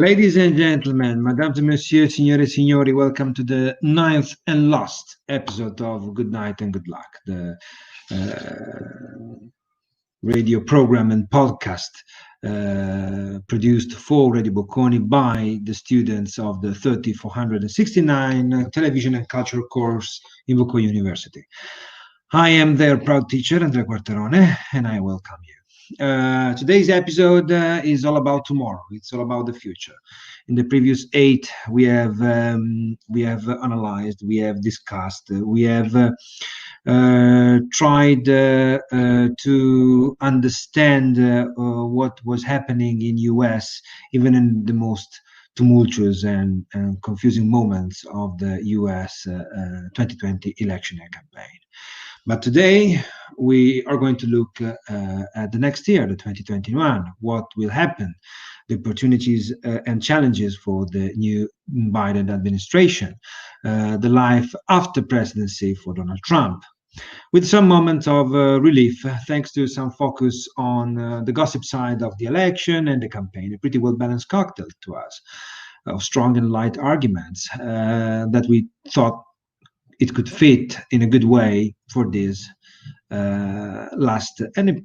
Ladies and gentlemen, mesdames et messieurs, signore e signori, welcome to the 9th and last episode of Good Night and Good Luck, the radio program and podcast produced for Radio Bocconi by the students of the 3469 Television and Culture course in Bocconi University. I am their proud teacher, Andrea Quarterone, and I welcome you. Today's episode is all about tomorrow. It's all about the future. In the previous 8, we have analyzed, we have discussed, we have tried to understand what was happening in US, even in the most tumultuous and confusing moments of the US 2020 election campaign. But today we are going to look at the next year, the 2021, what will happen, the opportunities and challenges for the new Biden administration, the life after presidency for Donald Trump, with some moments of relief, thanks to some focus on the gossip side of the election and the campaign, a pretty well-balanced cocktail to us of strong and light arguments that we thought it could fit in a good way for this last and a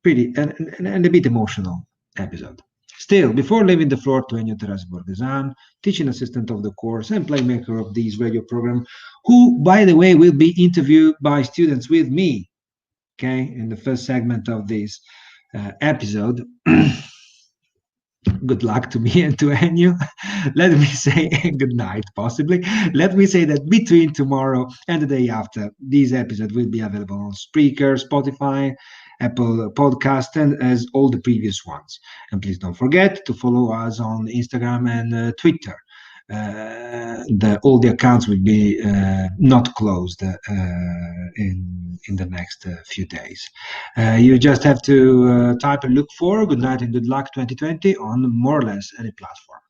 bit emotional episode. Still, before leaving the floor to Ennio Teresi Borghesan, teaching assistant of the course and playmaker of this radio program, who, by the way, will be interviewed by students with me, okay, in the first segment of this episode. Good luck to me and to Ennio. Let me say good night, possibly. Let me say that between tomorrow and the day after, this episode will be available on Spreaker, Spotify, Apple Podcast, and as all the previous ones. And please don't forget to follow us on Instagram and Twitter. All the accounts will be not closed in the next few days. You just have to type and look for Good Night and Good Luck 2020 on more or less any platform.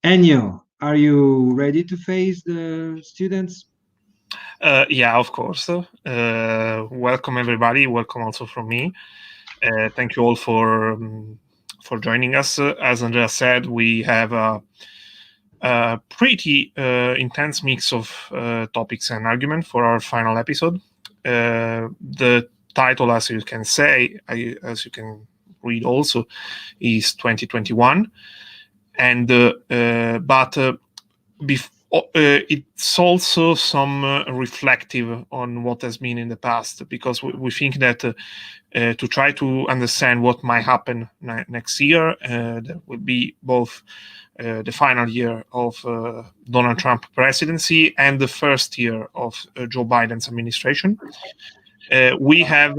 Ennio, are you ready to face the students? Yeah, of course. Welcome everybody. Welcome also from me. Thank you all for joining us. As Andrea said, we have a pretty intense mix of topics and argument for our final episode. The title, as you can say, as you can read also, is 2021, and it's also some reflective on what has been in the past, because we think that to try to understand what might happen next year, there will be both the final year of Donald Trump presidency and the first year of Joe Biden's administration. We have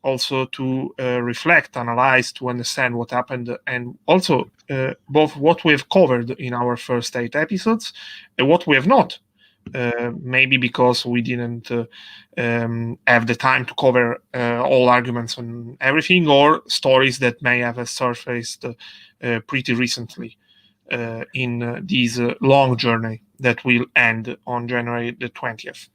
also to reflect, analyze, to understand what happened, and also both what we have covered in our first 8 episodes and what we have not. Maybe because we didn't have the time to cover all arguments on everything, or stories that may have surfaced pretty recently in this long journey that will end on January the 20th.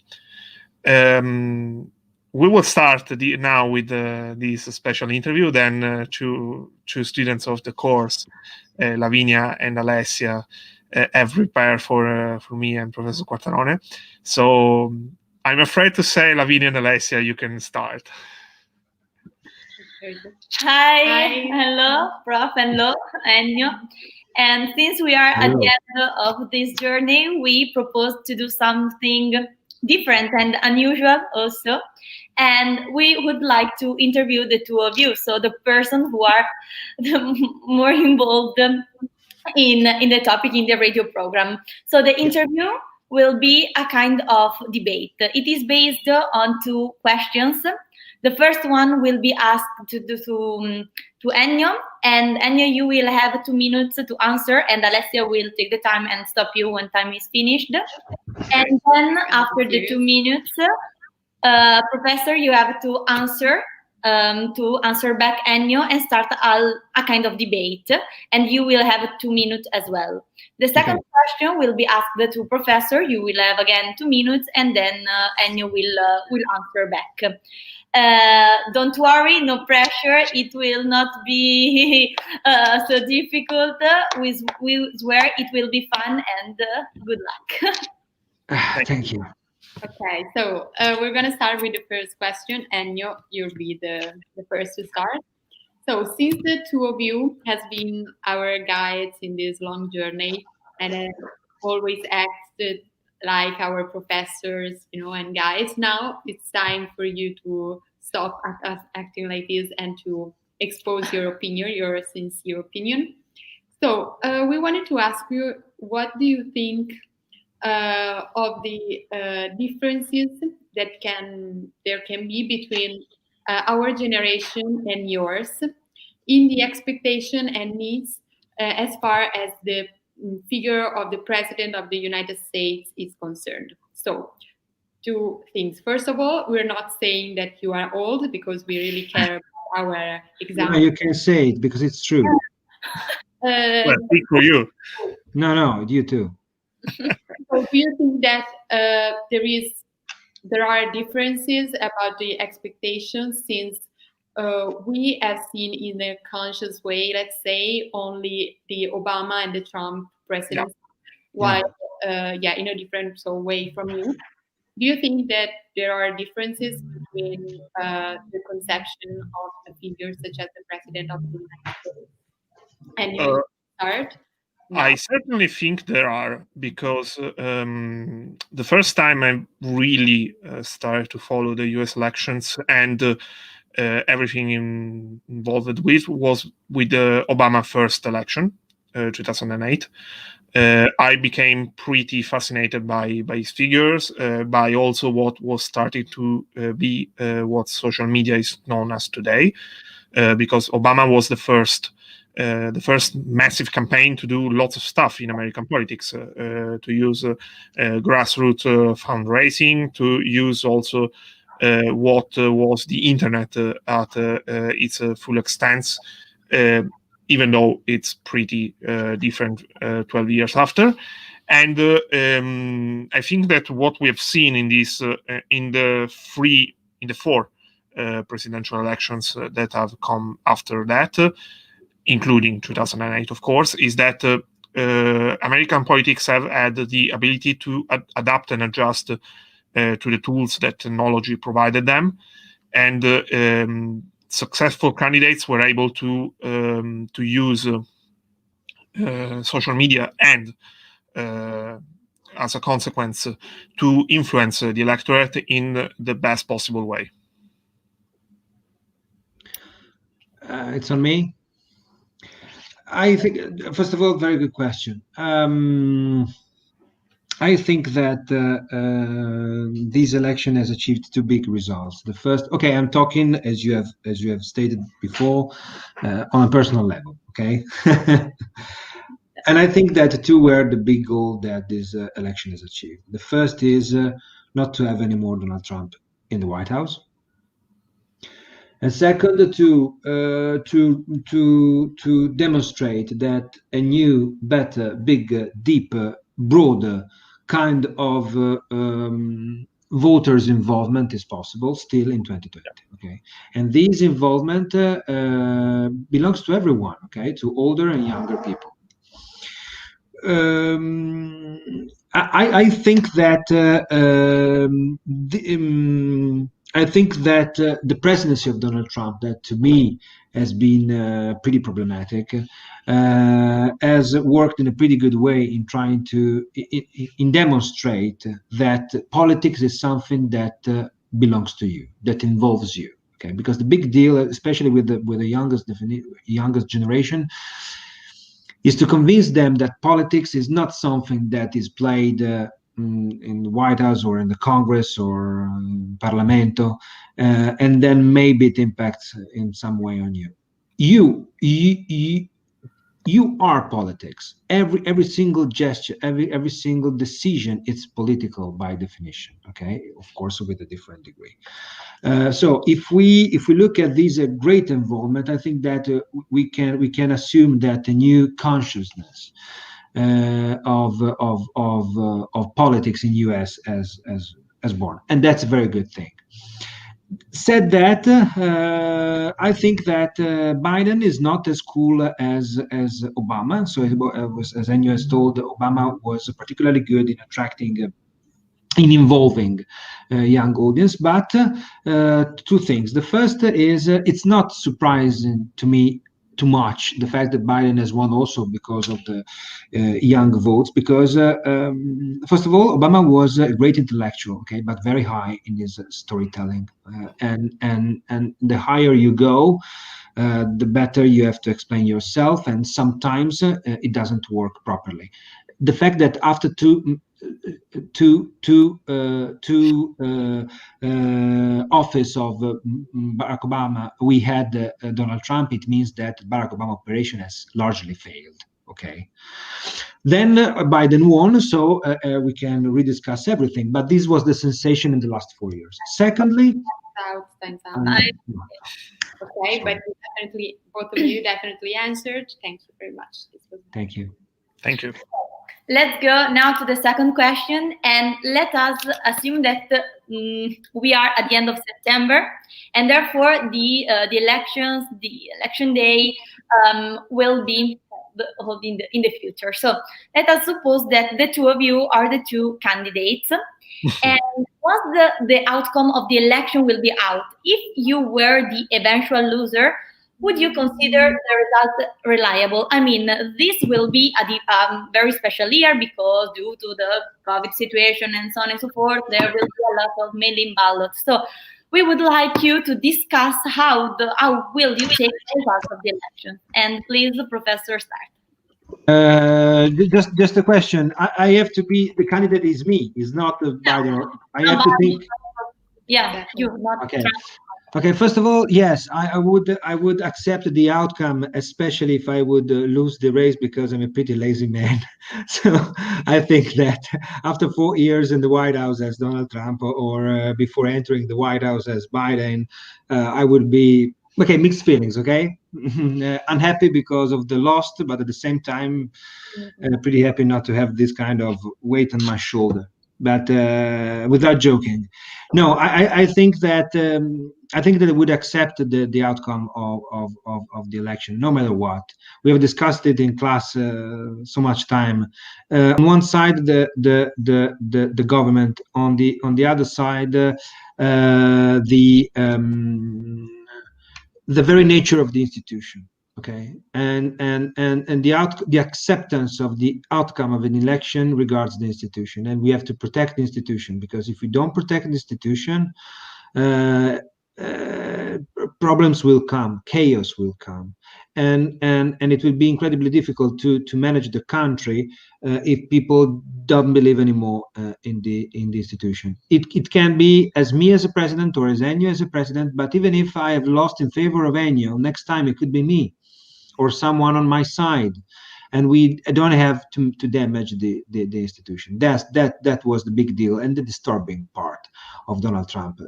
We will start now with this special interview. Then two students of the course, Lavinia and Alessia, have prepared for me and Professor Quartarone. So I'm afraid to say, Lavinia and Alessia, you can start. Hi. Hello, Prof. Hello, Ennio. And since we are at the end of this journey, we propose to do something different and unusual also. And we would like to interview the two of you, so the person who are more involved in the topic in the radio program. So the interview will be a kind of debate. It is based on 2 questions. The first one will be asked to Ennio, and Ennio, you will have 2 minutes to answer, and Alessia will take the time and stop you when time is finished. And then after the 2 minutes, Professor, you have to answer to answer back Ennio and start a kind of debate. And you will have 2 minutes as well. The second question will be asked to Professor. You will have again 2 minutes, and then Ennio will answer back. Don't worry, no pressure. It will not be so difficult. We swear it will be fun, and good luck. Thank you. Okay, so we're going to start with the first question, and you'll be the first to start. So since the two of you has been our guides in this long journey and always acted like our professors, and guides, now it's time for you to stop acting like this and to expose your opinion, your sincere opinion. So we wanted to ask you, what do you think of the differences that there can be between our generation and yours in the expectation and needs as far as the figure of the President of the United States is concerned? So, two things. First of all, we're not saying that you are old, because we really care about our example. No, you can say it because it's true. Well, speak for you. No, you too. So do you think that there are differences about the expectations, since we have seen in a conscious way, let's say, only the Obama and the Trump presidents, while in a different way from you? Do you think that there are differences between the conception of a figure such as the President of the United States? And you start. I certainly think there are, because the first time I really started to follow the US elections and everything involved with was with the Obama first election, 2008. I became pretty fascinated by his figures, by also what was starting to be what social media is known as today, because Obama was the first massive campaign to do lots of stuff in American politics, to use grassroots fundraising, to use also what was the internet at its full extent, even though it's pretty different 12 years after. And I think that what we have seen in this, in the four presidential elections that have come after that, including 2008, of course, is that American politics have had the ability to adapt and adjust to the tools that technology provided them, and successful candidates were able to use social media and, as a consequence, to influence the electorate in the best possible way. It's on me. I think, first of all, very good question. I think that this election has achieved two big results. The first, I'm talking, as you have stated before, on a personal level. Okay, and I think that two were the big goal that this election has achieved. The first is not to have any more Donald Trump in the White House. And second, to demonstrate that a new, better, bigger, deeper, broader kind of voters' involvement is possible still in 2020. Okay, and this involvement belongs to everyone. Okay, to older and younger people. I think that the presidency of Donald Trump, that to me has been pretty problematic, has worked in a pretty good way in trying to demonstrate that politics is something that belongs to you, that involves you. Okay, because the big deal, especially with the youngest generation, is to convince them that politics is not something that is played in the White House or in the Congress or Parlamento, and then maybe it impacts in some way on you. you are politics. Every single gesture, every single decision, it's political by definition. Okay, of course, with a different degree. So if we look at this great involvement, I think that we can assume that a new consciousness of politics in US as born, and that's a very good thing. Said that, I think that Biden is not as cool as Obama. So as Ennio has told, Obama was particularly good in attracting in involving young audience. But two things. The first is it's not surprising to me too much the fact that Biden has won also because of the young votes. Because first of all, Obama was a great intellectual, okay, but very high in his storytelling, and the higher you go, the better you have to explain yourself, and sometimes it doesn't work properly. The fact that after two office of Barack Obama, we had Donald Trump, it means that Barack Obama operation has largely failed. Okay. Then Biden won, so we can rediscuss everything. But this was the sensation in the last 4 years. Secondly, Time's out. Okay, but you definitely, both of you definitely answered. Thank you very much. Thank you. Thank you. Let's go now to the second question, and let us assume that we are at the end of September, and therefore the election day will be held in the future. So let us suppose that the two of you are the two candidates, and once the outcome of the election will be out, if you were the eventual loser, would you consider the result reliable? I mean, this will be a very special year because due to the COVID situation and so on and so forth, there will be a lot of mail-in ballots. So we would like you to discuss how will you take the results of the election. And please, Professor, start. Just a question. I have to be, the candidate is me, is not Biden. I have to think. Yeah, you, not okay. Trump. Okay, first of all, yes, I would accept the outcome, especially if I would lose the race, because I'm a pretty lazy man. So I think that after 4 years in the White House as Donald Trump, or before entering the White House as Biden, I would be, okay, mixed feelings, okay? Unhappy because of the loss, but at the same time, pretty happy not to have this kind of weight on my shoulder. But without joking, no, I think that I would accept the outcome of the election, no matter what. We have discussed it in class so much time. On one side, the government; on the other side, the very nature of the institution. Okay, and the acceptance of the outcome of an election regards the institution, and we have to protect the institution, because if we don't protect the institution, problems will come, chaos will come, and it will be incredibly difficult to manage the country if people don't believe anymore in the institution. It can be as me as a president or as Ennio as a president, but even if I have lost in favor of Ennio, next time it could be me or someone on my side, and we don't have to damage the institution. That was the big deal and the disturbing part of Donald Trump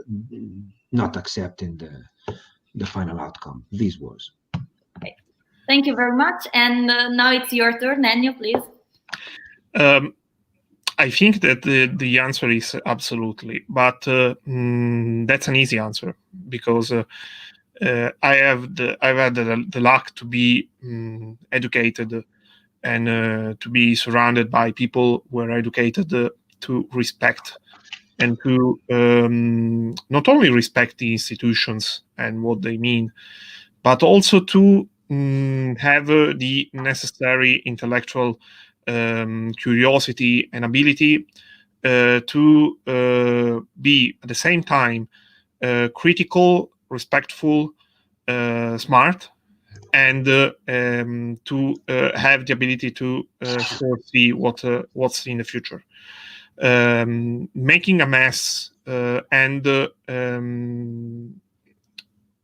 not accepting the final outcome. This was. Okay. Thank you very much. And now it's your turn, Ennio, please. I think that the answer is absolutely, but that's an easy answer, because I've had the luck to be educated and to be surrounded by people who are educated to respect and to not only respect the institutions and what they mean, but also to have the necessary intellectual curiosity and ability to be at the same time critical, respectful, smart, and to have the ability to foresee what's in the future. Making a mess and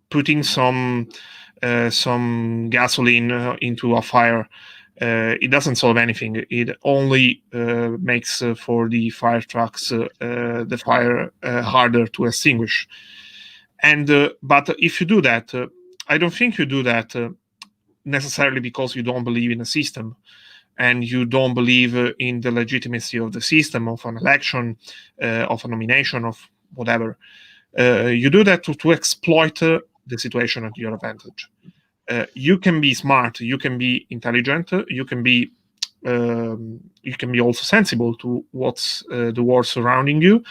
putting some some gasoline into a fire, it doesn't solve anything. It only makes for the fire trucks the fire harder to extinguish. And but if you do that, I don't think you do that necessarily because you don't believe in a system and you don't believe in the legitimacy of the system, of an election, of a nomination, of whatever. You do that to exploit the situation at your advantage. You can be smart, you can be intelligent, you can be also sensible to what's the world surrounding you,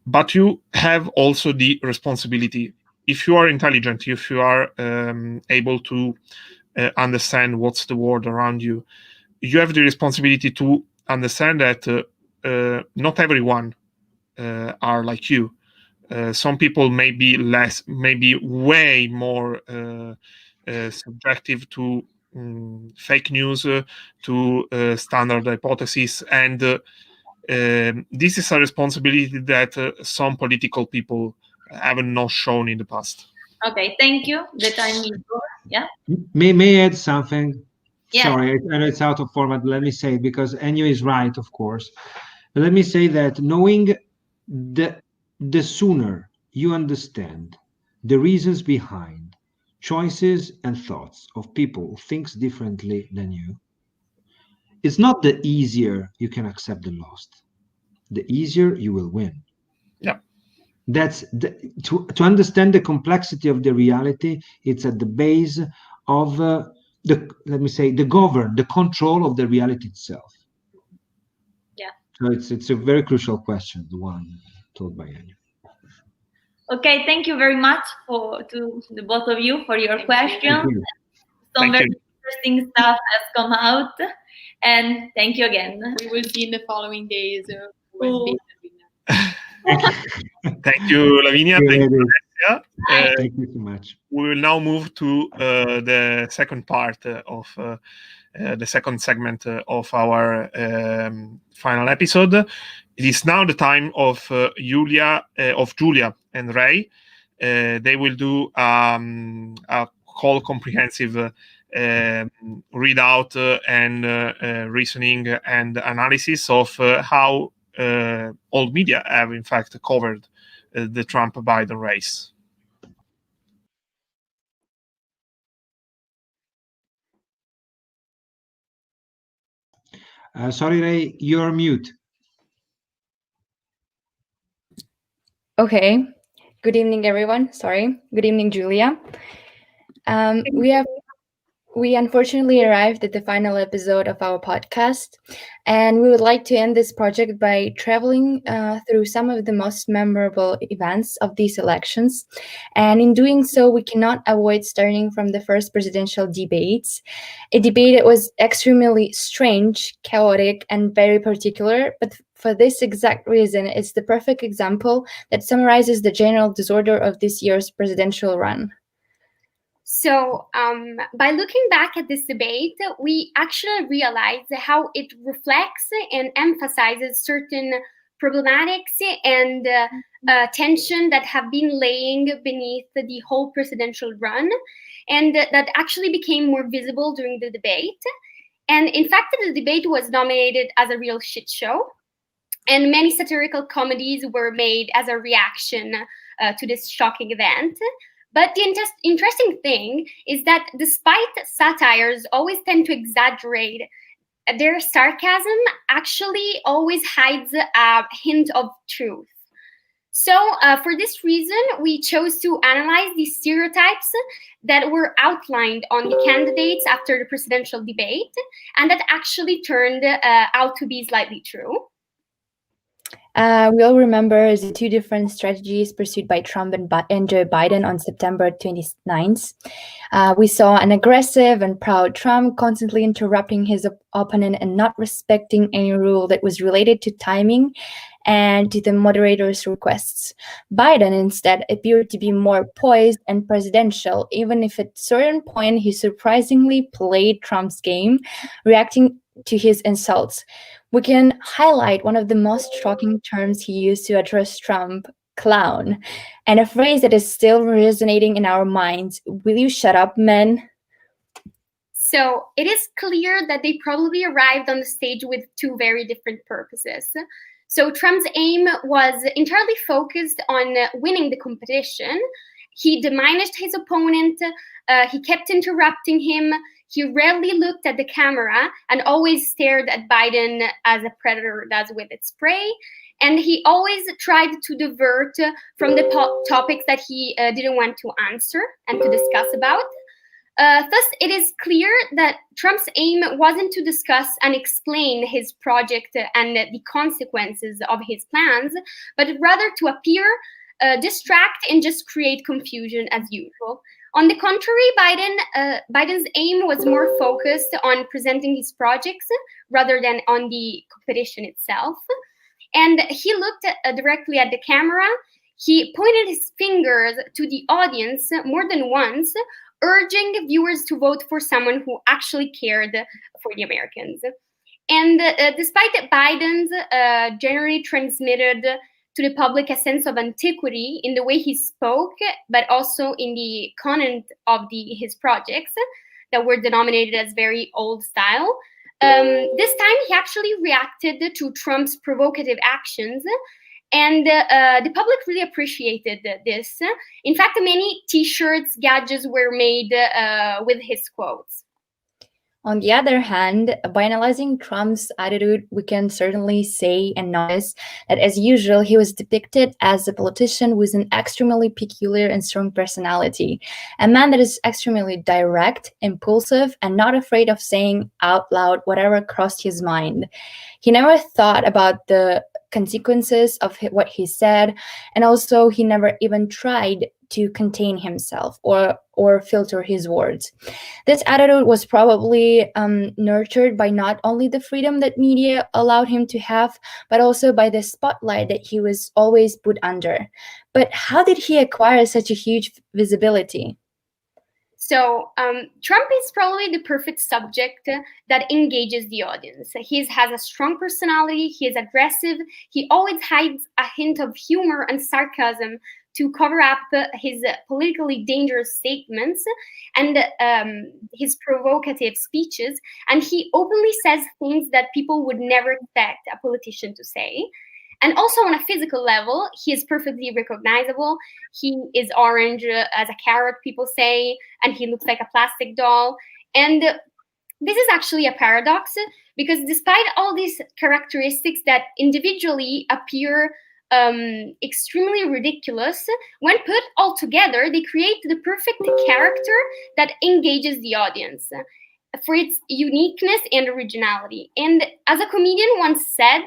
but you have also the responsibility. If you are intelligent, if you are able to understand what's the world around you, you have the responsibility to understand that not everyone are like you. Some people may be way more subjective to fake news, to standard hypotheses, and this is a responsibility that some political people have not shown in the past. Okay, thank you. The time is over. Yeah. May I add something? Yes. Sorry, I know it's out of format, but let me say, because Ennio is right, of course. But let me say that knowing the sooner you understand the reasons behind choices and thoughts of people who thinks differently than you, it's not the easier you can accept the loss, the easier you will win. Yeah. That's to understand the complexity of the reality. It's at the base of the control of the reality itself. Yeah. So it's a very crucial question, the one told by Anya. Okay, thank you very much to the both of you for your questions. Some very interesting stuff has come out, and thank you again. We will see in the following days. Thank you, Lavinia. Thank you, Alessia. Thank you so much. We will now move to the second part of the second segment of our final episode. It is now the time of Giulia and Ray. They will do a whole comprehensive readout and reasoning and analysis of how all media have in fact covered the Trump-Biden race. Sorry, Ray, you're mute. Okay. Good evening, everyone. Sorry. Good evening, Giulia. We unfortunately arrived at the final episode of our podcast, and we would like to end this project by traveling through some of the most memorable events of these elections. And in doing so, we cannot avoid starting from the first presidential debates, a debate that was extremely strange, chaotic, and very particular, but for this exact reason, it's the perfect example that summarizes the general disorder of this year's presidential run. So by looking back at this debate, we actually realize how it reflects and emphasizes certain problematics and tension that have been laying beneath the whole presidential run, and that actually became more visible during the debate. And in fact, the debate was nominated as a real shit show, and many satirical comedies were made as a reaction to this shocking event. But the interesting thing is that despite satires always tend to exaggerate, their sarcasm actually always hides a hint of truth. So for this reason, we chose to analyze these stereotypes that were outlined on the candidates after the presidential debate, and that actually turned out to be slightly true. We all remember the two different strategies pursued by Trump and Joe Biden on September 29th. We saw an aggressive and proud Trump constantly interrupting his opponent and not respecting any rule that was related to timing and to the moderator's requests. Biden instead appeared to be more poised and presidential, even if at a certain point he surprisingly played Trump's game, reacting to his insults. We can highlight one of the most shocking terms he used to address Trump, clown, and a phrase that is still resonating in our minds. Will you shut up, men? So it is clear that they probably arrived on the stage with two very different purposes. So Trump's aim was entirely focused on winning the competition. He diminished his opponent, he kept interrupting him, he rarely looked at the camera and always stared at Biden as a predator does with its prey. And he always tried to divert from the topics that he didn't want to answer and to discuss about. Thus, it is clear that Trump's aim wasn't to discuss and explain his project and the consequences of his plans, but rather to appear, distract, and just create confusion as usual. On the contrary, Biden's aim was more focused on presenting his projects rather than on the competition itself. And he looked directly at the camera. He pointed his fingers to the audience more than once, urging viewers to vote for someone who actually cared for the Americans. And despite Biden's generally transmitted to the public a sense of antiquity in the way he spoke, but also in the content of his projects that were denominated as very old style, this time he actually reacted to Trump's provocative actions. And the public really appreciated this. In fact, many T-shirts, gadgets were made with his quotes. On the other hand, by analyzing Trump's attitude, we can certainly say and notice that, as usual, he was depicted as a politician with an extremely peculiar and strong personality, a man that is extremely direct, impulsive, and not afraid of saying out loud whatever crossed his mind. He never thought about the consequences of what he said, and also he never even tried to contain himself or filter his words. This attitude was probably nurtured by not only the freedom that media allowed him to have, but also by the spotlight that he was always put under. But how did he acquire such a huge visibility? So Trump is probably the perfect subject that engages the audience. He has a strong personality, he is aggressive, he always hides a hint of humor and sarcasm to cover up his politically dangerous statements and his provocative speeches. And he openly says things that people would never expect a politician to say. And also on a physical level, he is perfectly recognizable. He is orange as a carrot, people say, and he looks like a plastic doll. And this is actually a paradox, because despite all these characteristics that individually appear extremely ridiculous, when put all together, they create the perfect character that engages the audience for its uniqueness and originality. And as a comedian once said,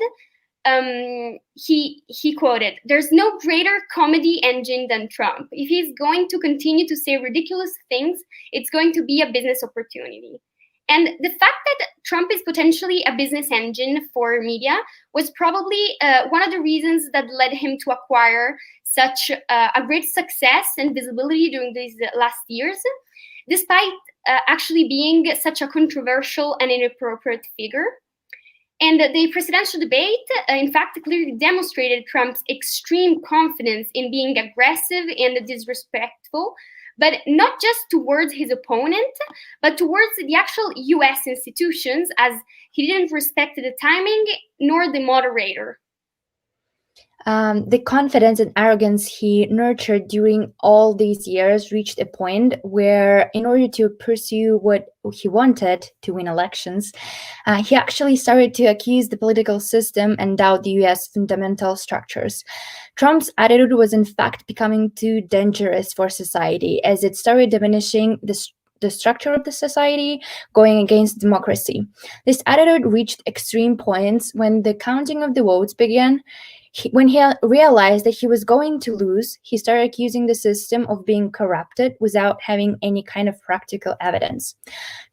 he quoted, "There's no greater comedy engine than Trump. If he's going to continue to say ridiculous things, it's going to be a business opportunity." And the fact that Trump is potentially a business engine for media was probably one of the reasons that led him to acquire such a great success and visibility during these last years, despite actually being such a controversial and inappropriate figure. And the presidential debate, in fact, clearly demonstrated Trump's extreme confidence in being aggressive and disrespectful, but not just towards his opponent, but towards the actual US institutions, as he didn't respect the timing nor the moderator. The confidence and arrogance he nurtured during all these years reached a point where, in order to pursue what he wanted, to win elections, he actually started to accuse the political system and doubt the US fundamental structures. Trump's attitude was in fact becoming too dangerous for society, as it started diminishing the structure of the society, going against democracy. This attitude reached extreme points when the counting of the votes began. When he realized that he was going to lose, he started accusing the system of being corrupted without having any kind of practical evidence.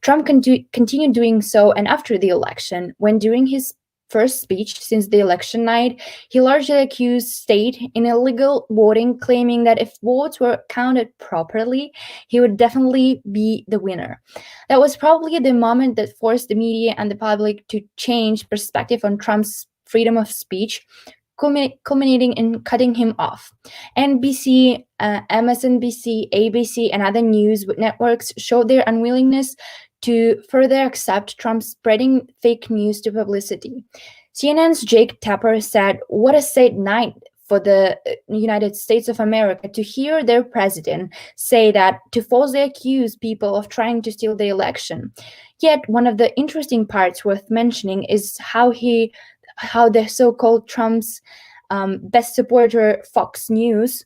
Trump continued doing so, and after the election, when during his first speech since the election night, he largely accused state in illegal voting, claiming that if votes were counted properly, he would definitely be the winner. That was probably the moment that forced the media and the public to change perspective on Trump's freedom of speech. culminating in cutting him off. NBC, MSNBC, ABC, and other news networks showed their unwillingness to further accept Trump spreading fake news to publicity. CNN's Jake Tapper said, "What a sad night for the United States of America to hear their president say that to falsely accuse people of trying to steal the election." Yet, one of the interesting parts worth mentioning is how the so-called Trump's best supporter, Fox News,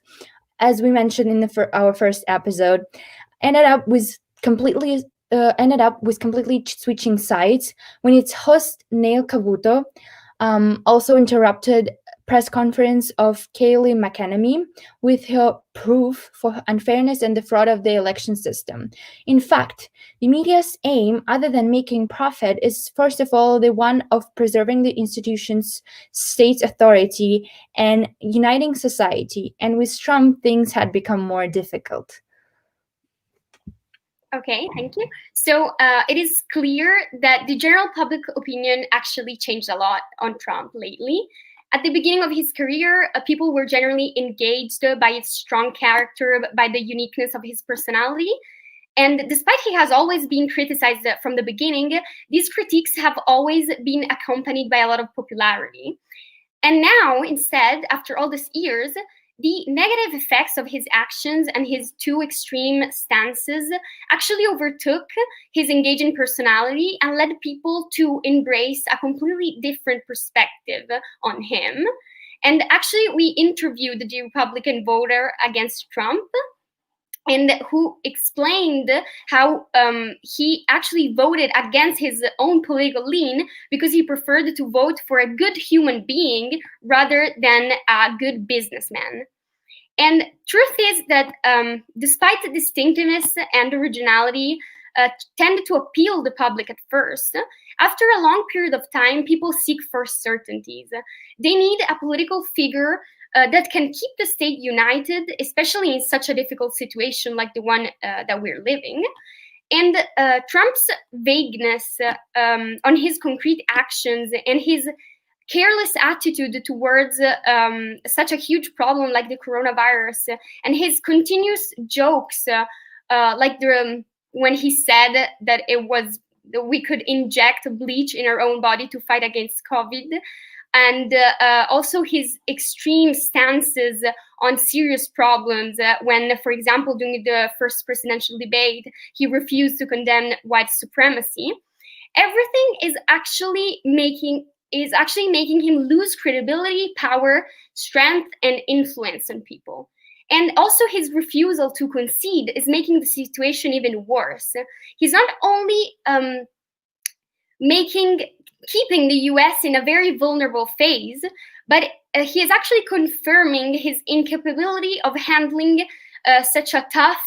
as we mentioned in our first episode, ended up with completely switching sides when its host Neil Cavuto also interrupted press conference of Kayleigh McEnany with her proof for unfairness and the fraud of the election system. In fact, the media's aim, other than making profit, is first of all the one of preserving the institution's state's authority and uniting society. And with Trump, things had become more difficult. Okay, thank you. So it is clear that the general public opinion actually changed a lot on Trump lately. At the beginning of his career, people were generally engaged by its strong character, by the uniqueness of his personality. And despite he has always been criticized from the beginning, these critiques have always been accompanied by a lot of popularity. And now, instead, after all these years, the negative effects of his actions and his two extreme stances actually overtook his engaging personality and led people to embrace a completely different perspective on him. And actually, we interviewed the Republican voter against Trump, and who explained how he actually voted against his own political lean because he preferred to vote for a good human being rather than a good businessman. And truth is that despite the distinctiveness and originality tend to appeal the public at first, after a long period of time, people seek for certainties. They need a political figure that can keep the state united, especially in such a difficult situation like the one that we're living. And Trump's vagueness on his concrete actions and his careless attitude towards such a huge problem like the coronavirus, and his continuous jokes, like when he said that we could inject bleach in our own body to fight against COVID, and also his extreme stances on serious problems when, for example, during the first presidential debate, he refused to condemn white supremacy. Everything is actually making him lose credibility, power, strength, and influence on people. And also his refusal to concede is making the situation even worse. He's not only keeping the US in a very vulnerable phase, but he is actually confirming his incapability of handling such a tough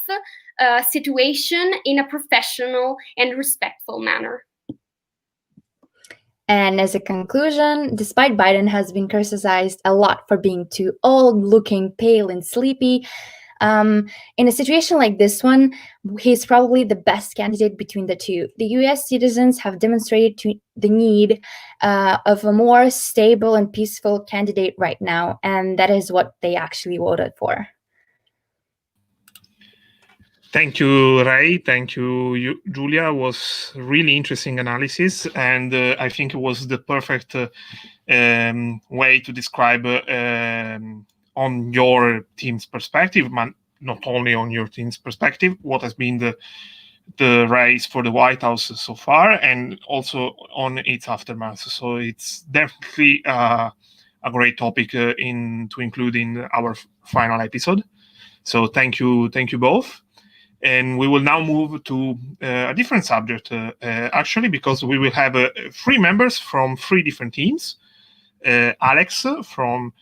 situation in a professional and respectful manner. And as a conclusion, despite Biden has been criticized a lot for being too old, looking pale and sleepy, in a situation like this one, he's probably the best candidate between the two. The US citizens have demonstrated the need of a more stable and peaceful candidate right now, and that is what they actually voted for. Thank you, Ray. Thank you, Giulia. It was really interesting analysis, and I think it was the perfect way to describe on your team's perspective, but not only on your team's perspective, what has been the race for the White House so far, and also on its aftermath. So it's definitely a great topic to include in our final episode. So thank you both. And we will now move to a different subject, actually, because we will have 3 members from 3 different teams. Alex from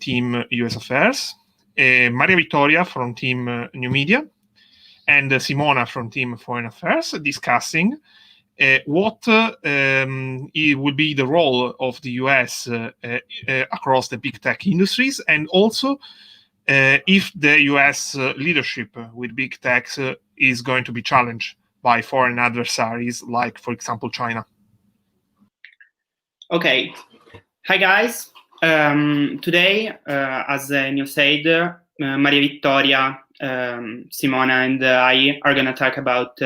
Team US Affairs, Maria Vittoria from Team New Media, and Simona from Team Foreign Affairs, discussing what it will be the role of the US across the big tech industries, and also if the US leadership with big tech is going to be challenged by foreign adversaries like, for example, China. Okay. Hi, guys. today, as you said, Maria Vittoria, Simona, and I are going to talk about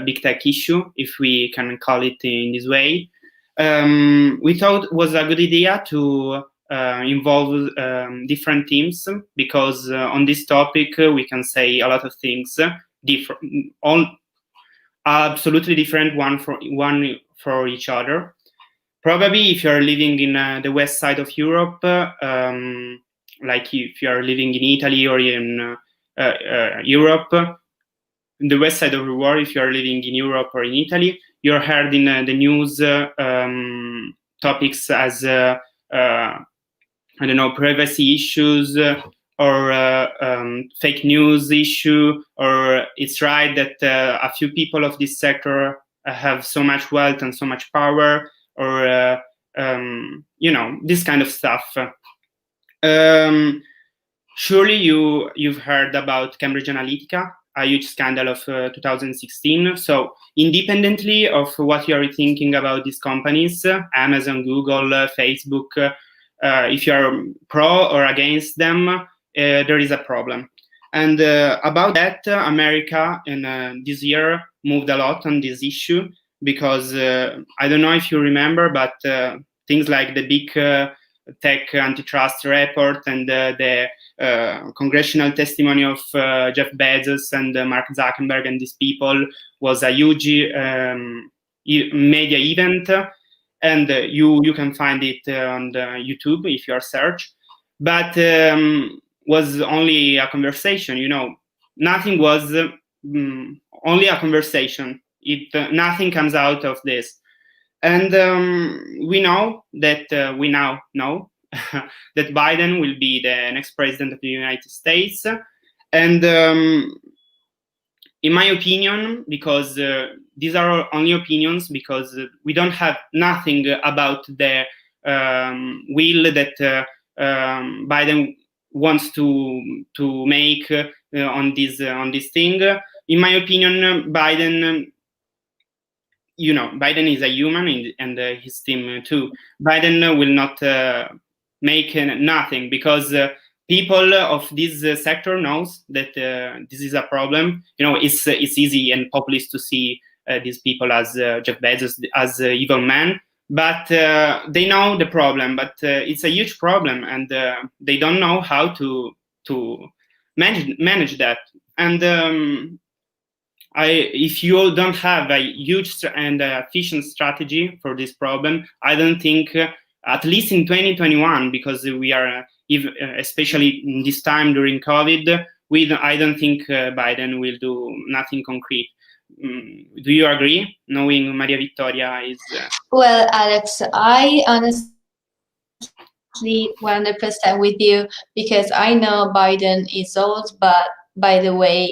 big tech issue, if we can call it in this way. We thought it was a good idea to involve different teams, because on this topic we can say a lot of things, absolutely different one for each other. Probably if you're living in the west side of Europe, like if you're living in Italy or in Europe, in the west side of the world, if you're living in Europe or in Italy, you're heard in the news topics as, I don't know, privacy issues, or fake news issue, or it's right that a few people of this sector have so much wealth and so much power, or this kind of stuff. Surely you've heard about Cambridge Analytica, a huge scandal of 2016. So independently of what you are thinking about these companies, Amazon, Google, Facebook, if you are pro or against them, there is a problem. And about that, America in this year moved a lot on this issue, because I don't know if you remember, but things like the big tech antitrust report and the congressional testimony of Jeff Bezos and Mark Zuckerberg and these people was a huge media event, and you can find it on the YouTube if you are search, but was only a conversation, nothing was only a conversation. Nothing comes out of this, and we now know that Biden will be the next president of the United States, and in my opinion, because these are only opinions, because we don't have nothing about the will that Biden wants to make on this thing. In my opinion, Biden is a human, and his team too. Biden will not make nothing, because people of this sector knows that this is a problem. It's easy and populist to see these people as Jeff Bezos as evil man, but they know the problem. But it's a huge problem, and they don't know how to manage that. And if you don't have a huge and efficient strategy for this problem, I don't think, at least in 2021, because we are, especially in this time during COVID, I don't think Biden will do nothing concrete. Do you agree, knowing Maria Vittoria is... Well, Alex, I honestly 100% with you, because I know Biden is old, but by the way,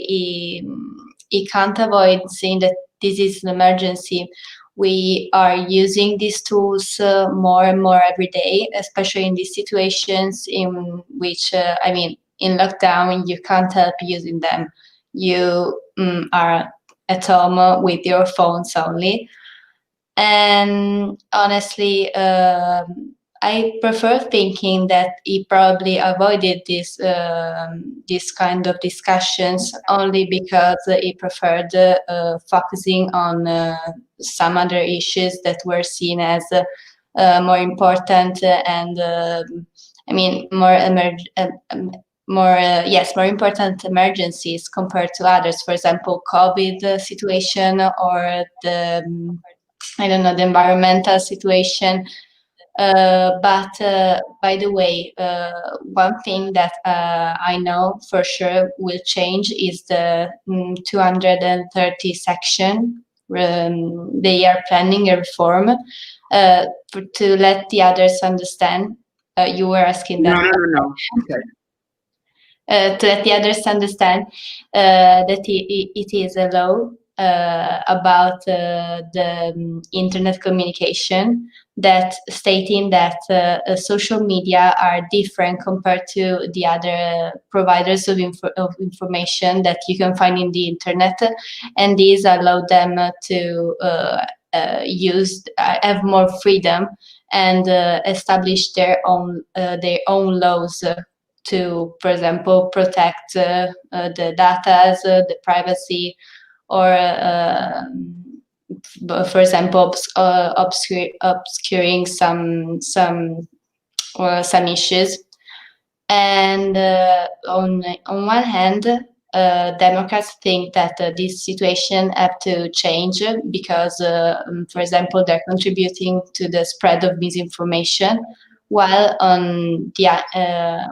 he can't avoid saying that this is an emergency. We are using these tools more and more every day, especially in these situations in which, in lockdown, you can't help using them. You are at home with your phones only. And honestly, I prefer thinking that he probably avoided this kind of discussions only because he preferred focusing on some other issues that were seen as more important and more important emergencies compared to others. For example, COVID situation or the environmental situation. But by the way, one thing that I know for sure will change is the 230 section. They are planning a reform to let the others understand. You were asking that. No. Okay. To let the others understand that it is a law about the internet communication, that stating that social media are different compared to the other providers of information that you can find in the internet, and these allow them to have more freedom and establish their own laws to, for example, protect the data, the privacy, or for example, obscuring some issues. And on one hand, Democrats think that this situation have to change because, for example, they're contributing to the spread of misinformation, while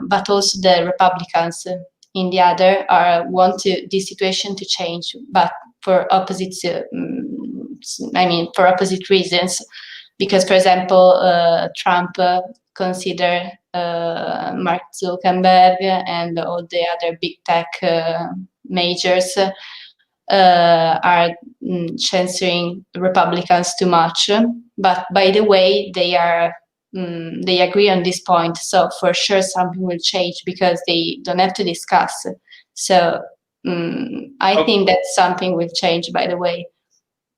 but also the Republicans, in the other, want this situation to change, but for opposite reasons. Because, for example, Trump consider Mark Zuckerberg and all the other big tech majors are censoring Republicans too much. But by the way, they agree on this point. So for sure something will change because they don't have to discuss. So I think that something will change, by the way.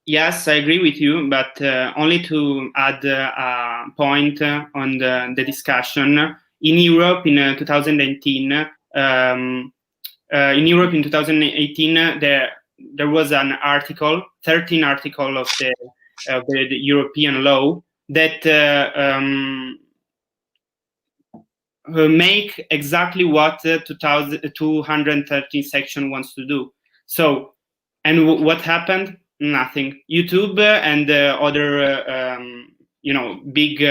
Yes, I agree with you, but only to add a point on the discussion. In Europe in 2018, there was an article, 13 article of the European law that make exactly what 213 section wants to do. So, and what happened? Nothing. YouTube and other, big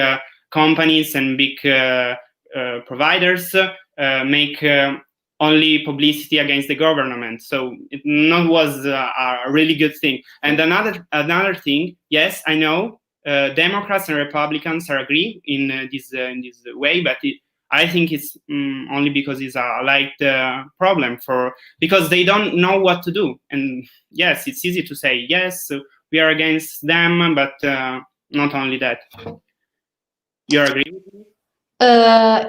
companies and big providers make only publicity against the government. So it not was a really good thing. And another thing, yes, I know Democrats and Republicans are agree in this way, but I think it's only because it's a light problem because they don't know what to do. And yes, it's easy to say, yes, we are against them, but not only that. You agree with me?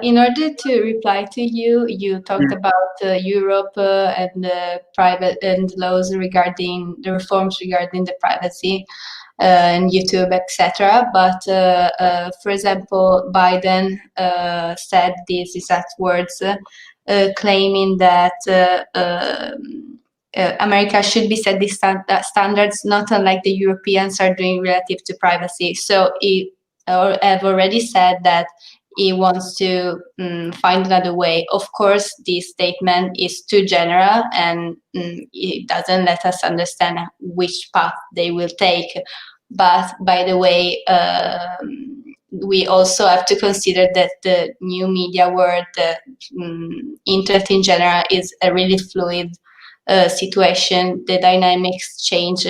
In order to reply to you, you talked about Europe and private and laws regarding the reforms regarding the privacy and YouTube, etc. But for example, Biden said these exact words, claiming that America should be set these standards, not unlike the Europeans are doing relative to privacy. So he have already said that he wants to find another way. Of course, this statement is too general and it doesn't let us understand which path they will take. But by the way, we also have to consider that the new media world, the internet in general, is a really fluid situation. The dynamics change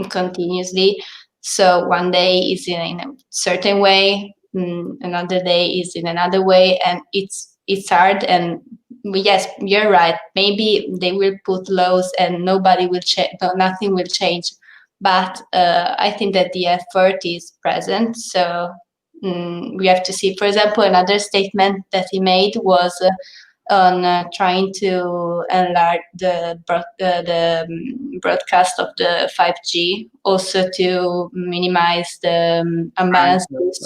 continuously. So one day is in a certain way, another day is in another way, and it's hard. And yes, you're right, maybe they will put laws and nothing will change, but I think that the effort is present. So we have to see. For example, another statement that he made was on trying to enlarge the broadcast of the 5G, also to minimize the imbalances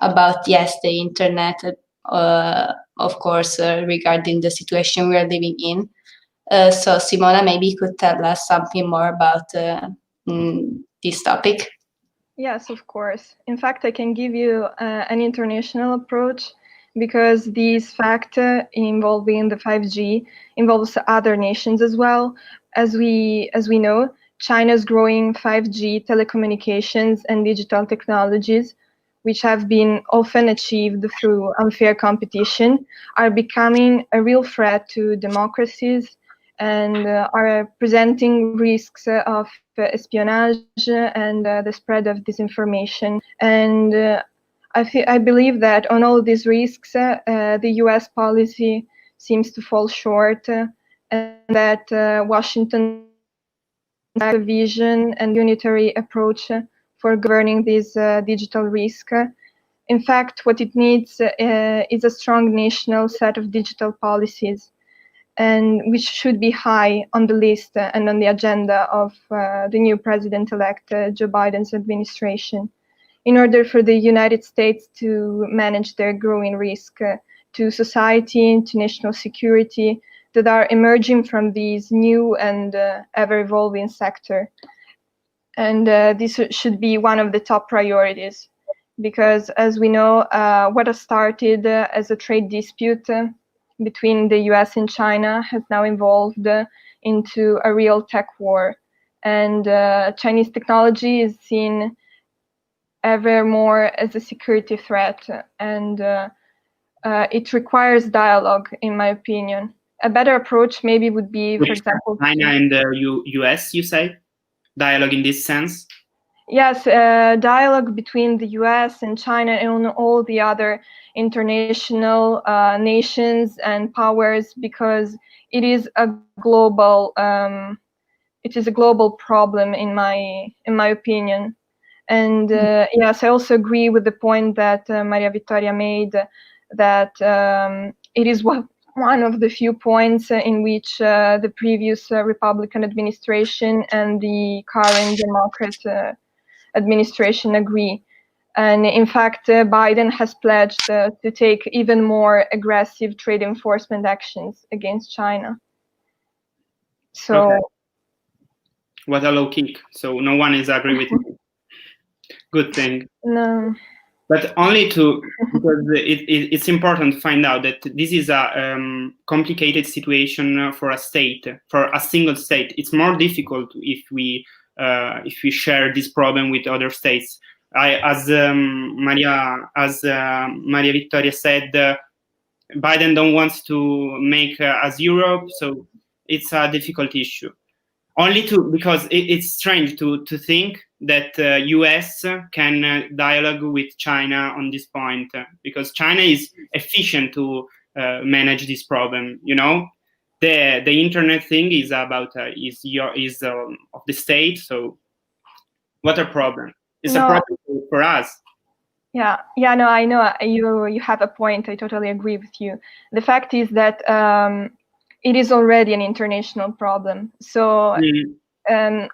about, yes, the internet, of course, regarding the situation we are living in. So Simona, maybe you could tell us something more about this topic. Yes, of course. In fact, I can give you an international approach, because this fact involving the 5G involves other nations as well. As we know, China's growing 5G telecommunications and digital technologies, which have been often achieved through unfair competition, are becoming a real threat to democracies and are presenting risks of espionage and the spread of disinformation. And I believe that on all these risks, the US policy seems to fall short, and that Washington has a vision and unitary approach for governing this digital risk. In fact, what it needs is a strong national set of digital policies, and which should be high on the list and on the agenda of the new president-elect Joe Biden's administration. in order for the United States to manage their growing risk to society, to national security, that are emerging from these new and ever-evolving sector. And this should be one of the top priorities, because as we know, what has started as a trade dispute between the US and China has now evolved into a real tech war. And Chinese technology is seen ever more as a security threat, and it requires dialogue, in my opinion. A better approach maybe would be, for example, China and the US, you say? Dialogue in this sense? Yes, dialogue between the US and China and all the other international nations and powers, because it is a global problem in my opinion. And yes, I also agree with the point that Maria Vittoria made, that it is one of the few points in which the previous Republican administration and the current Democrat administration agree. And in fact, Biden has pledged to take even more aggressive trade enforcement actions against China. So, okay. What a low kick. So no one is agree with you. Good thing. No. But only because it's important to find out that this is a complicated situation for a state, for a single state. It's more difficult if we share this problem with other states. As Maria Vittoria said, Biden don't want to make as Europe, so it's a difficult issue. Only because it's strange to think that US can dialogue with China on this point, because China is efficient to manage this problem. You know, the internet thing is about is of the state. So what a problem! It's a problem for us. Yeah, no, I know you have a point. I totally agree with you. The fact is that it is already an international problem. So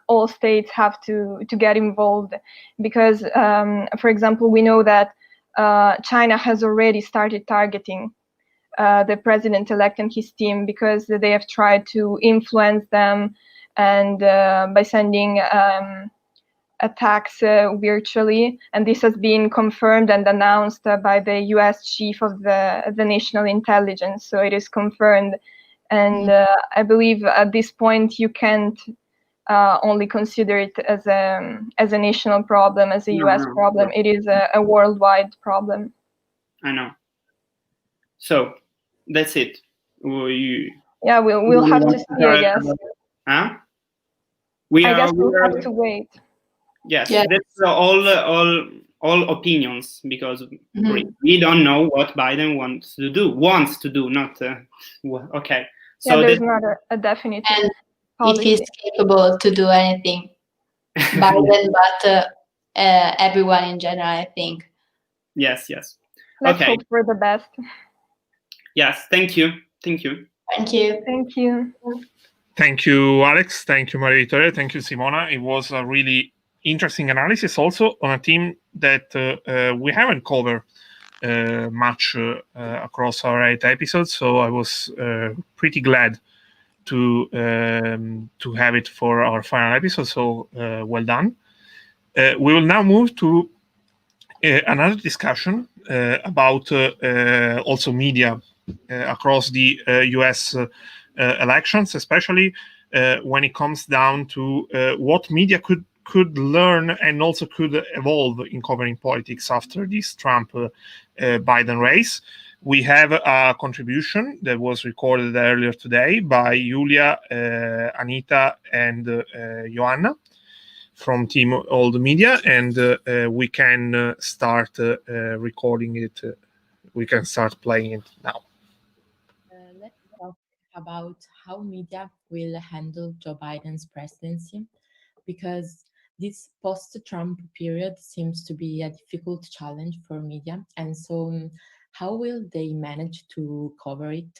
all states have to get involved, because, for example, we know that China has already started targeting the president-elect and his team, because they have tried to influence them, and by sending attacks virtually, and this has been confirmed and announced by the US chief of the national intelligence. So it is confirmed, and I believe at this point you can't only consider it as a national problem, as a US problem. It is a worldwide problem. I know. So that's it. Yeah, we'll have to see, I guess. Huh? I guess we'll have to wait. Yes, that's all opinions, because we don't know what Biden wants to do, not okay. So there's not a definite policy. If he's capable to do anything, Biden, but everyone in general, I think. Yes. Let's hope for the best. Yes, thank you. Thank you. Thank you, Alex. Thank you, Maria Vittoria. Thank you, Simona. It was a really interesting analysis, also on a theme that we haven't covered much across our 8 episodes. So I was pretty glad to have it for our final episode. So well done. We will now move to another discussion about also media across the US elections, especially when it comes down to what media could learn and also could evolve in covering politics after this Trump-Biden race. We have a contribution that was recorded earlier today by Giulia, Anita, and Joanna from Team Old Media, and we can start recording it. We can start playing it now. Let's talk about how media will handle Joe Biden's presidency, because this post-Trump period seems to be a difficult challenge for media. And so how will they manage to cover it?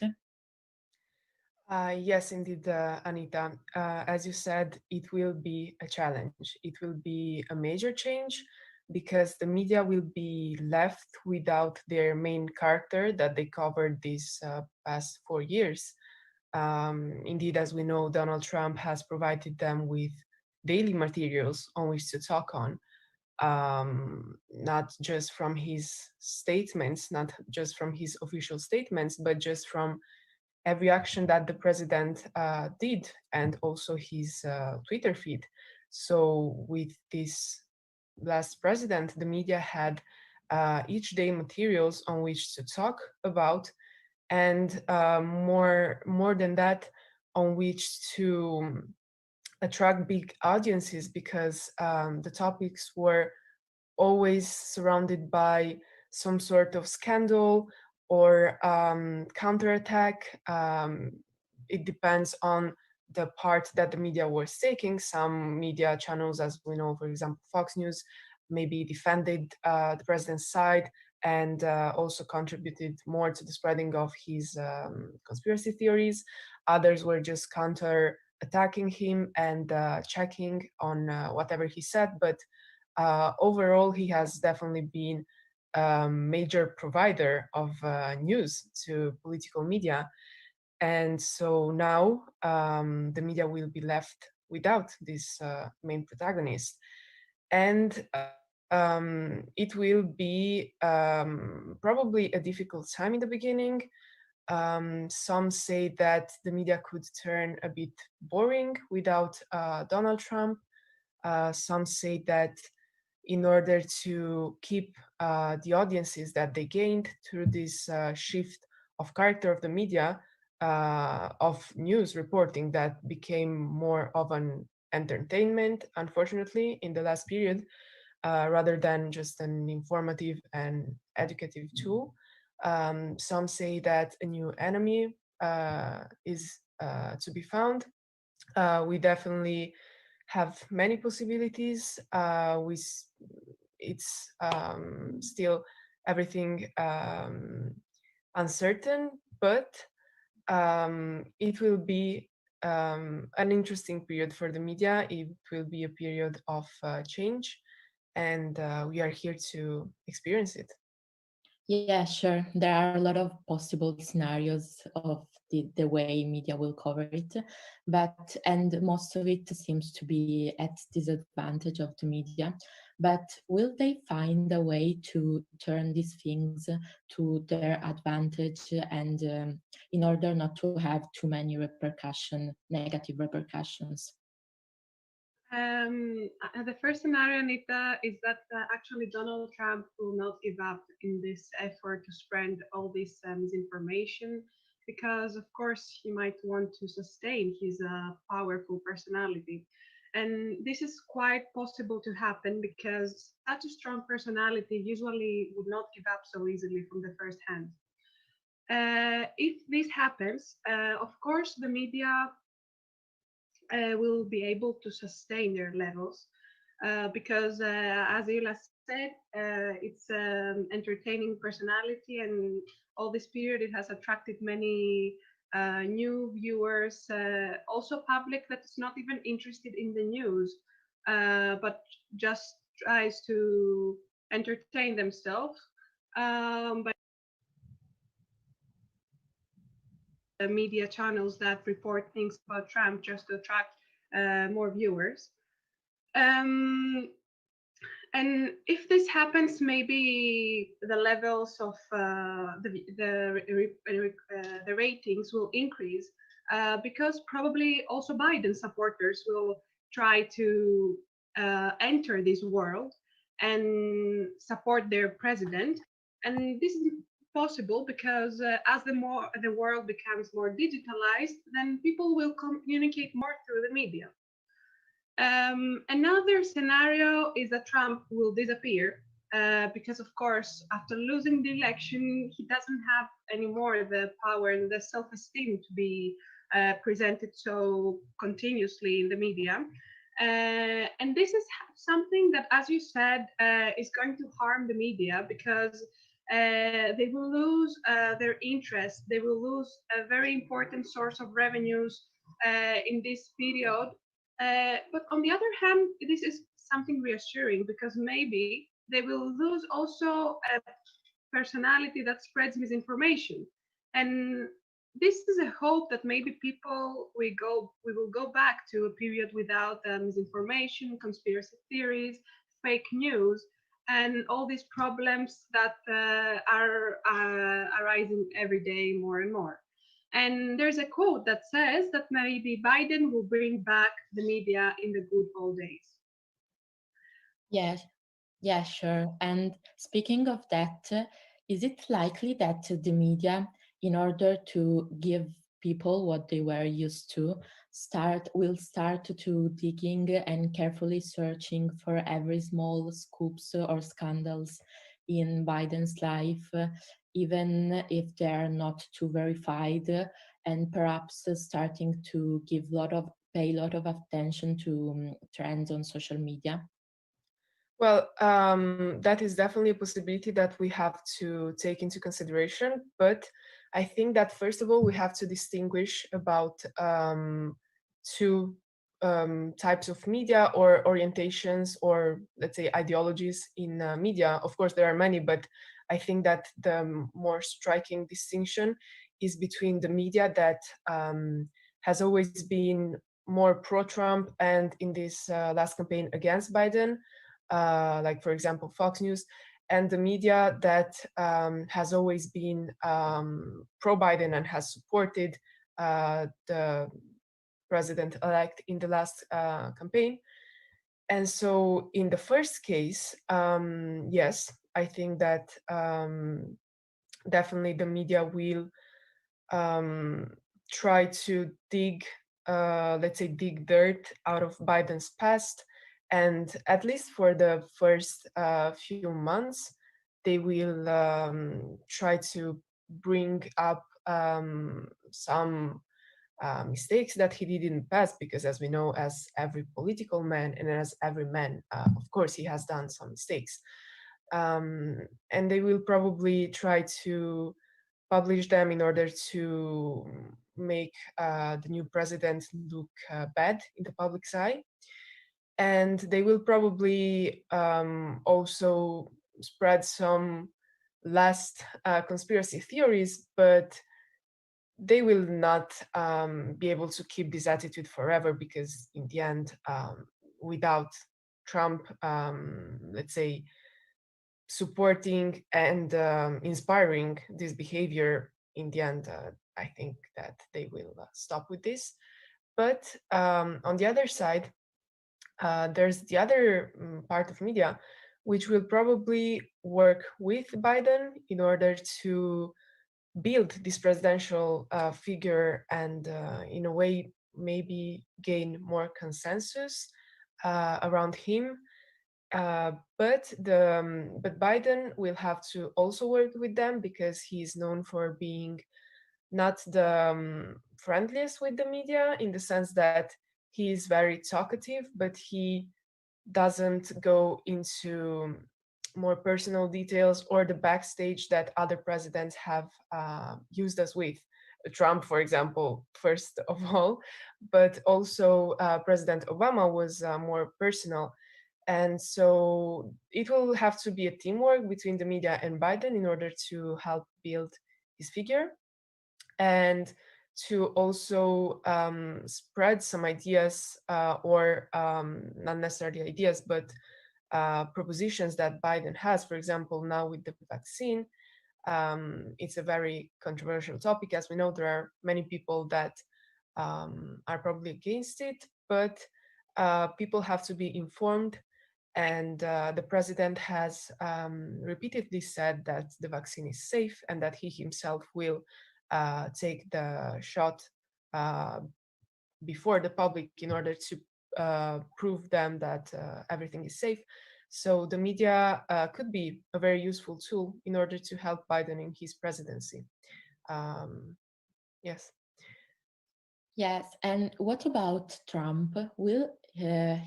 Yes, indeed, Anita. As you said, it will be a challenge. It will be a major change because the media will be left without their main character that they covered these past 4 years. Indeed, as we know, Donald Trump has provided them with daily materials on which to talk on, not just from his statements, not just from his official statements, but just from every action that the president did, and also his Twitter feed. So with this last president, the media had each day materials on which to talk about, and more than that, on which to attract big audiences, because the topics were always surrounded by some sort of scandal or counterattack. It depends on the part that the media was taking. Some media channels, as we know, for example, Fox News, maybe defended the president's side and also contributed more to the spreading of his conspiracy theories. Others were just counter attacking him and checking on whatever he said. But overall, he has definitely been a major provider of news to political media. And so now the media will be left without this main protagonist. And it will be probably a difficult time in the beginning. Some say that the media could turn a bit boring without Donald Trump. Some say that in order to keep the audiences that they gained through this shift of character of the media, of news reporting that became more of an entertainment, unfortunately, in the last period, rather than just an informative and educative tool. Some say that a new enemy is to be found. We definitely have many possibilities. It's still everything uncertain, but it will be an interesting period for the media. It will be a period of change, and we are here to experience it. Yeah, sure. There are a lot of possible scenarios of the way media will cover it, and most of it seems to be at disadvantage of the media. But will they find a way to turn these things to their advantage, and in order not to have too many negative repercussions? The first scenario, Anita, is that actually Donald Trump will not give up in this effort to spread all this misinformation, because, of course, he might want to sustain his powerful personality. And this is quite possible to happen because such a strong personality usually would not give up so easily from the first hand. If this happens, of course, the media will be able to sustain their levels because, as Ila said, it's entertaining personality, and all this period it has attracted many new viewers, also public that is not even interested in the news, but just tries to entertain themselves by media channels that report things about Trump just to attract more viewers. And if this happens, maybe the levels of the ratings will increase because probably also Biden supporters will try to enter this world and support their president. And this is possible because as the world becomes more digitalized, then people will communicate more through the media. Another scenario is that Trump will disappear because, of course, after losing the election, he doesn't have anymore the power and the self-esteem to be presented so continuously in the media. And this is something that, as you said, is going to harm the media because they will lose their interest. They will lose a very important source of revenues in this period. But on the other hand, this is something reassuring because maybe they will lose also a personality that spreads misinformation. And this is a hope that maybe we will go back to a period without misinformation, conspiracy theories, fake news, and all these problems that are arising every day more and more. And there's a quote that says that maybe Biden will bring back the media in the good old days. Yes, yeah, sure. And speaking of that, is it likely that the media, in order to give people what they were used to, will start to digging and carefully searching for every small scoops or scandals in Biden's life, even if they are not too verified, and perhaps starting to pay a lot of attention to trends on social media? Well, that is definitely a possibility that we have to take into consideration. But I think that first of all, we have to distinguish about two types of media or orientations, or let's say ideologies in media. Of course, there are many, but I think that the more striking distinction is between the media that has always been more pro-Trump and in this last campaign against Biden, like for example Fox News, and the media that has always been pro-Biden and has supported the president-elect in the last campaign. And so in the first case, yes, I think that definitely the media will try to dig, let's say, dig dirt out of Biden's past. And at least for the first few months, they will try to bring up some mistakes that he did in the past, because as we know, as every political man and as every man, of course, he has done some mistakes. And they will probably try to publish them in order to make the new president look bad in the public's eye. And they will probably also spread some last conspiracy theories, but they will not be able to keep this attitude forever, because in the end, without Trump, let's say, supporting and inspiring this behavior, in the end, I think that they will stop with this. But on the other side, there's the other part of media which will probably work with Biden in order to build this presidential figure and in a way maybe gain more consensus around him. But Biden will have to also work with them, because he's known for being not the friendliest with the media, in the sense that he is very talkative, but he doesn't go into more personal details or the backstage that other presidents have used us with. Trump, for example, first of all, but also President Obama was more personal. And so it will have to be a teamwork between the media and Biden in order to help build his figure, and to also spread some ideas, or not necessarily ideas, but propositions that Biden has. For example, now with the vaccine, it's a very controversial topic. As we know, there are many people that are probably against it, but people have to be informed. And the president has repeatedly said that the vaccine is safe and that he himself will take the shot before the public in order to prove them that everything is safe. So the media could be a very useful tool in order to help Biden in his presidency. Yes. Yes, and what about Trump? Will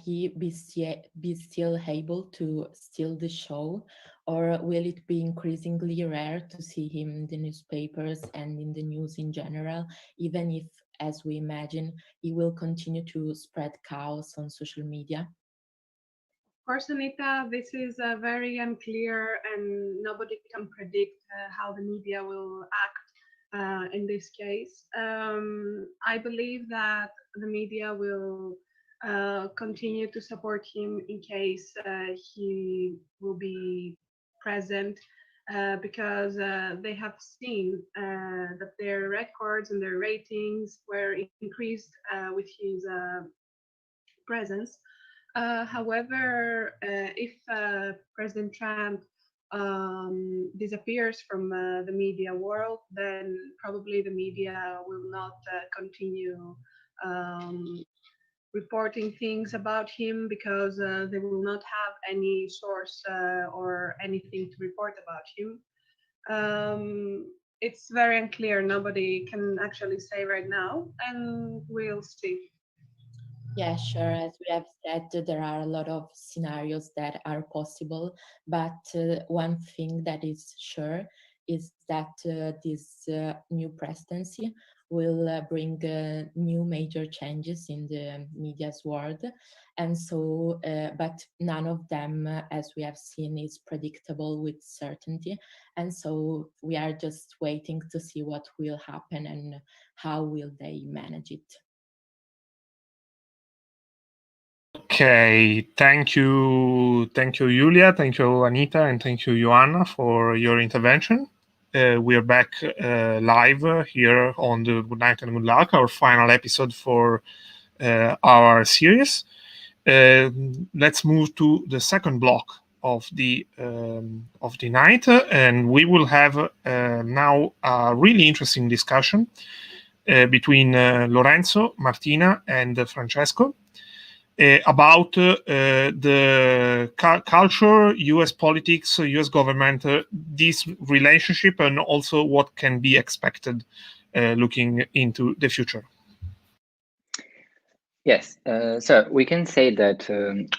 he be still able to steal the show, or will it be increasingly rare to see him in the newspapers and in the news in general, even if, as we imagine, he will continue to spread chaos on social media? Of course, Anita, this is very unclear and nobody can predict how the media will act in this case. I believe that the media will continue to support him in case he will be present because they have seen that their records and their ratings were increased with his presence. However, if President Trump disappears from the media world, then probably the media will not continue reporting things about him because they will not have any source or anything to report about him. It's very unclear. Nobody can actually say right now, and we'll see. Yeah, sure. As we have said, there are a lot of scenarios that are possible, but one thing that is sure is that this new presidency will bring new major changes in the media's world. And so, but none of them, as we have seen, is predictable with certainty. And so we are just waiting to see what will happen and how will they manage it. Okay, thank you, Julia, thank you, Anita, and thank you, Joanna, for your intervention. We are back live here on the Good Night and Good Luck, our final episode for our series. Let's move to the second block of the night, and we will have now a really interesting discussion between Lorenzo, Martina, and Francesco. About the culture, U.S. politics, U.S. government, this relationship, and also what can be expected looking into the future. Yes, so we can say that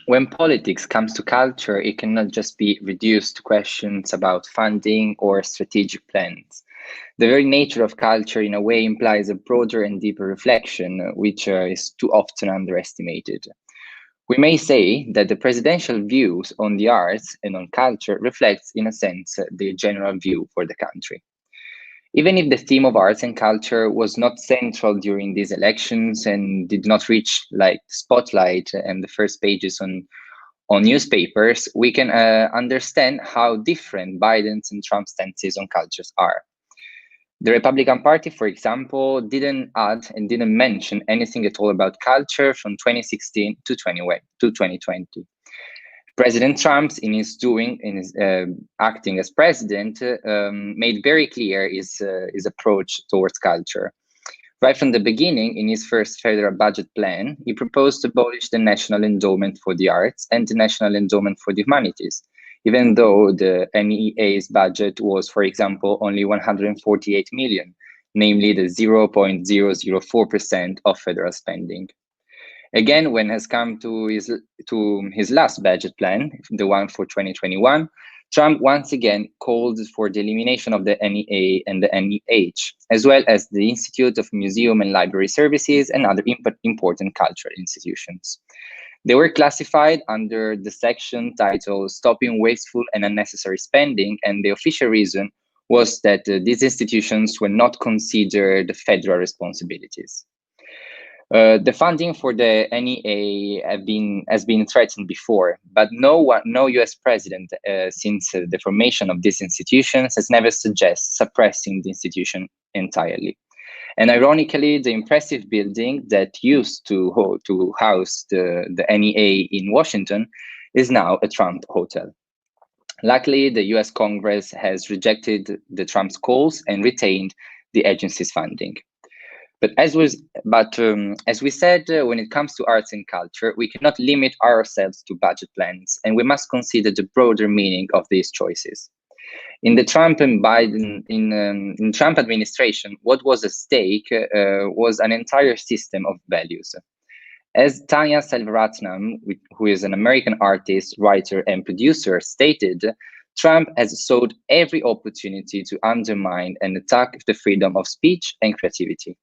when politics comes to culture, it cannot just be reduced to questions about funding or strategic plans. The very nature of culture, in a way, implies a broader and deeper reflection, which is too often underestimated. We may say that the presidential views on the arts and on culture reflects, in a sense, the general view for the country. Even if the theme of arts and culture was not central during these elections and did not reach like spotlight and the first pages on newspapers, we can understand how different Biden's and Trump's stances on cultures are. The Republican Party, for example, didn't add and didn't mention anything at all about culture from 2016 to 2020. President Trump, in his acting as president, made very clear his approach towards culture. Right from the beginning, in his first federal budget plan, he proposed to abolish the National Endowment for the Arts and the National Endowment for the Humanities, even though the NEA's budget was, for example, only 148 million, namely the 0.004% of federal spending. Again, when it has come to his last budget plan, the one for 2021, Trump once again called for the elimination of the NEA and the NEH, as well as the Institute of Museum and Library Services and other important cultural institutions. They were classified under the section titled Stopping Wasteful and Unnecessary Spending, and the official reason was that these institutions were not considered federal responsibilities. The funding for the NEA has been threatened before, but no U.S. president since the formation of these institutions has never suggested suppressing the institution entirely. And ironically, the impressive building that used to house the NEA in Washington is now a Trump hotel. Luckily, the U.S. Congress has rejected the Trump's calls and retained the agency's funding. But as we said, when it comes to arts and culture, we cannot limit ourselves to budget plans, and we must consider the broader meaning of these choices. In the Trump and Biden, in Trump administration, what was at stake was an entire system of values. As Tanya Selvaratnam, who is an American artist, writer, and producer, stated, Trump has sought every opportunity to undermine and attack the freedom of speech and creativity.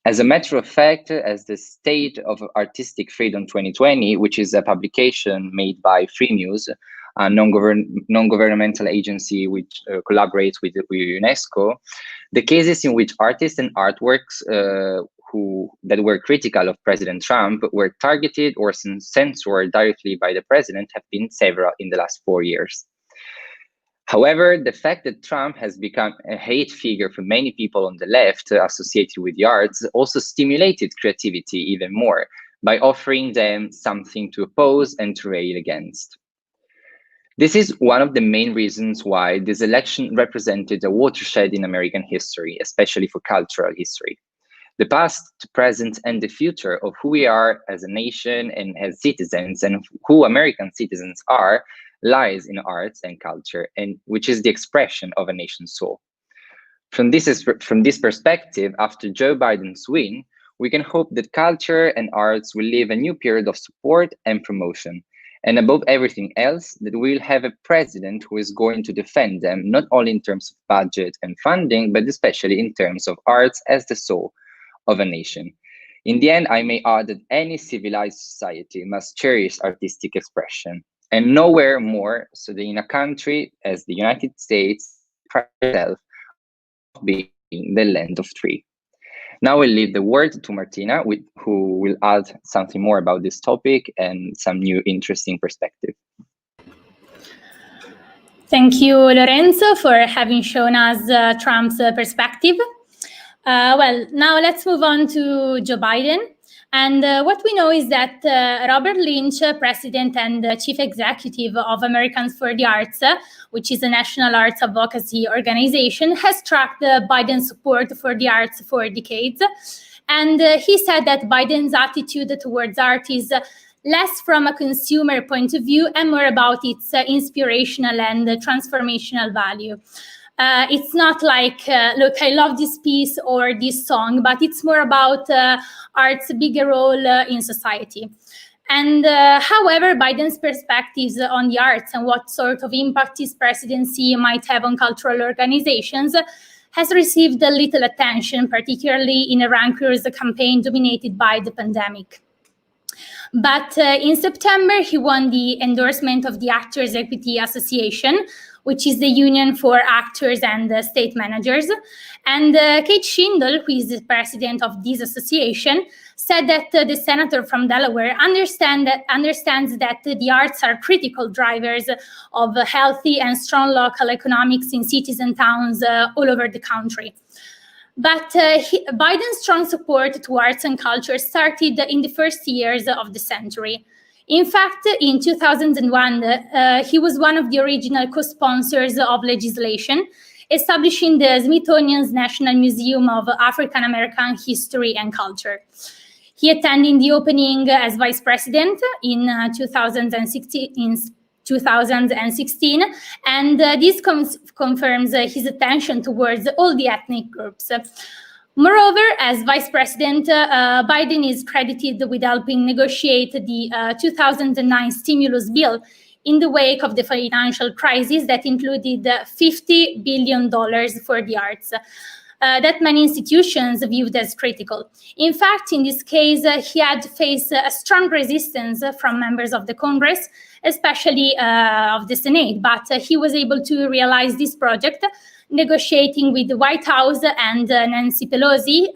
As a matter of fact, as the State of Artistic Freedom 2020, which is a publication made by Free News, a non-governmental agency which collaborates with UNESCO, the cases in which artists and artworks that were critical of President Trump were targeted or censored directly by the president have been several in the last 4 years. However, the fact that Trump has become a hate figure for many people on the left associated with the arts also stimulated creativity even more by offering them something to oppose and to rail against. This is one of the main reasons why this election represented a watershed in American history, especially for cultural history. The past, the present, and the future of who we are as a nation and as citizens, and who American citizens are, lies in arts and culture, and which is the expression of a nation's soul. From this perspective, after Joe Biden's win, we can hope that culture and arts will live a new period of support and promotion. And above everything else, that we'll have a president who is going to defend them, not only in terms of budget and funding, but especially in terms of arts as the soul of a nation. In the end, I may add that any civilized society must cherish artistic expression, and nowhere more so than in a country as the United States, prides itself of being the land of free. Now I'll leave the word to Martina, who will add something more about this topic and some new interesting perspective. Thank you, Lorenzo, for having shown us Trump's perspective. Well, now let's move on to Joe Biden. And what we know is that Robert Lynch, President and Chief Executive of Americans for the Arts, which is a national arts advocacy organization, has tracked Biden's support for the arts for decades. And he said that Biden's attitude towards art is less from a consumer point of view and more about its inspirational and transformational value. It's not like, look, I love this piece or this song, but it's more about art's bigger role in society. And however, Biden's perspectives on the arts and what sort of impact his presidency might have on cultural organizations has received little attention, particularly in a rancorous campaign dominated by the pandemic. But in September, he won the endorsement of the Actors Equity Association, which is the union for actors and state managers. And Kate Shindle, who is the president of this association, said that the senator from Delaware understands that the arts are critical drivers of healthy and strong local economics in cities and towns all over the country. But Biden's strong support to arts and culture started in the first years of the century. In fact, in 2001, he was one of the original co-sponsors of legislation establishing the Smithsonian's National Museum of African American History and Culture. He attended the opening as vice president in 2016, and this confirms his attention towards all the ethnic groups. Moreover, as vice president, Biden is credited with helping negotiate the 2009 stimulus bill in the wake of the financial crisis that included $50 billion for the arts. That many institutions viewed as critical. In fact, in this case, he had faced a strong resistance from members of the Congress, especially of the Senate, but he was able to realize this project, negotiating with the White House and Nancy Pelosi,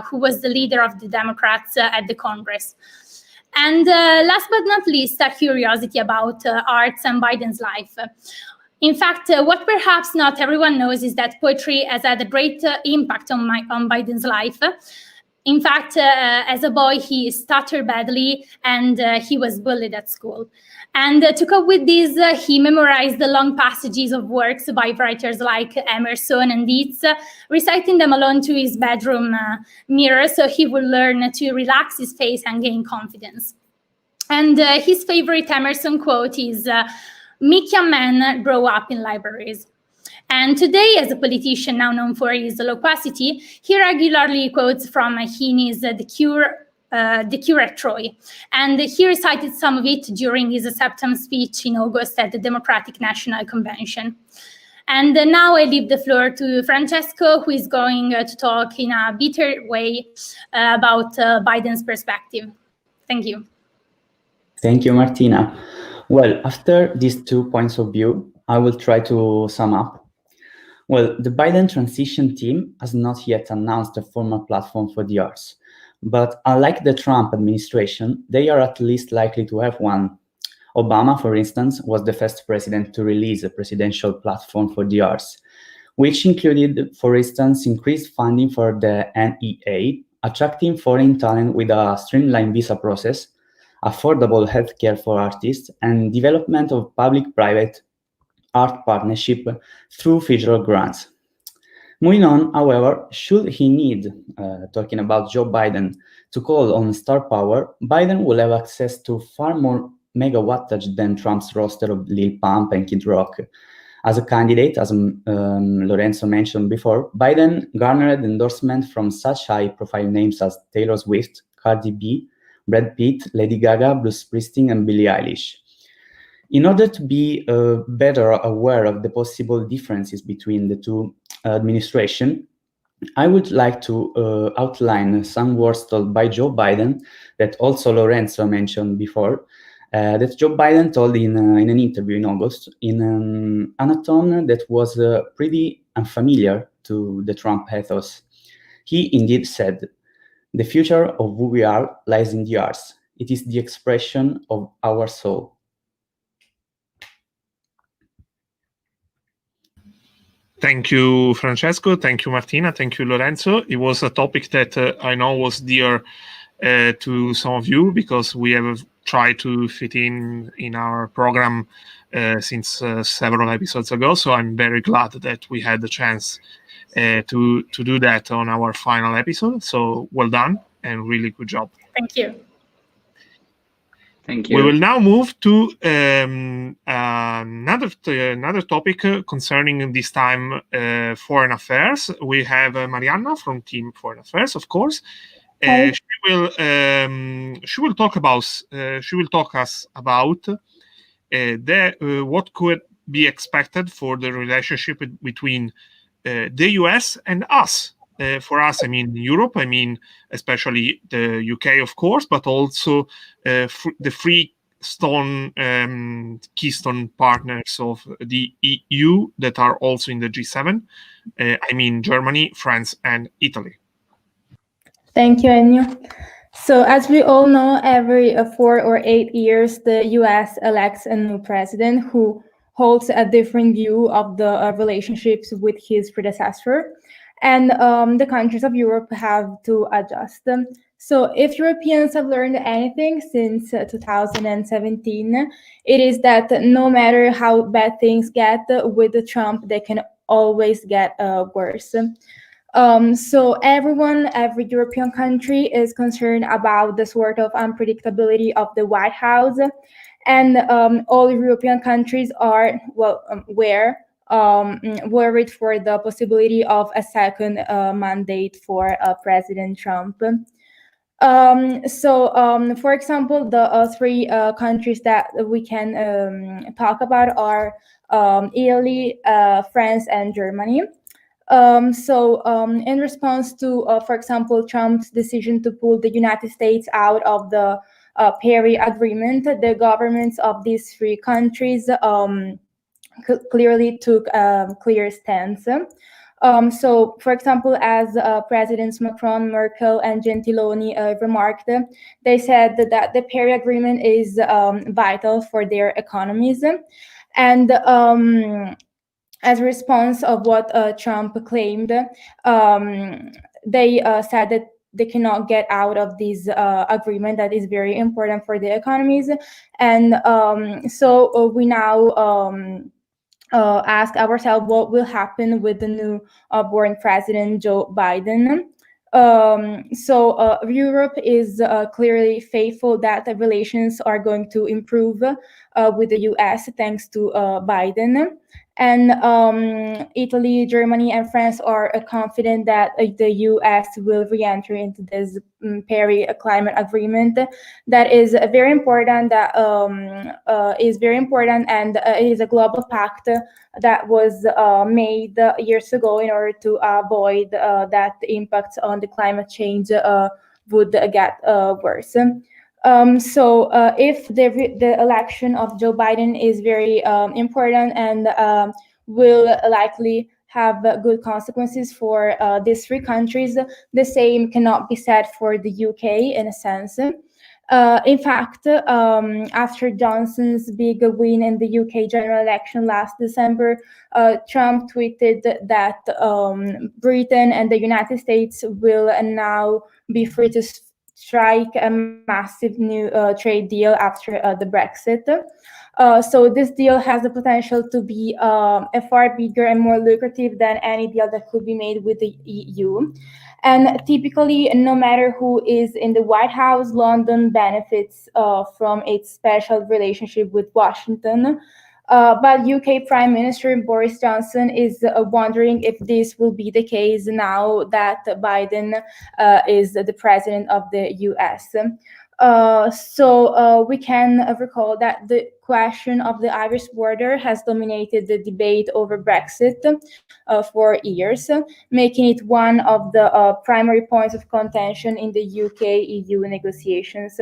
who was the leader of the Democrats at the Congress. And last but not least, a curiosity about arts and Biden's life. In fact, what perhaps not everyone knows is that poetry has had a great impact on Biden's life. In fact, as a boy, he stuttered badly and he was bullied at school. And to cope with this, he memorized the long passages of works by writers like Emerson and Yeats, reciting them alone to his bedroom mirror so he would learn to relax his face and gain confidence. And his favorite Emerson quote is, "Meek young men grow up in libraries." And today, as a politician now known for his loquacity, he regularly quotes from Heaney's The Cure at Troy. And he recited some of it during his acceptance speech in August at the Democratic National Convention. And now I leave the floor to Francesco, who is going to talk in a better way about Biden's perspective. Thank you. Thank you, Martina. Well, after these 2 points of view, I will try to sum up. Well, the Biden transition team has not yet announced a formal platform for the DRs, but unlike the Trump administration, they are at least likely to have one. Obama, for instance, was the first president to release a presidential platform for DRs, which included, for instance, increased funding for the NEA, attracting foreign talent with a streamlined visa process, affordable healthcare for artists, and development of public-private art partnership through federal grants. Moving on, however, should he need, talking about Joe Biden, to call on star power, Biden will have access to far more mega wattage than Trump's roster of Lil Pump and Kid Rock. As a candidate, as Lorenzo mentioned before, Biden garnered endorsement from such high-profile names as Taylor Swift, Cardi B, Brad Pitt, Lady Gaga, Bruce Springsteen, and Billie Eilish. In order to be better aware of the possible differences between the two administrations, I would like to outline some words told by Joe Biden that also Lorenzo mentioned before, that Joe Biden told in an interview in August in a tone that was pretty unfamiliar to the Trump ethos. He indeed said, "The future of who we are lies in the arts. It is the expression of our soul." Thank you, Francesco. Thank you, Martina. Thank you, Lorenzo. It was a topic that I know was dear to some of you because we have tried to fit in our program since several episodes ago. So I'm very glad that we had the chance to do that on our final episode. So well done and really good job. Thank you. Thank you. We will now move to another topic concerning this time foreign affairs. We have Marianna from Team Foreign Affairs, of course. She will talk us about what could be expected for the relationship between the US and us. For us, I mean Europe, I mean especially the UK, of course, but also the three keystone partners of the EU that are also in the G7. I mean Germany, France, and Italy. Thank you, Ennio. So as we all know, every 4 or 8 years, the US elects a new president who holds a different view of the relationships with his predecessor. And the countries of Europe have to adjust them. So if Europeans have learned anything since 2017, it is that no matter how bad things get with Trump, they can always get worse. So every European country is concerned about the sort of unpredictability of the White House. And all European countries are, worried for the possibility of a second mandate for President Trump. For example, the three countries that we can talk about are Italy, France, and Germany. In response to, for example, Trump's decision to pull the United States out of the Paris Agreement, the governments of these three countries clearly took a clear stance. For example, as Presidents Macron, Merkel, and Gentiloni remarked, they said that the Paris Agreement is vital for their economies. And as a response of what Trump claimed, they said that they cannot get out of this agreement that is very important for the economies. And we now ask ourselves what will happen with the new born president, Joe Biden. Europe is clearly faithful that the relations are going to improve with the US thanks to Biden. And Italy, Germany, and France are confident that the U.S. will re-enter into this Paris Climate Agreement. That is very important. That is very important, and it is a global pact that was made years ago in order to avoid that the impacts on the climate change would get worse. So if the election of Joe Biden is very important and will likely have good consequences for these three countries, the same cannot be said for the UK in a sense. In fact, after Johnson's big win in the UK general election last December, Trump tweeted that Britain and the United States will now be free to strike a massive new trade deal after the Brexit. So this deal has the potential to be a far bigger and more lucrative than any deal that could be made with the EU. And typically, no matter who is in the White House, London benefits from its special relationship with Washington. But UK Prime Minister Boris Johnson is wondering if this will be the case now that Biden is the president of the US. So we can recall that the question of the Irish border has dominated the debate over Brexit for years, making it one of the primary points of contention in the UK-EU negotiations.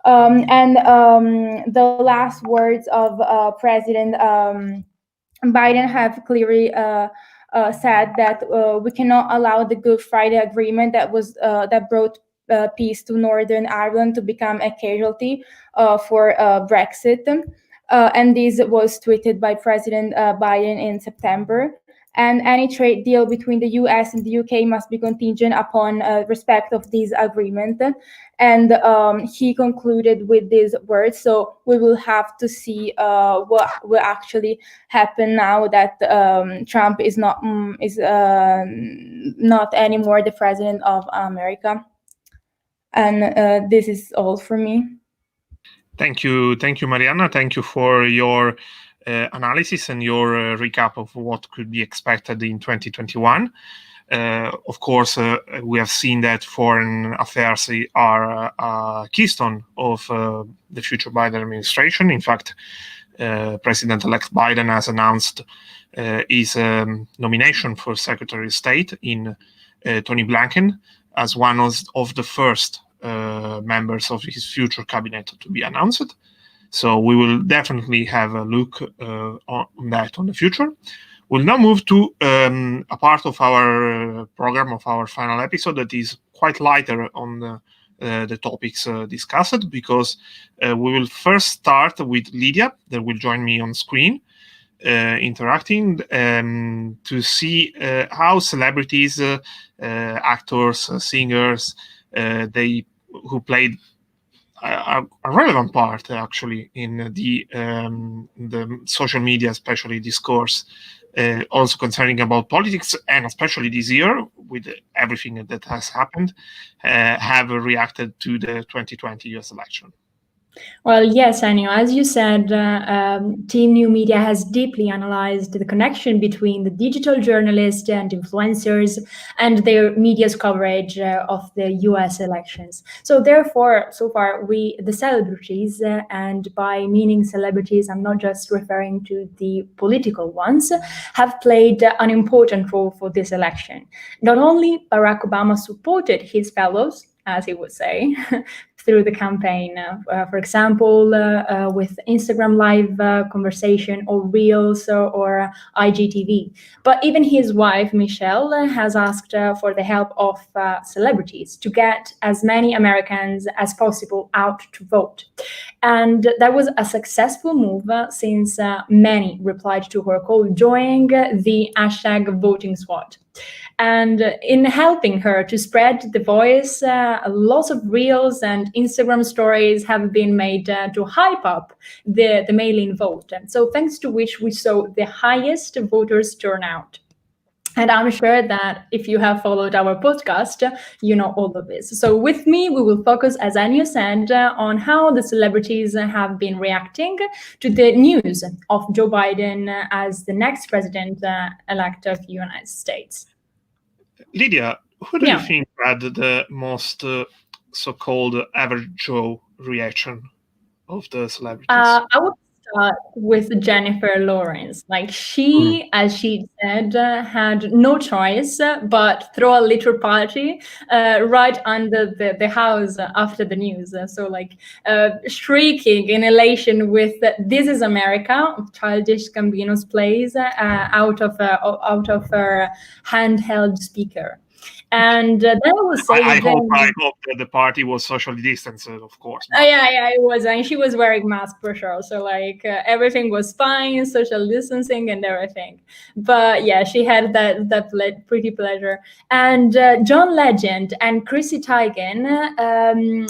The last words of President Biden have clearly said that we cannot allow the Good Friday Agreement that brought peace to Northern Ireland to become a casualty for Brexit. And this was tweeted by President Biden in September. And any trade deal between the US and the UK must be contingent upon respect of this agreement. And he concluded with these words. So we will have to see what will actually happen now that Trump is not anymore the president of America. And this is all for me. Thank you, Mariana. Thank you for your analysis and your recap of what could be expected in 2021. Of course, we have seen that foreign affairs are a keystone of the future Biden administration. In fact, President-elect Biden has announced his nomination for Secretary of State in Tony Blinken as one of the first members of his future cabinet to be announced. So we will definitely have a look on that on the future. We'll now move to a part of our program, of our final episode, that is quite lighter on the topics discussed, because we will first start with Lydia, that will join me on screen, interacting to see how celebrities, actors, singers, who played a relevant part actually in the social media, especially discourse, also concerning about politics, and especially this year with everything that has happened, have reacted to the 2020 US election. Well, yes, Ennio, as you said, Team New Media has deeply analyzed the connection between the digital journalists and influencers and their media's coverage of the US elections. So therefore, so far, the celebrities, and by meaning celebrities, I'm not just referring to the political ones, have played an important role for this election. Not only Barack Obama supported his fellows, as he would say, through the campaign, for example, with Instagram Live conversation or Reels or IGTV. But even his wife, Michelle, has asked for the help of celebrities to get as many Americans as possible out to vote. And that was a successful move since many replied to her call, joining the hashtag voting squad. And in helping her to spread the voice, lots of Reels and Instagram stories have been made to hype up the mail-in vote. So thanks to which we saw the highest voters turnout. And I'm sure that if you have followed our podcast, you know all of this. So with me, we will focus, as Anya said, on how the celebrities have been reacting to the news of Joe Biden as the next president-elect of the United States. Lydia, who do you think had the most so-called average Joe reaction of the celebrities? I would start with Jennifer Lawrence. Like she, as she said, had no choice but throw a little party right under the house after the news. So like shrieking in elation with "This is America" of Childish Gambino's plays out of her handheld speaker. And then I will say I hope that the party was socially distanced, of course. Yeah, it was, and she was wearing mask for sure. So like everything was fine, social distancing and everything. But yeah, she had that pretty pleasure. And John Legend and Chrissy Teigen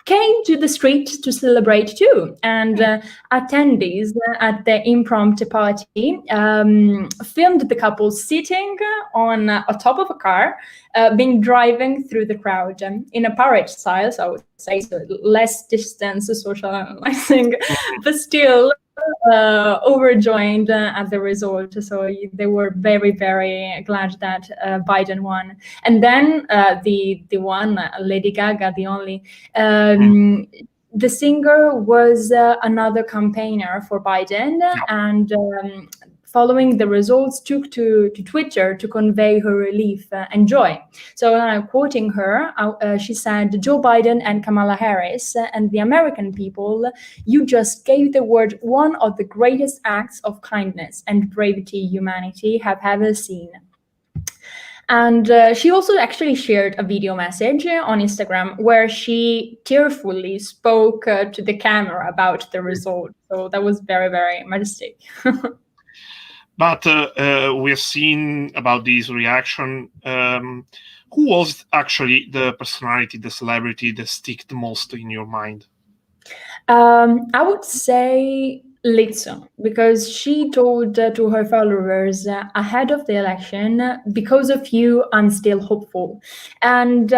came to the street to celebrate too, and attendees at the impromptu party filmed the couple sitting on top of a car, being driving through the crowd in a parade style, so I would say, so less distance socializing, but still overjoyed at the result. So they were very, very glad that Biden won. And then the one, Lady Gaga, the only, the singer was another campaigner for Biden, and following the results, took to Twitter to convey her relief and joy. So quoting her, she said, "Joe Biden and Kamala Harris and the American people, you just gave the world one of the greatest acts of kindness and bravery humanity have ever seen." And she also actually shared a video message on Instagram where she tearfully spoke to the camera about the result. So that was very, very majestic. But we've seen about this reaction. Who was actually the personality, the celebrity that stick the most in your mind? I would say Lizzo, because she told to her followers ahead of the election, "Because of you, I'm still hopeful." And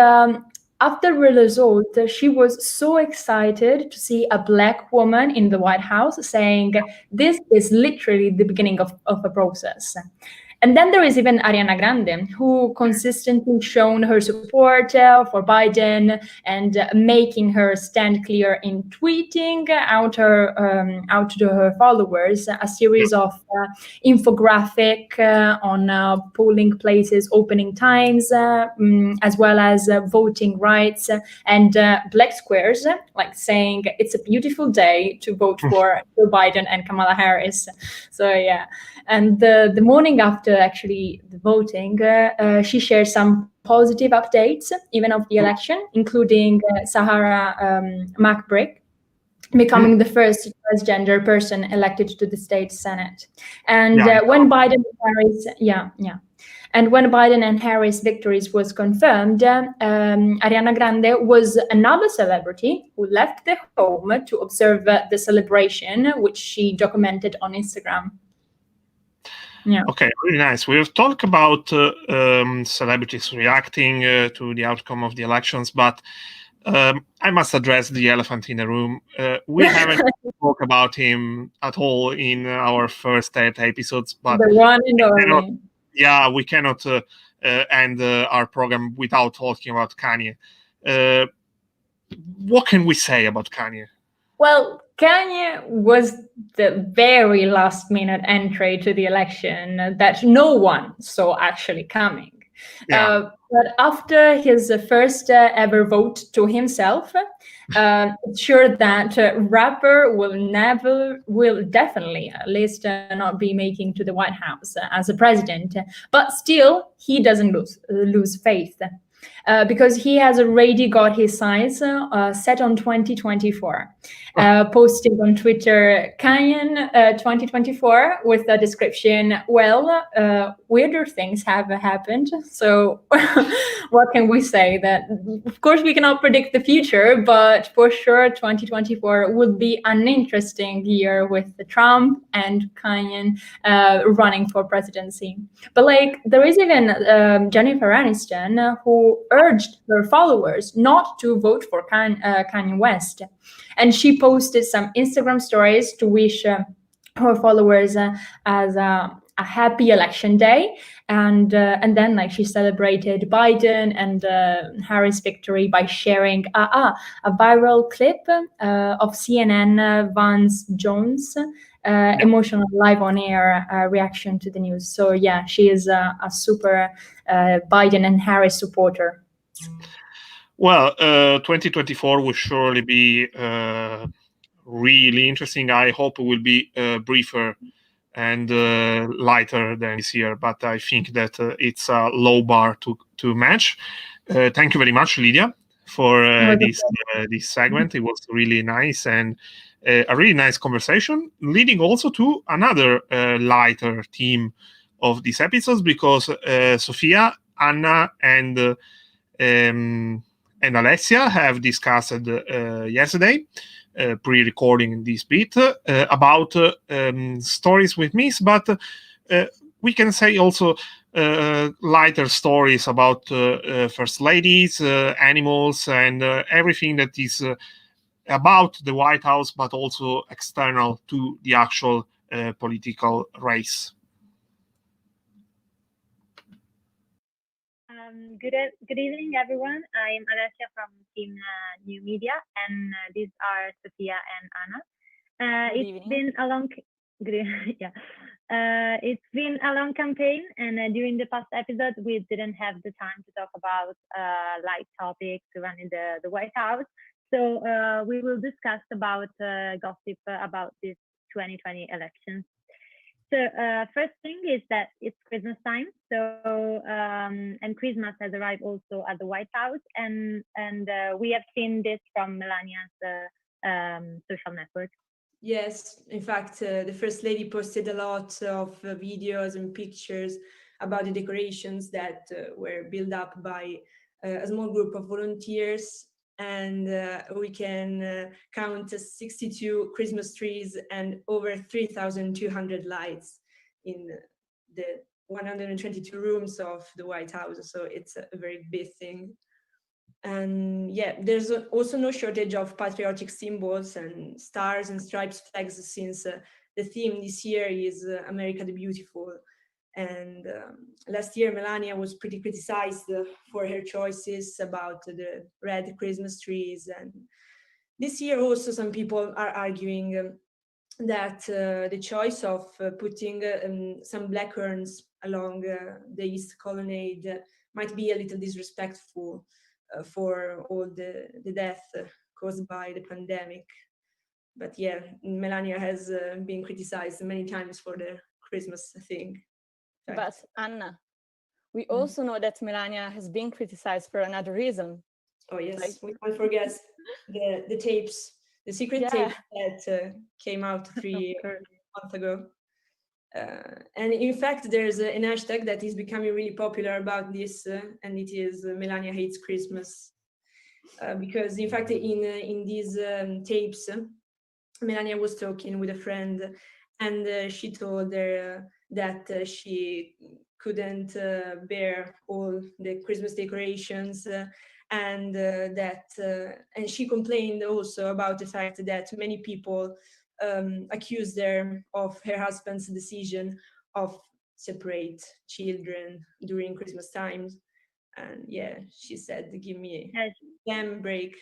after the result, she was so excited to see a Black woman in the White House, saying, "This is literally the beginning of a process." And then there is even Ariana Grande, who consistently shown her support for Biden and making her stand clear in tweeting out to her followers a series of infographic on polling places, opening times, as well as voting rights and black squares, like saying it's a beautiful day to vote for Joe Biden and Kamala Harris. So yeah. And the morning after actually the voting, she shared some positive updates, even of the election, including Sahara McBride becoming the first transgender person elected to the state Senate. And when Biden and Harris, and when Biden and Harris victories was confirmed, Ariana Grande was another celebrity who left the home to observe the celebration, which she documented on Instagram. Yeah. Okay, really nice. We've talked about celebrities reacting to the outcome of the elections, but I must address the elephant in the room. We haven't talked about him at all in our first 8 episodes, but the one and only. We cannot end our program without talking about Kanye. What can we say about Kanye? Well, Kanye was the very last minute entry to the election that no one saw actually coming. But after his first ever vote to himself, it's sure that rapper will definitely at least not be making to the White House as a president. But still, he doesn't lose faith. because he has already got his sights set on 2024. Posted on Twitter, Cayenne 2024, with the description, well, weirder things have happened. So what can we say? That, of course, we cannot predict the future, but for sure 2024 would be an interesting year with the Trump and Cayenne running for presidency. But like, there is even Jennifer Aniston who urged her followers not to vote for Kanye West. And she posted some Instagram stories to wish her followers as a happy election day, and then like she celebrated Biden and Harris' victory by sharing a viral clip of CNN Vance Jones emotional live on air reaction to the news. So yeah, she is a super Biden and Harris supporter. Well, 2024 will surely be really interesting. I hope it will be briefer and lighter than this year, but I think that it's a low bar to match. Thank you very much, Lydia, for this segment. It was really nice and a really nice conversation, leading also to another lighter theme of these episodes, because Sofia, Anna, and Alessia have discussed yesterday, pre-recording this bit, about stories with myths, but we can say also lighter stories about first ladies, animals, and everything that is about the White House, but also external to the actual political race. Good evening, everyone. I'm Alessia from Team New Media, and these are Sofia and Anna. It's been a long, it's been a long campaign, and during the past episode, we didn't have the time to talk about light topics running the White House. So we will discuss about gossip about this 2020 elections. So first thing is that it's Christmas time. So and Christmas has arrived also at the White House, and we have seen this from Melania's social network. Yes, in fact, the First Lady posted a lot of videos and pictures about the decorations that were built up by a small group of volunteers, and we can count 62 Christmas trees and over 3,200 lights in the 122 rooms of the White House. So it's a very big thing. And yeah, there's also no shortage of patriotic symbols and stars and stripes flags, since the theme this year is America the Beautiful. And last year, Melania was pretty criticized for her choices about the red Christmas trees. And this year also some people are arguing that the choice of putting some black urns along the East Colonnade might be a little disrespectful for all the death caused by the pandemic. But yeah, Melania has been criticized many times for the Christmas thing. But Anna, we also know that Melania has been criticized for another reason. Oh yes, we can't forget the tapes, the secret tapes that came out 3 months ago. And in fact, there's an hashtag that is becoming really popular about this, and it is Melania Hates Christmas. Because in fact, in these tapes, Melania was talking with a friend, and she told her that she couldn't bear all the Christmas decorations, and and she complained also about the fact that many people accused her of her husband's decision of separate children during Christmas times. And yeah, she said, "Give me a damn break."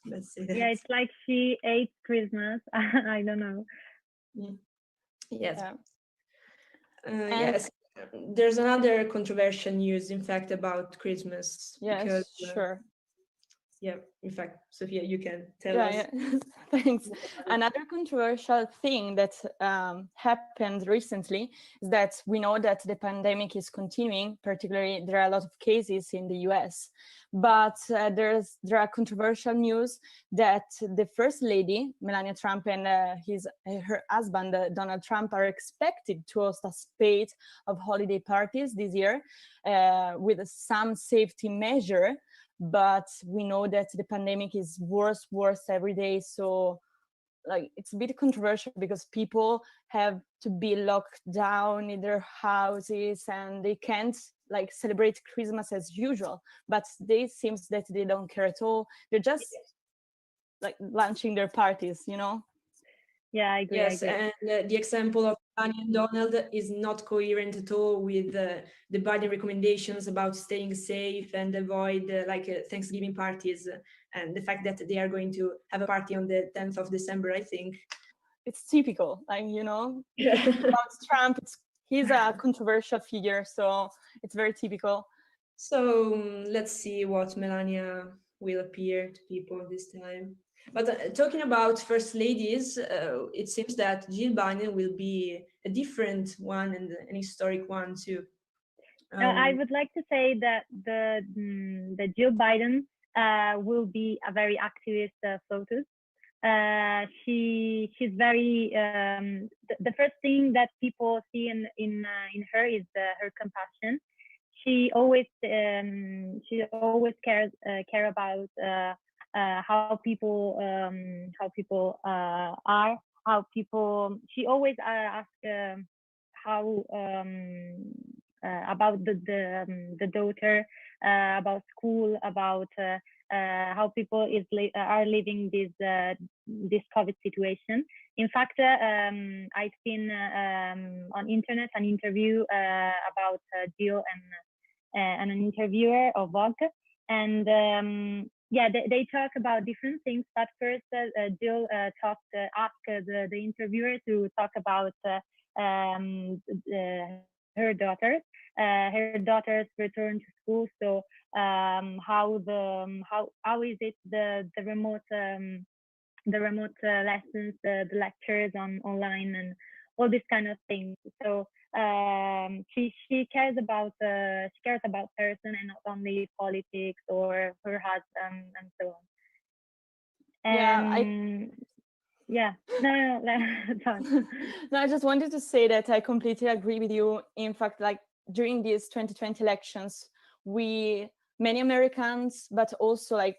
That's it. Yeah, it's like she hates Christmas. I don't know. Yes. Yes. There's another controversial news, in fact, about Christmas. Yes, because, sure. Yeah, in fact, Sophia, you can tell Yeah, us. yeah. Thanks. Another controversial thing that happened recently is that we know that the pandemic is continuing. Particularly, there are a lot of cases in the US, but there are controversial news that the First Lady, Melania Trump, and her husband, Donald Trump, are expected to host a spate of holiday parties this year with some safety measure. But we know that the pandemic is worse every day. So like it's a bit controversial because people have to be locked down in their houses and they can't like celebrate Christmas as usual. But they seems that they don't care at all. They're just like launching their parties, you know? Yeah, I agree. Yes, and the example of Melania and Donald is not coherent at all with the Biden recommendations about staying safe and avoid Thanksgiving parties, and the fact that they are going to have a party on the 10th of December, I think. It's typical, like, you know, about Trump, he's a controversial figure, so it's very typical. So let's see what Melania will appear to people this time. But talking about first ladies, it seems that Jill Biden will be a different one and an historic one too. I would like to say that the Jill Biden will be a very activist PLOTUS. She's very the first thing that people see in her is her compassion. She always care about how people are, how people. She always asks how about the daughter, about school, about how people are living this COVID situation. In fact, I've seen on internet an interview about Jill and an interviewer of Vogue, and they talk about different things. But first, Jill asked the interviewer to talk about her daughters. Her daughters return to school, so how is it the remote lessons, the lectures online, and all these kind of things. So she cares about person and not only politics or her husband and so on. And no, no, I just wanted to say that I completely agree with you. In fact, like during these 2020 elections, many Americans, but also like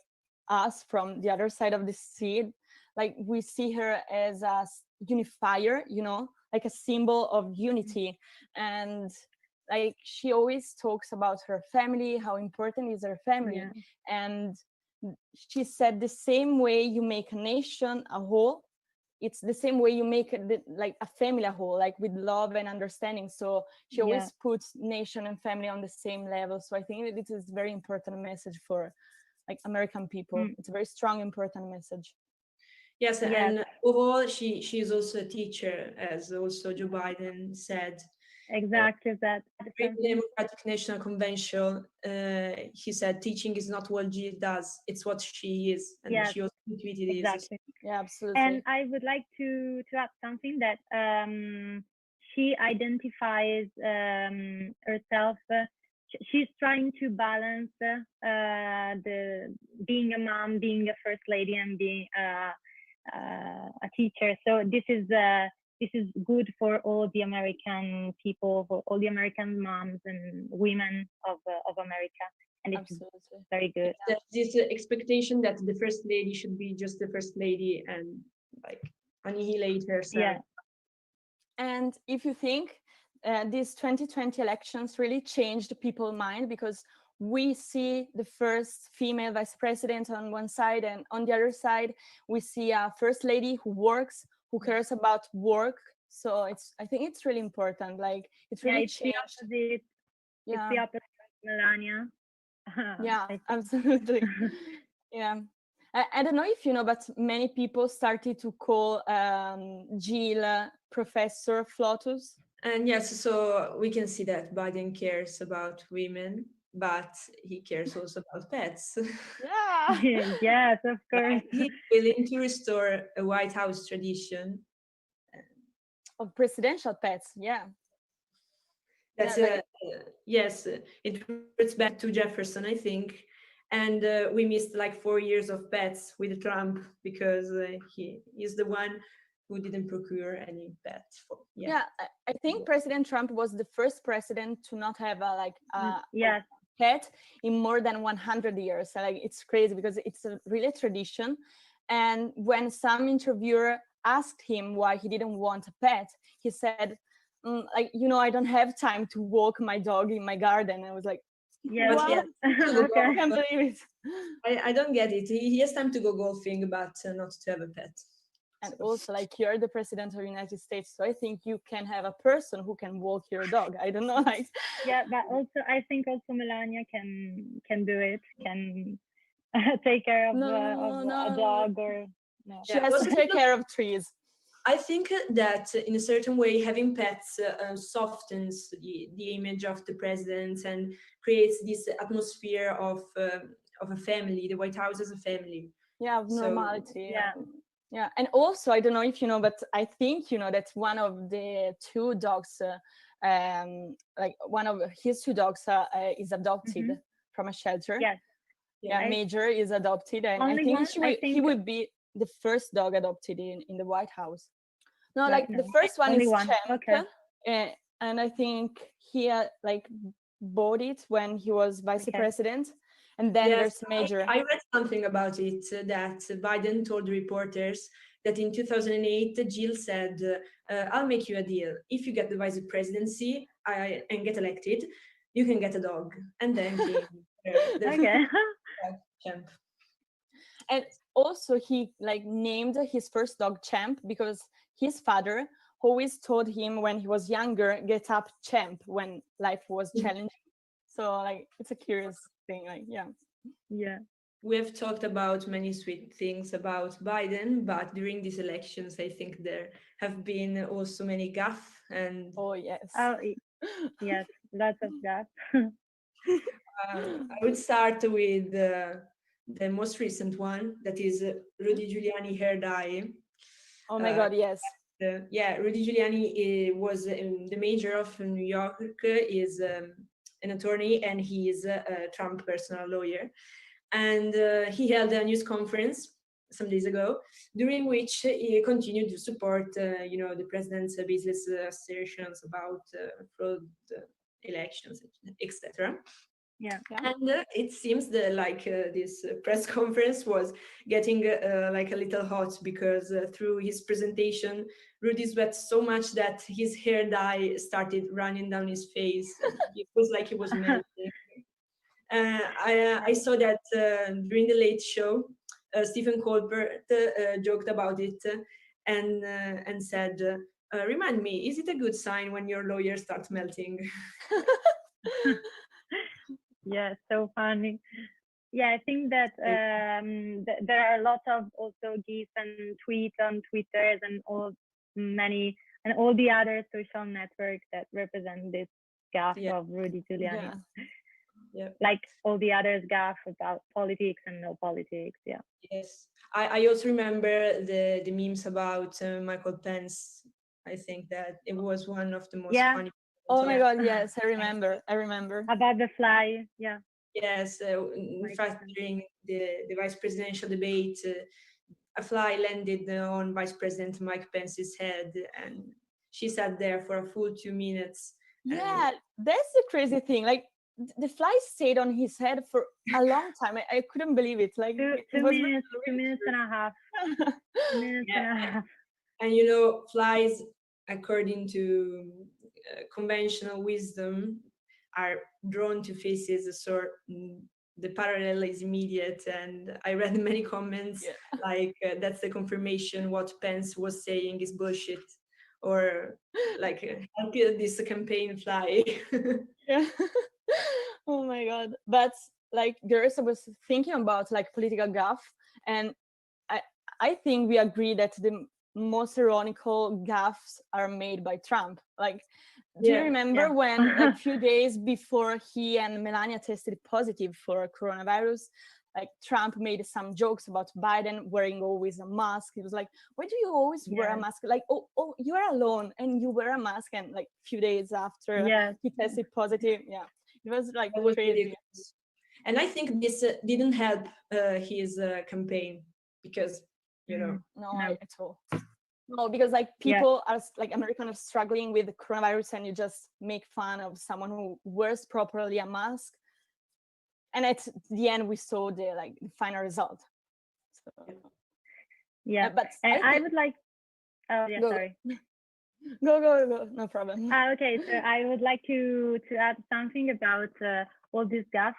us from the other side of the sea, like we see her as a unifier, you know, like a symbol of unity. And like she always talks about her family, how important is her family. And she said the same way you make a nation a whole, it's the same way you make like a family a whole, like with love and understanding. So she always puts nation and family on the same level. So I think that this is a very important message for like American people. It's a very strong, important message. Yes, and overall, she is also a teacher, as also Joe Biden said. Exactly that. The Democratic National Convention, he said, teaching is not what Jill does, it's what she is. And she also tweeted exactly. Yeah, absolutely. And I would like to add something that she identifies herself. She's trying to balance the being a mom, being a first lady, and being a teacher. So this is good for all the American people, for all the American moms and women of America, and it's very good. This expectation that the first lady should be just the first lady and like annihilate herself. Yeah. And if you think these 2020 elections really changed people's mind, because we see the first female vice president on one side, and on the other side we see a first lady who works, who cares about work. So I think it's really important. Like it's really it's changed. The opposite. It's the opposite of Melania. Yeah, absolutely. Yeah. I don't know if you know, but many people started to call Jill Professor PLOTUS. And yes, so we can see that Biden cares about women, but he cares also about pets. Yeah. Yes, of course. He's willing to restore a White House tradition of presidential pets. Yeah. That's yes, it roots back to Jefferson, I think, and we missed like 4 years of pets with Trump because he is the one who didn't procure any pets. Yeah, I think President Trump was the first president to not have a yes. pet in more than 100 years. Like, it's crazy because it's a really tradition. And when some interviewer asked him why he didn't want a pet, he said, like, I don't have time to walk my dog in my garden. I was like, yes, what? okay. I can't believe it. I don't get it. He has time to go golfing, but not to have a pet. And also, like, you're the president of the United States, so I think you can have a person who can walk your dog. I don't know, like. Yeah, but also I think also Melania can do it. Can take care of a dog or no. She has to take care of trees. I think that in a certain way, having pets softens the image of the president and creates this atmosphere of a family, the White House as a family. Yeah, of normality. So, yeah. And also, I don't know if you know, but I think you know that one of the two dogs, like one of his two dogs, is adopted from a shelter. Yes. Yeah, Major is adopted, and I think he would be the first dog adopted in the White House. No, like the first one is Champ, okay. And I think he like bought it when he was vice president, and then there's Major. I read something about it that Biden told reporters that in 2008, Jill said, "I'll make you a deal. If you get the vice presidency and get elected, you can get a dog." And then came Champ. And also he like named his first dog Champ because his father always told him when he was younger, "Get up, Champ," when life was challenging. So like it's a curious thing, like yeah. We have talked about many sweet things about Biden, but during these elections, I think there have been also many gaffe and yes, lots of that. I would start with the most recent one, that is Rudy Giuliani hair dye. Oh my God, yes. Rudy Giuliani was the mayor of New York, is an attorney, and he is a Trump personal lawyer. And he held a news conference some days ago, during which he continued to support, the president's baseless assertions about fraud elections, etc. Yeah. And it seems that this press conference was getting like a little hot because through his presentation, Rudy sweat so much that his hair dye started running down his face. It was like he was melting. I saw that during the Late Show, Stephen Colbert joked about it and said, "Remind me, is it a good sign when your lawyer starts melting?" Yeah, so funny. Yeah, I think that there are a lot of also GIFs and tweets on Twitter and all the other social networks that represent this gaffe of Rudy Giuliani. Yeah. Like all the others gaffe about politics and no politics. Yeah. Yes, I also remember the memes about Michael Pence. I think that it was one of the most funny. Oh my God, yes, I remember. About the fly, yeah. Yes, in fact, during the vice presidential debate, a fly landed on Vice President Mike Pence's head, and she sat there for a full 2 minutes. Yeah, that's the crazy thing. Like, the fly stayed on his head for a long time. I couldn't believe it. Like, two minutes and a half. 2 minutes and a half. And flies, according to conventional wisdom, are drawn to faces, so the parallel is immediate. And I read many comments like that's the confirmation what Pence was saying is bullshit, or like help this campaign fly. Yeah. Oh my God. But like, girls, I was thinking about like political gaffe, and I think we agree that the most ironical gaffes are made by Trump. Like, do you remember when, like, a few days before he and Melania tested positive for coronavirus, like Trump made some jokes about Biden wearing always a mask. He was like, why do you always wear a mask? Like, oh, you are alone and you wear a mask. And like a few days after he tested positive. Yeah, it was like crazy. Ridiculous. And I think this didn't help his campaign because, you know. No, at all. No, because like people are like Americans are struggling with the coronavirus and you just make fun of someone who wears properly a mask. And at the end, we saw the final result. So, but I would like. Oh yeah, sorry. Go. No problem. Okay, so I would like to add something about all this stuff,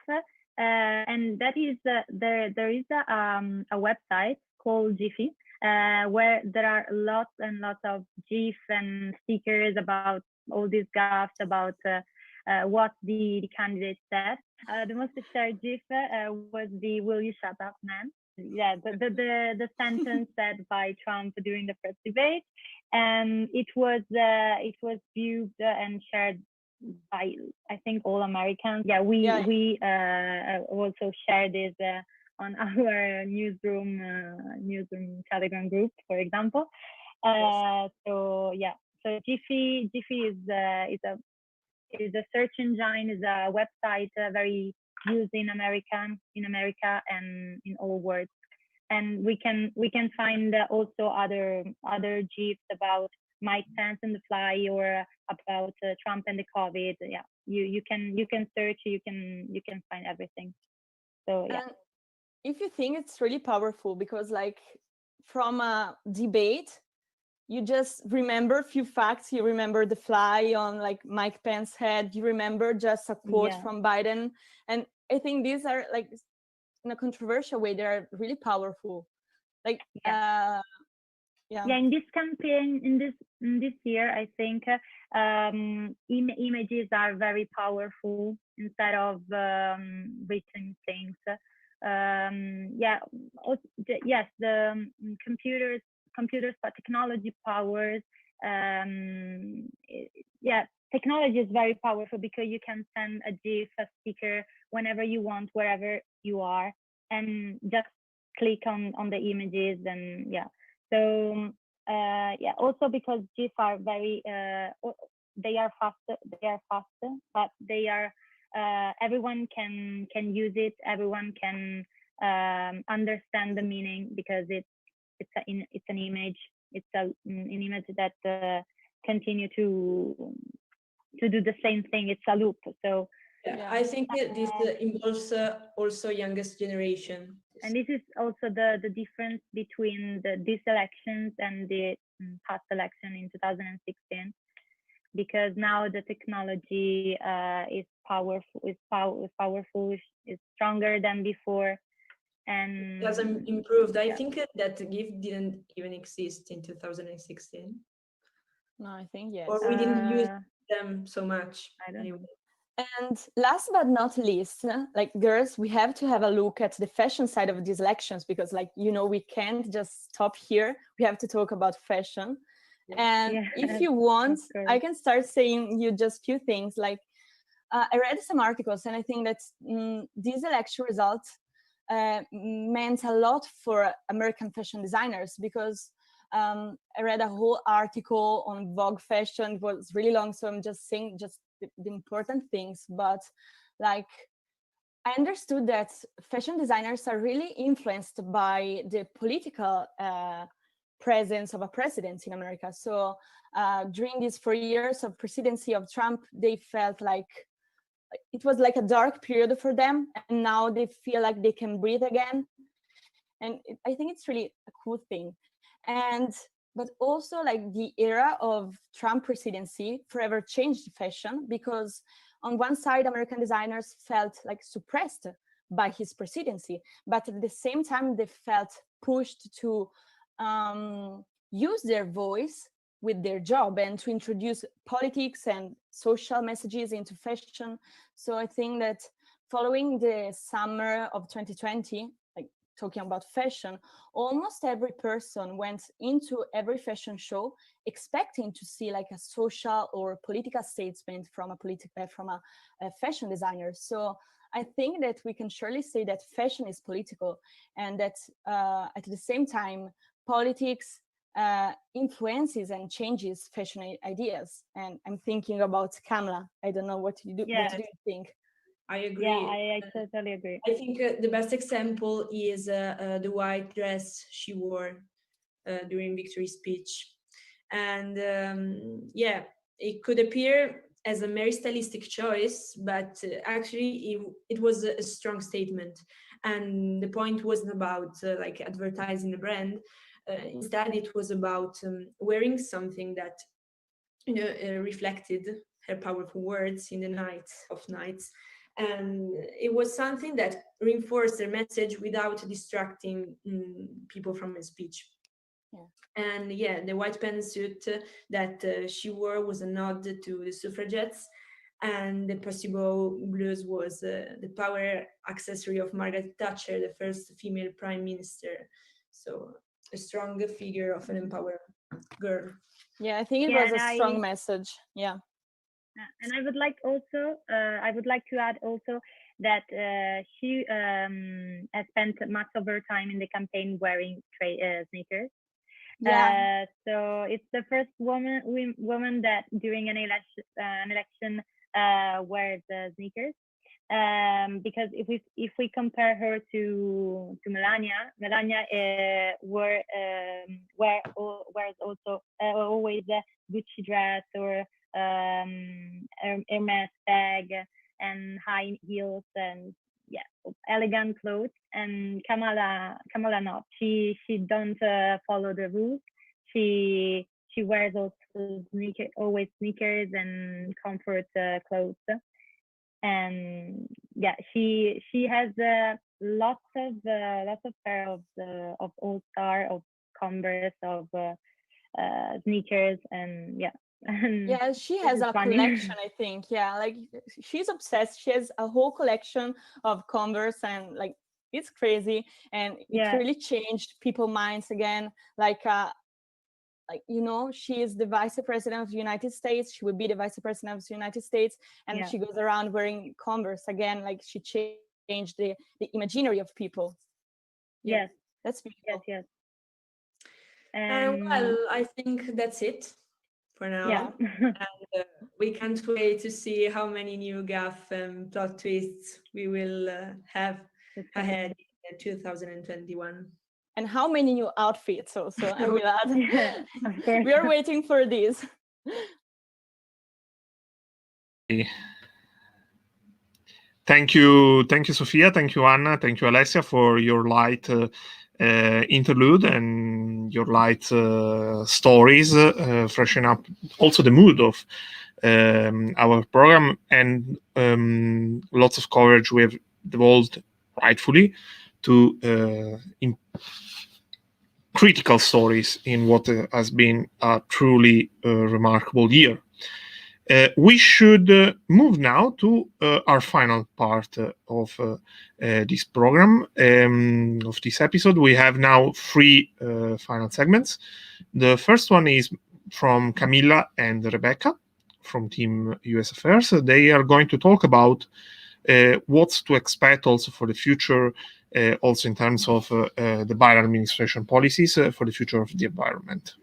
and that is there is a website called Jiffy where there are lots and lots of GIF and stickers about all these gaffes about what the candidate said. The most shared GIF was the "Will you shut up, man?" Yeah, the sentence said by Trump during the first debate, and it was viewed and shared by I think all Americans. Yeah, we also share this on our newsroom Telegram group, for example. So Jiffy is a search engine, is a website very used in America and in all worlds. And we can find also other GIFs about Mike Pence and the fly or about Trump and the COVID. Yeah, you can search, you can find everything. So yeah. And if you think it's really powerful because like from a debate, you just remember a few facts. You remember the fly on like Mike Pence's head. You remember just a quote from Biden. And I think these are like, in a controversial way, they're really powerful. Like, in this campaign, in this year, I think images are very powerful instead of written things. The computers but technology powers. Technology is very powerful because you can send a GIF, a sticker whenever you want, wherever you are, and just click on the images and also because GIFs are very they are faster, but they are everyone can use it, everyone can understand the meaning because it's an image, it's an image that continue to do the same thing. It's a loop. So I think this involves also youngest generation. And this is also the difference between these elections and the past election in 2016, because now the technology is powerful, is stronger than before. And it has improved. I think that GIF didn't even exist in 2016. No, I think yes. Or we didn't use them so much anyway. And last but not least, like girls, we have to have a look at the fashion side of these elections because, like, we can't just stop here. We have to talk about fashion. And if you want, I can start saying you just a few things. Like, I read some articles, and I think that these election results meant a lot for American fashion designers because I read a whole article on Vogue fashion. It was really long, so I'm just saying the important things. But like, I understood that fashion designers are really influenced by the political presence of a president in America. So during these 4 years of presidency of Trump, they felt like it was like a dark period for them, and now they feel like they can breathe again. And I think it's really a cool thing. But also, like, the era of Trump presidency forever changed fashion because on one side, American designers felt like suppressed by his presidency, but at the same time, they felt pushed to use their voice with their job and to introduce politics and social messages into fashion. So I think that following the summer of 2020, like talking about fashion, almost every person went into every fashion show expecting to see like a social or political statement from a fashion designer. So I think that we can surely say that fashion is political, and that at the same time, politics influences and changes fashion ideas. And I'm thinking about Kamla. I don't know what you do. Yeah. What do you think? I agree. Yeah, I totally agree. I think the best example is the white dress she wore during Victory's speech. And yeah, it could appear as a mere stylistic choice, but actually it was a strong statement. And the point wasn't about like advertising the brand. Instead, it was about wearing something that reflected her powerful words in the night of nights. And it was something that reinforced her message without distracting people from her speech. Yeah. And yeah, the white pantsuit that she wore was a nod to the suffragettes, and the possible blues was the power accessory of Margaret Thatcher, the first female prime minister. So a strong figure of an empowered girl. Yeah, I think it was a strong message. Yeah. And I would like to add also that she has spent much of her time in the campaign wearing sneakers. Yeah. So it's the first woman that during an election wears sneakers. Because if we compare her to Melania wears also always a Gucci dress or Hermes bag and high heels and elegant clothes. And Kamala not. She don't follow the rules. She wears also always sneakers and comfort clothes. And yeah, she has lots of pair of All Star, of Converse, of sneakers, and yeah. Yeah, she has a collection, I think. Yeah, like she's obsessed. She has a whole collection of Converse, and like it's crazy, and it really changed people's minds again. Like you know, she is the vice president of the United States. She will be the vice president of the United States, and she goes around wearing Converse again. Like she changed the imaginary of people. Yes, that's beautiful. Yes. Well, I think that's it for now. Yeah. And we can't wait to see how many new gaffe and plot twists we will have ahead in 2021. And how many new outfits also, I will add. Yeah, of course. We are waiting for this. Thank you, Sofia. Thank you, Anna. Thank you, Alessia, for your light interlude and your light stories, freshen up also the mood of our program, and lots of coverage we have devolved rightfully to critical stories in what has been a truly remarkable year. We should move now to our final part of this program, of this episode. We have now 3 final segments. The first one is from Camilla and Rebecca from Team US Affairs. They are going to talk about what's to expect also for the future, also in terms of the Biden administration policies for the future of the environment.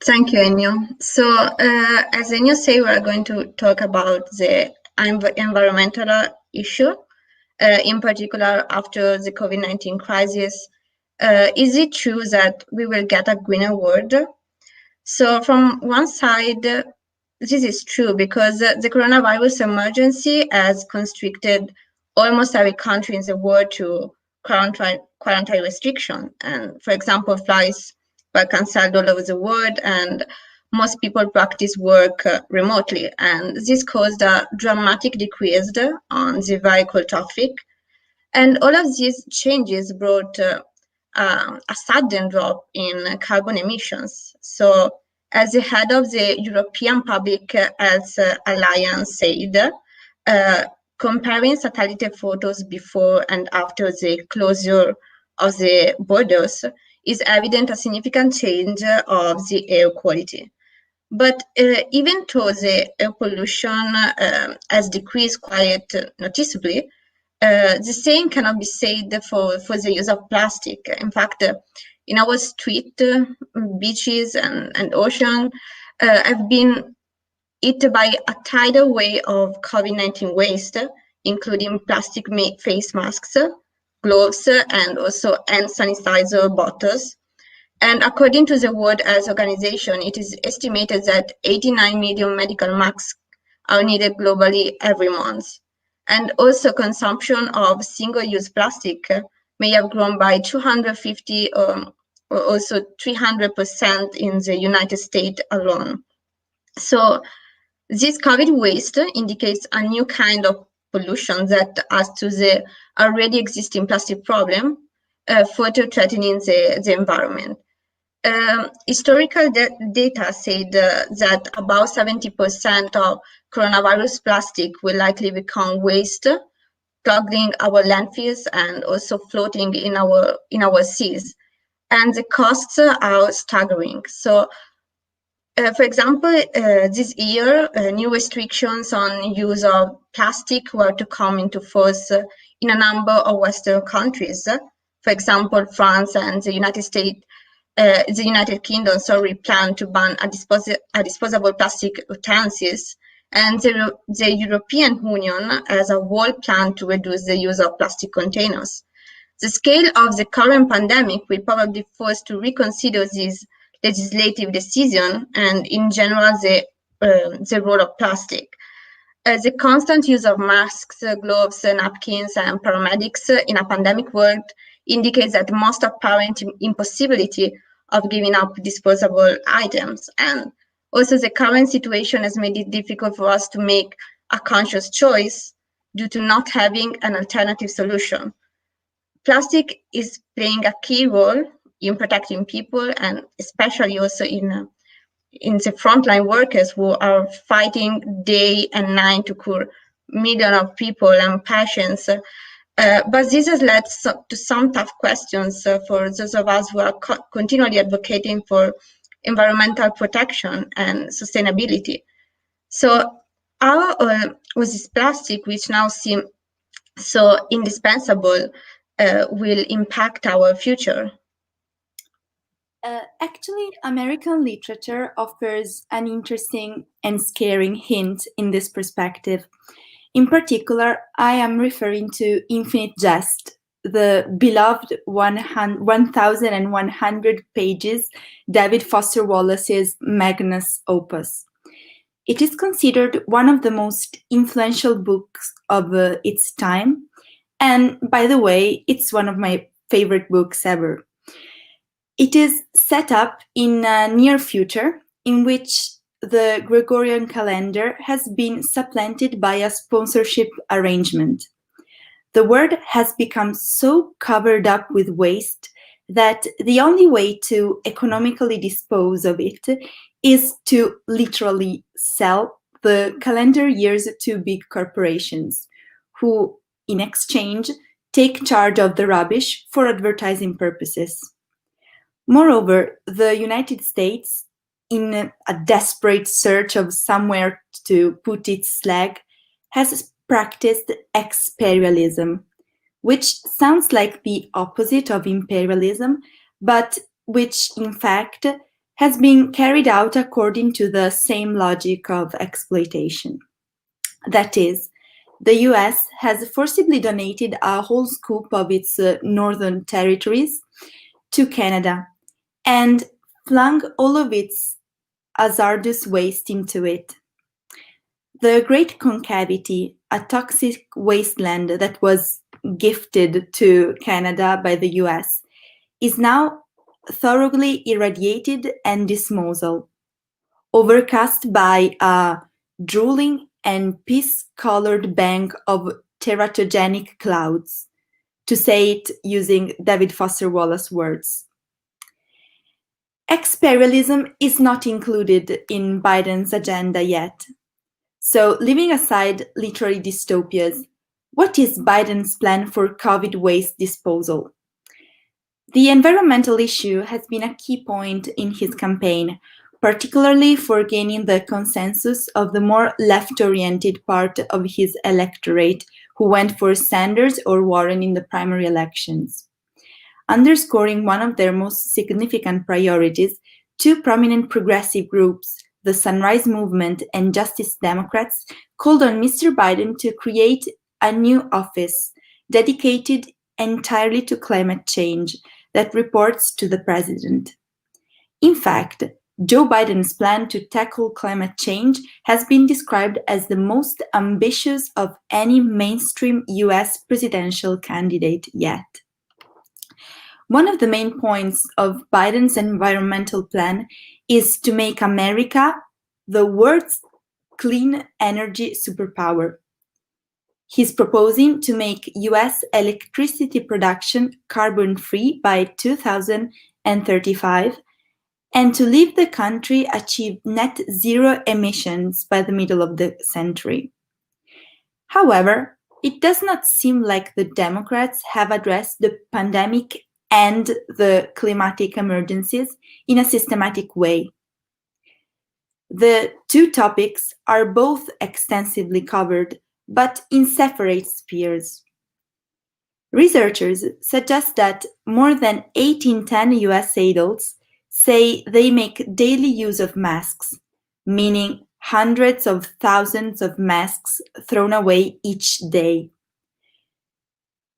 Thank you, Ennio. So, as Ennio said, we are going to talk about the environmental issue, in particular after the COVID-19 crisis. Is it true that we will get a greener world? So, from one side, this is true because the coronavirus emergency has constricted almost every country in the world to quarantine restriction. And, for example, flights were cancelled all over the world, and most people practice work remotely. And this caused a dramatic decrease on the vehicle traffic. And all of these changes brought a sudden drop in carbon emissions. So, as the head of the European Public Health Alliance said, comparing satellite photos before and after the closure of the borders is evident a significant change of the air quality. But even though the air pollution has decreased quite noticeably, the same cannot be said for the use of plastic. In fact, in our street, beaches and ocean have been hit by a tidal wave of COVID-19 waste, including plastic-made face masks, gloves, and also hand sanitizer bottles. And according to the World Health Organization, it is estimated that 89 million medical masks are needed globally every month. And also consumption of single-use plastic may have grown by 250 or also 300% in the United States alone. So this COVID waste indicates a new kind of pollution that adds to the already existing plastic problem, further threatening the environment. Historical data said that about 70% of coronavirus plastic will likely become waste, clogging our landfills and also floating in our seas. And the costs are staggering. So, for example, this year, new restrictions on use of plastic were to come into force in a number of Western countries. For example, France and the United Kingdom, plan to ban a disposable plastic utensils, and the European Union has a world plan to reduce the use of plastic containers. The scale of the current pandemic will probably force to reconsider this legislative decision and, in general, the role of plastic. The constant use of masks, gloves, napkins, and paramedics in a pandemic world indicates that most apparent impossibility of giving up disposable items. And also the current situation has made it difficult for us to make a conscious choice due to not having an alternative solution. Plastic is playing a key role in protecting people, and especially also in the frontline workers who are fighting day and night to cure millions of people and patients. But this has led to some tough questions for those of us who are continually advocating for environmental protection and sustainability. So how was this plastic, which now seems so indispensable, will impact our future? Actually, American literature offers an interesting and scaring hint in this perspective. In particular, I am referring to Infinite Jest, the beloved 1,100 pages David Foster Wallace's magnus opus. It is considered one of the most influential books of its time, and by the way, it's one of my favorite books ever. It is set up in a near future in which the Gregorian calendar has been supplanted by a sponsorship arrangement. The world has become so covered up with waste that the only way to economically dispose of it is to literally sell the calendar years to big corporations, who, in exchange, take charge of the rubbish for advertising purposes. Moreover, the United States, in a desperate search of somewhere to put its flag, has practiced experialism, which sounds like the opposite of imperialism, but which in fact has been carried out according to the same logic of exploitation. That is, the US has forcibly donated a whole scoop of its northern territories to Canada and flung all of its hazardous waste into it. The Great Concavity, a toxic wasteland that was gifted to Canada by the US, is now thoroughly irradiated and disposal, overcast by a drooling and piss-colored bank of teratogenic clouds, to say it using David Foster Wallace words. Experialism is not included in Biden's agenda yet. So, leaving aside literary dystopias, what is Biden's plan for COVID waste disposal? The environmental issue has been a key point in his campaign, particularly for gaining the consensus of the more left-oriented part of his electorate, who went for Sanders or Warren in the primary elections. Underscoring one of their most significant priorities, two prominent progressive groups, the Sunrise Movement and Justice Democrats, called on Mr. Biden to create a new office dedicated entirely to climate change that reports to the president. In fact, Joe Biden's plan to tackle climate change has been described as the most ambitious of any mainstream US presidential candidate yet. One of the main points of Biden's environmental plan is to make America the world's clean energy superpower. He's proposing to make US electricity production carbon-free by 2035 and to leave the country achieve net zero emissions by the middle of the century. However, it does not seem like the Democrats have addressed the pandemic and the climatic emergencies in a systematic way. The two topics are both extensively covered, but in separate spheres. Researchers suggest that more than 8 in 10 US adults say they make daily use of masks, meaning hundreds of thousands of masks thrown away each day.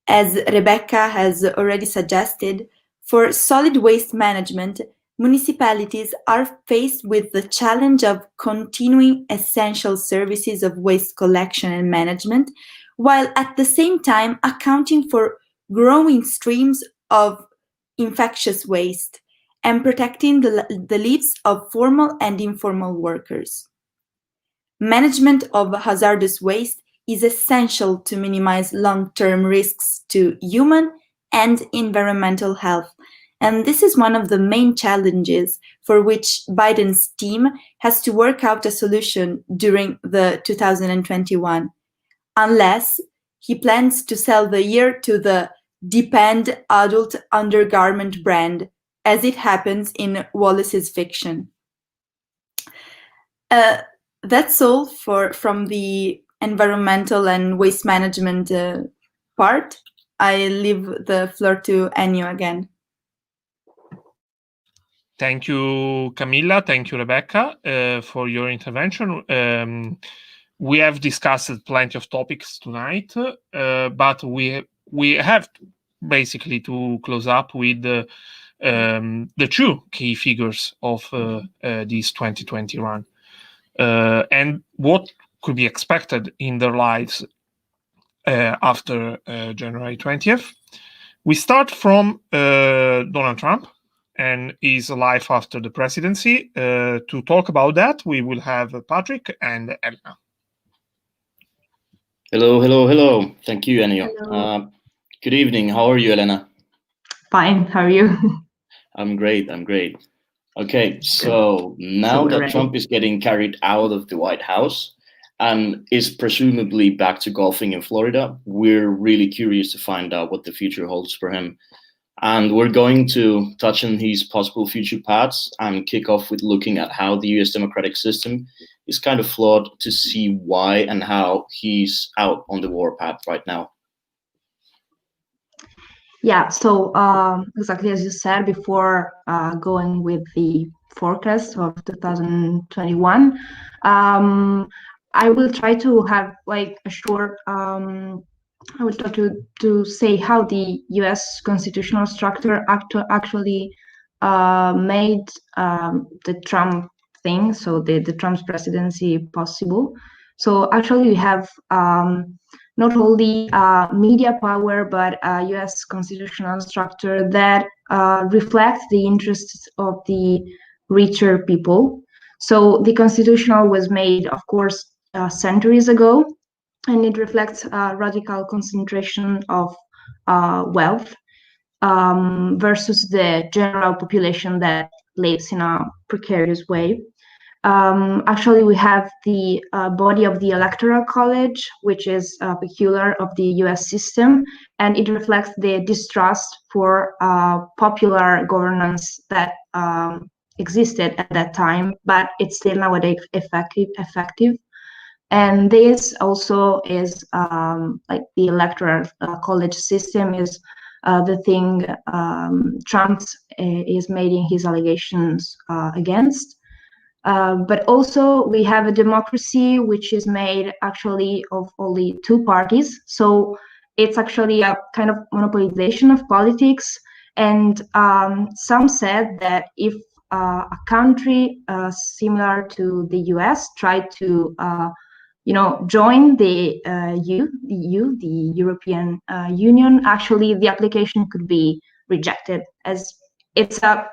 As Rebecca has already suggested, for solid waste management, municipalities are faced with the challenge of continuing essential services of waste collection and management, while at the same time accounting for growing streams of infectious waste and protecting the lives of formal and informal workers. Management of hazardous waste is essential to minimize long-term risks to human and environmental health, and this is one of the main challenges for which Biden's team has to work out a solution during the 2021, unless he plans to sell the year to the Depend adult undergarment brand, as it happens in Wallace's fiction. That's all from the environmental and waste management part. I leave the floor to Ennio again. Thank you, Camilla. Thank you, Rebecca, for your intervention. We have discussed plenty of topics tonight, but we have basically to close up with the two key figures of this 2020 run and what could be expected in their lives after January 20th. We start from Donald Trump and his life after the presidency. To talk about that, we will have Patrick and Elena. Hello. Thank you, Ennio. Good evening. How are you, Elena? Fine. How are you? I'm great. Okay, so now that Trump is getting carried out of the White House and is presumably back to golfing in Florida, we're really curious to find out what the future holds for him. And we're going to touch on his possible future paths and kick off with looking at how the US democratic system is kind of flawed to see why and how he's out on the warpath right now. Yeah, so exactly as you said before, going with the forecast of 2021, I will try to have like a short, I will try to say how the US constitutional structure actually made the Trump thing, so the Trump's presidency possible. So actually we have not only media power, but a US constitutional structure that reflects the interests of the richer people. So the constitutional was made, of course, centuries ago, and it reflects a radical concentration of wealth versus the general population that lives in a precarious way. Actually, we have the body of the Electoral College, which is peculiar of the US system, and it reflects the distrust for popular governance that existed at that time, but it's still nowadays effective. And this also is like the electoral college system is the thing Trump is making his allegations against. But also we have a democracy which is made actually of only two parties. So it's actually a kind of monopolization of politics. And some said that if a country similar to the US tried to join the EU, the European Union, actually the application could be rejected, as it's a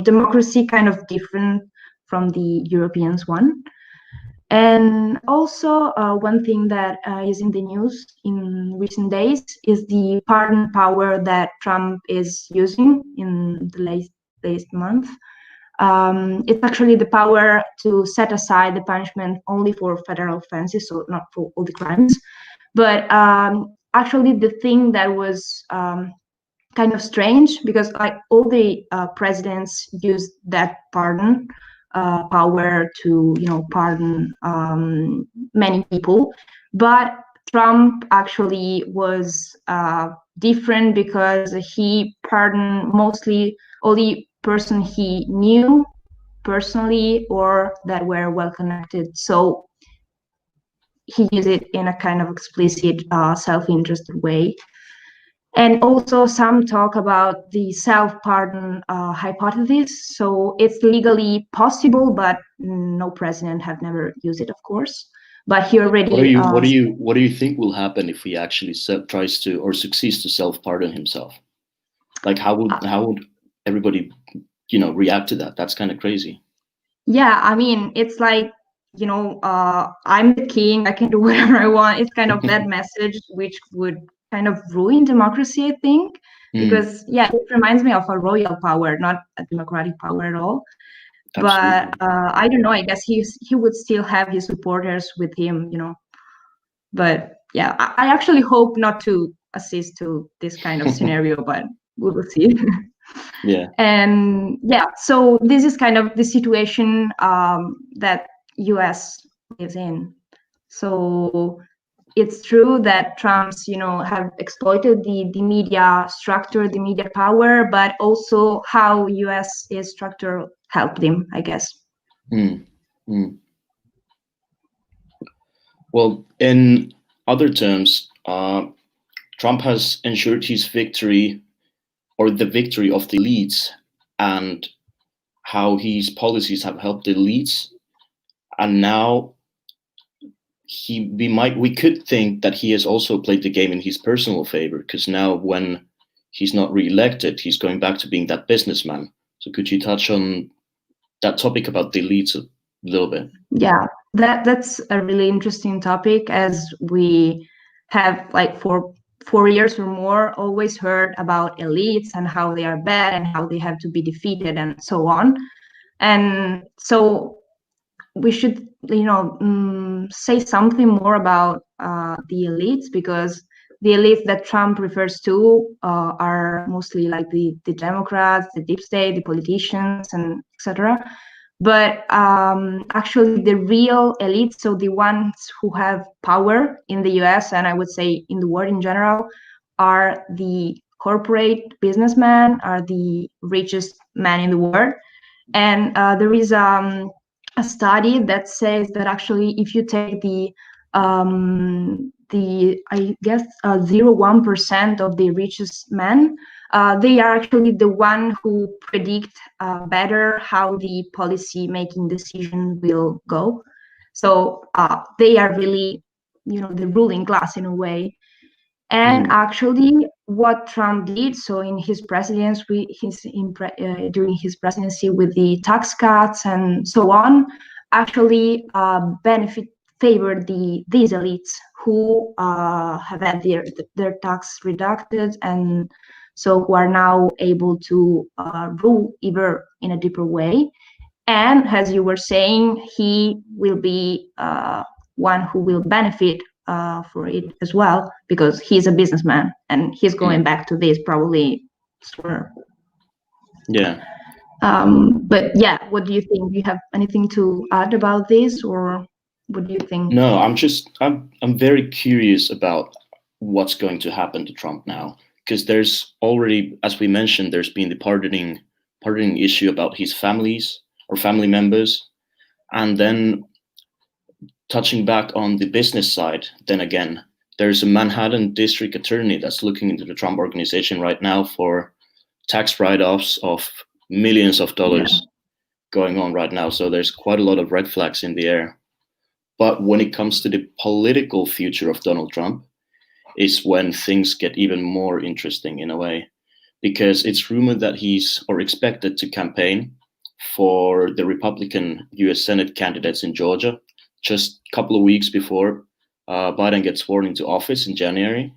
democracy kind of different from the Europeans one. And also one thing that is in the news in recent days is the pardon power that Trump is using in the latest month. It's actually the power to set aside the punishment only for federal offenses, so not for all the crimes. But actually the thing that was kind of strange, because all the presidents used that pardon power to pardon many people, but Trump actually was different because he pardoned mostly only person he knew personally or that were well connected. So he used it in a kind of explicit self-interested way. And also some talk about the self-pardon hypothesis. So it's legally possible, but no president have never used it, of course. But he already. What do you think will happen if he actually tries to or succeeds to self-pardon himself? Like how would everybody, react to that? That's kind of crazy. Yeah, I mean, it's like, I'm the king, I can do whatever I want. It's kind of that message, which would kind of ruin democracy, I think, because it reminds me of a royal power, not a democratic power at all. Absolutely. But I don't know, I guess he would still have his supporters with him, But yeah, I actually hope not to assist to this kind of scenario, but we will see. Yeah. And so this is kind of the situation that US lives in. So it's true that Trump's, have exploited the media structure, the media power, but also how US is structured helped him, I guess. Well, in other terms, Trump has ensured his victory or the victory of the elites and how his policies have helped the elites. And now we could think that he has also played the game in his personal favor, because now when he's not reelected, he's going back to being that businessman. So could you touch on that topic about the elites a little bit? Yeah, that's a really interesting topic, as we have like for 4 years or more always heard about elites and how they are bad and how they have to be defeated and so on. And so we should, say something more about the elites, because the elites that Trump refers to are mostly like the Democrats, the deep state, the politicians, and etc. But actually the real elites, so the ones who have power in the US and I would say in the world in general, are the corporate businessmen, are the richest men in the world. And there is a study that says that actually if you take the I guess 0.1% of the richest men, they are actually the one who predict better how the policy making decision will go. So they are really, the ruling class in a way. And actually, what Trump did, so in his presidency, during his presidency with the tax cuts and so on, actually favored these elites who have had their tax reduced, and so who are now able to rule even in a deeper way. And as you were saying, he will be one who will benefit for it as well, because he's a businessman and he's going back to this probably sooner. Yeah. But yeah, what do you think? Do you have anything to add about this, or what do you think? No, I'm very curious about what's going to happen to Trump now, because there's already, as we mentioned, there's been the pardoning issue about his families or family members, and then touching back on the business side, then again, there's a Manhattan district attorney that's looking into the Trump organization right now for tax write-offs of millions of dollars going on right now. So there's quite a lot of red flags in the air. But when it comes to the political future of Donald Trump, is when things get even more interesting in a way, because it's rumored that he's or expected to campaign for the Republican US Senate candidates in Georgia just a couple of weeks before Biden gets sworn into office in January.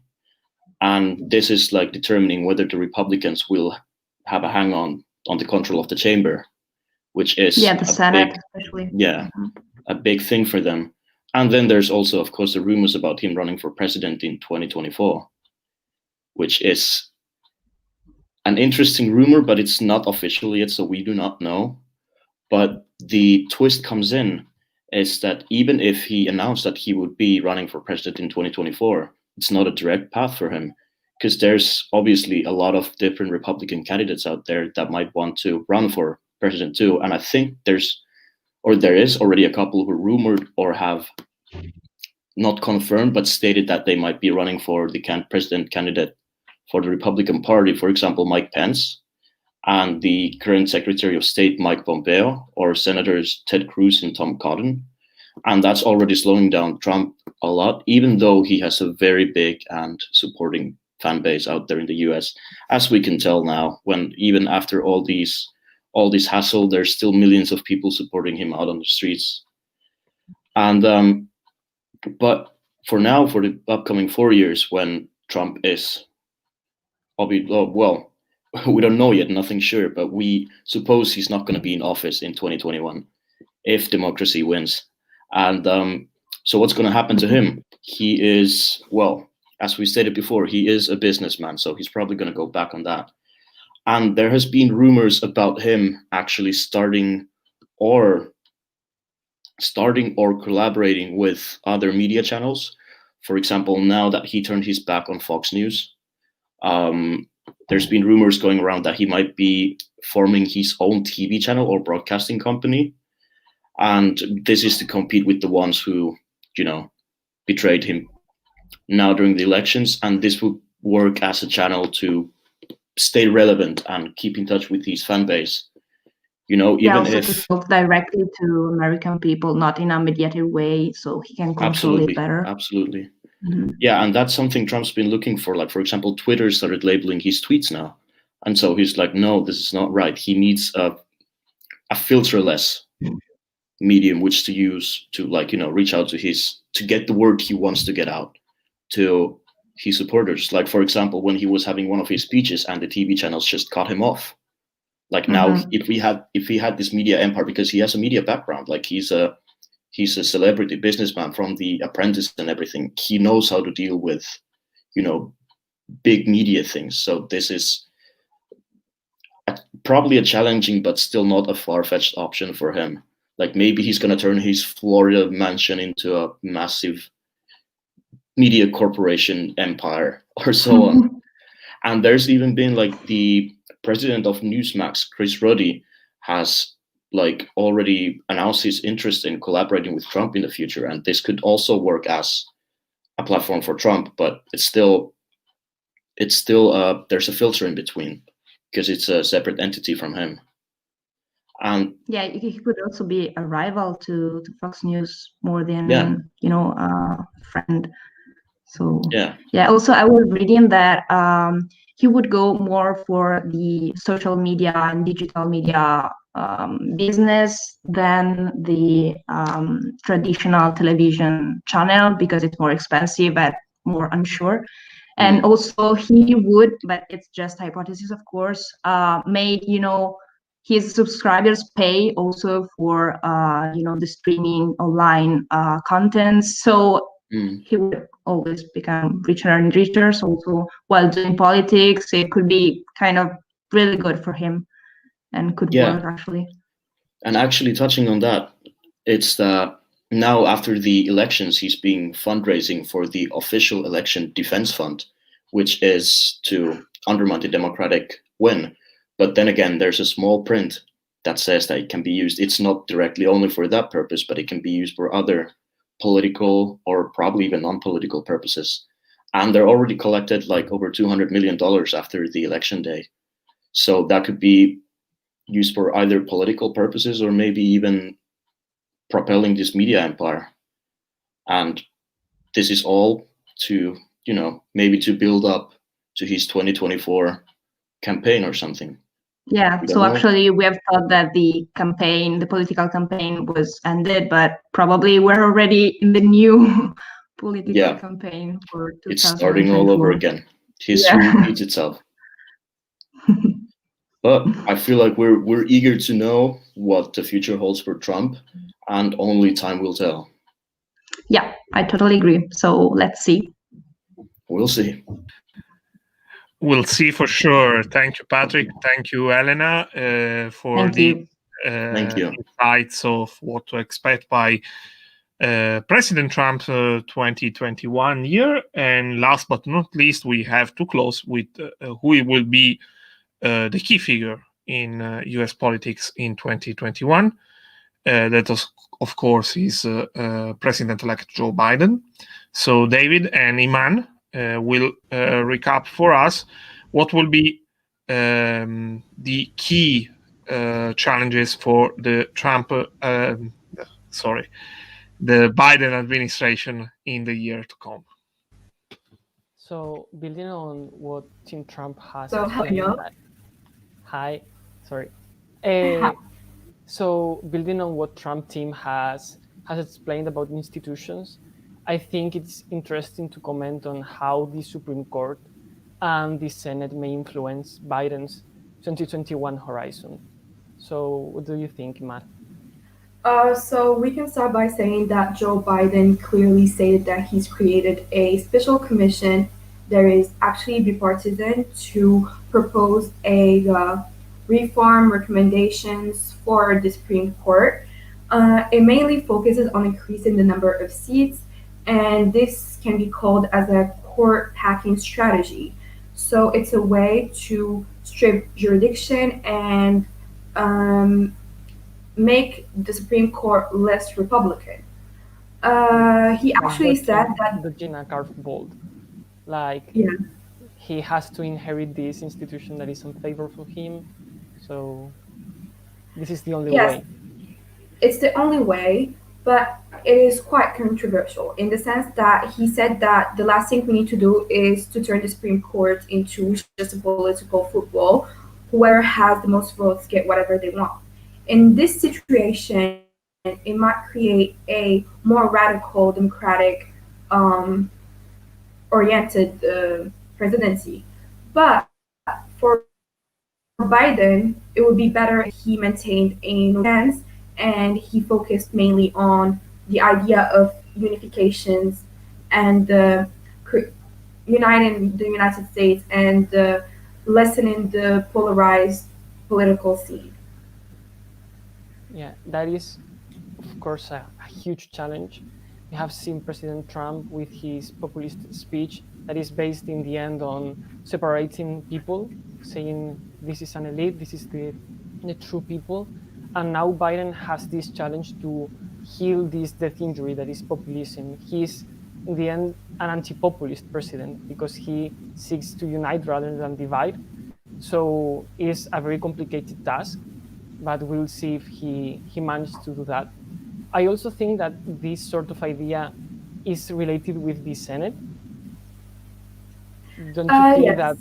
And this is like determining whether the Republicans will have a hang on the control of the chamber, which is the Senate especially. A big thing for them. And then there's also, of course, the rumors about him running for president in 2024, which is an interesting rumor, but it's not official yet, so we do not know. But the twist comes in is that even if he announced that he would be running for president in 2024, it's not a direct path for him, because there's obviously a lot of different Republican candidates out there that might want to run for president too. And I think there is already a couple who are rumored or have not confirmed, but stated that they might be running for the president candidate for the Republican Party. For example, Mike Pence and the current Secretary of State, Mike Pompeo, or Senators Ted Cruz and Tom Cotton. And that's already slowing down Trump a lot, even though he has a very big and supporting fan base out there in the US, as we can tell now, when even after all these hassle, there's still millions of people supporting him out on the streets. And but for now, for the upcoming 4 years, when Trump is, well, we don't know yet, nothing sure, but we suppose he's not going to be in office in 2021 if democracy wins. And so what's going to happen to him? He is, well, as we stated before, he is a businessman, so he's probably going to go back on that. And there has been rumors about him actually starting or collaborating with other media channels. For example, now that he turned his back on Fox News, there's been rumors going around that he might be forming his own TV channel or broadcasting company. And this is to compete with the ones who, betrayed him now during the elections. And this would work as a channel to stay relevant and keep in touch with his fan base. Even also if to talk directly to American people, not in a mediated way, so he can control it better. Absolutely. Yeah, and that's something Trump's been looking for. Like, for example, Twitter started labeling his tweets now. And so he's like, no, this is not right. He needs a filterless medium which to use to, reach out to get the word he wants to get out to his supporters. Like, for example, when he was having one of his speeches and the TV channels just cut him off. Like now, if he had this media empire, because he has a media background, like he's a celebrity businessman from The Apprentice and everything. He knows how to deal with, big media things. So this is probably a challenging, but still not a far-fetched option for him. Like maybe he's going to turn his Florida mansion into a massive media corporation empire or so on. And there's even been the president of Newsmax, Chris Rudy, has already announced his interest in collaborating with Trump in the future. And this could also work as a platform for Trump, but it's still there's a filter in between because it's a separate entity from him. And yeah, he could also be a rival to Fox News more than a friend. So yeah. Also, I was reading that he would go more for the social media and digital media business than the traditional television channel because it's more expensive and more unsure. And also he would, but it's just hypothesis, of course, made his subscribers pay also for the streaming online contents. So he would always become richer and richer. Also, while doing politics, it could be kind of really good for him. and could Yeah. work actually. And actually, touching on that, it's that now after the elections, he's been fundraising for the official election defense fund, which is to undermine the democratic win. But then again, there's a small print that says that it can be used. It's not directly only for that purpose, but it can be used for other political or probably even non-political purposes. And they're already collected like over $200 million after the election day. So that could be used for either political purposes or maybe even propelling this media empire. And this is all to, maybe to build up to his 2024 campaign or something. Yeah, so actually we have thought that the political campaign was ended, but probably we're already in the new political campaign for 2024. It's starting all over again. History repeats itself. But I feel like we're eager to know what the future holds for Trump, and only time will tell. Yeah, I totally agree. So let's see. We'll see. We'll see for sure. Thank you, Patrick. Thank you, Elena, for the insights of what to expect by President Trump 2021 year. And last but not least, we have to close with who will be the key figure in US politics in 2021. That was, of course, is President-elect Joe Biden. So David and Iman will recap for us what will be the key challenges for the the Biden administration in the year to come. So building on what Team Trump has So, explained, so building on what Trump team has explained about institutions, I think it's interesting to comment on how the Supreme Court and the Senate may influence Biden's 2021 horizon. So what do you think, Matt? So we can start by saying that Joe Biden clearly stated that he's created a special commission that is actually bipartisan to propose a reform recommendations for the Supreme Court. It mainly focuses on increasing the number of seats, and this can be called as a court packing strategy. So it's a way to strip jurisdiction and make the Supreme Court less Republican. He actually said that Virginia carved bold, he has to inherit this institution that is unfavorable for him. So this is the only way. It's the only way, but it is quite controversial in the sense that he said that the last thing we need to do is to turn the Supreme Court into just a political football. Whoever has the most votes get whatever they want. In this situation, it might create a more radical, democratic oriented presidency. But for Biden, it would be better if he maintained a stance and he focused mainly on the idea of unifications and uniting the United States and lessening the polarized political scene. Yeah, that is, of course, a huge challenge. We have seen President Trump with his populist speech that is based in the end on separating people, saying this is an elite, this is the true people. And now Biden has this challenge to heal this death injury that is populism. He's, in the end, an anti-populist president because he seeks to unite rather than divide. So it's a very complicated task, but we'll see if he managed to do that. I also think that this sort of idea is related with the Senate. Don't you think that?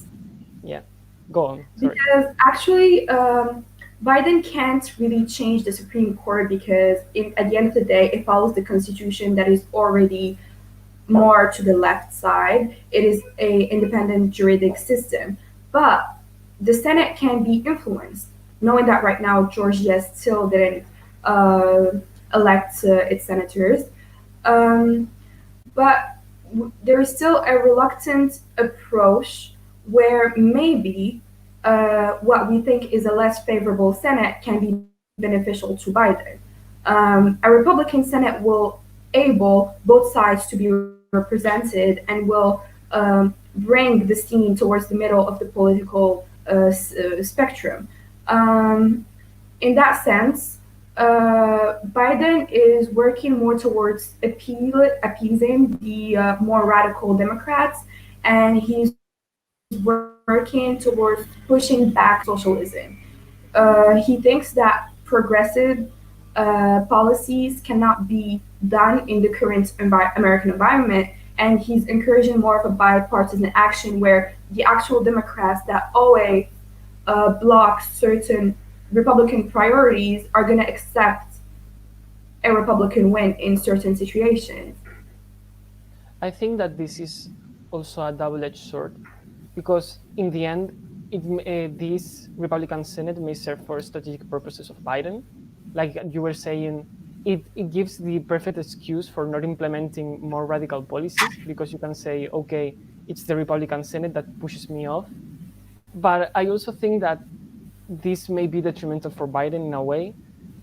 Yeah, go on. Sorry. Because actually, Biden can't really change the Supreme Court because at the end of the day, it follows the Constitution that is already more to the left side. It is an independent juridic system. But the Senate can be influenced, knowing that right now Georgia still didn't elect its senators. But there is still a reluctant approach where maybe what we think is a less favorable Senate can be beneficial to Biden. A Republican Senate will able both sides to be represented and will bring this team towards the middle of the political spectrum. In that sense, Biden is working more towards appeasing the more radical Democrats, and he's working towards pushing back socialism. He thinks that progressive policies cannot be done in the current American environment, and he's encouraging more of a bipartisan action where the actual Democrats that always block certain Republican priorities are going to accept a Republican win in certain situations. I think that this is also a double-edged sword, because in the end, this Republican Senate may serve for strategic purposes of Biden. Like you were saying, it gives the perfect excuse for not implementing more radical policies, because you can say, okay, it's the Republican Senate that pushes me off. But I also think that this may be detrimental for Biden in a way,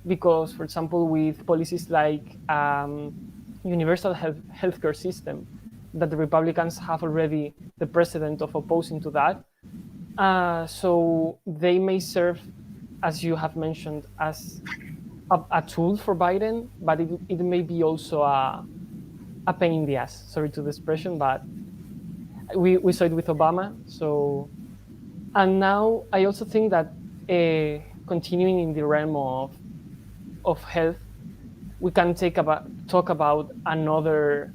because, for example, with policies like universal healthcare system, that the Republicans have already the precedent of opposing to that. So they may serve, as you have mentioned, as a tool for Biden, but it may be also a pain in the ass. Sorry to the expression, but we saw it with Obama. So, and now I also think that continuing in the realm of health, we can talk about another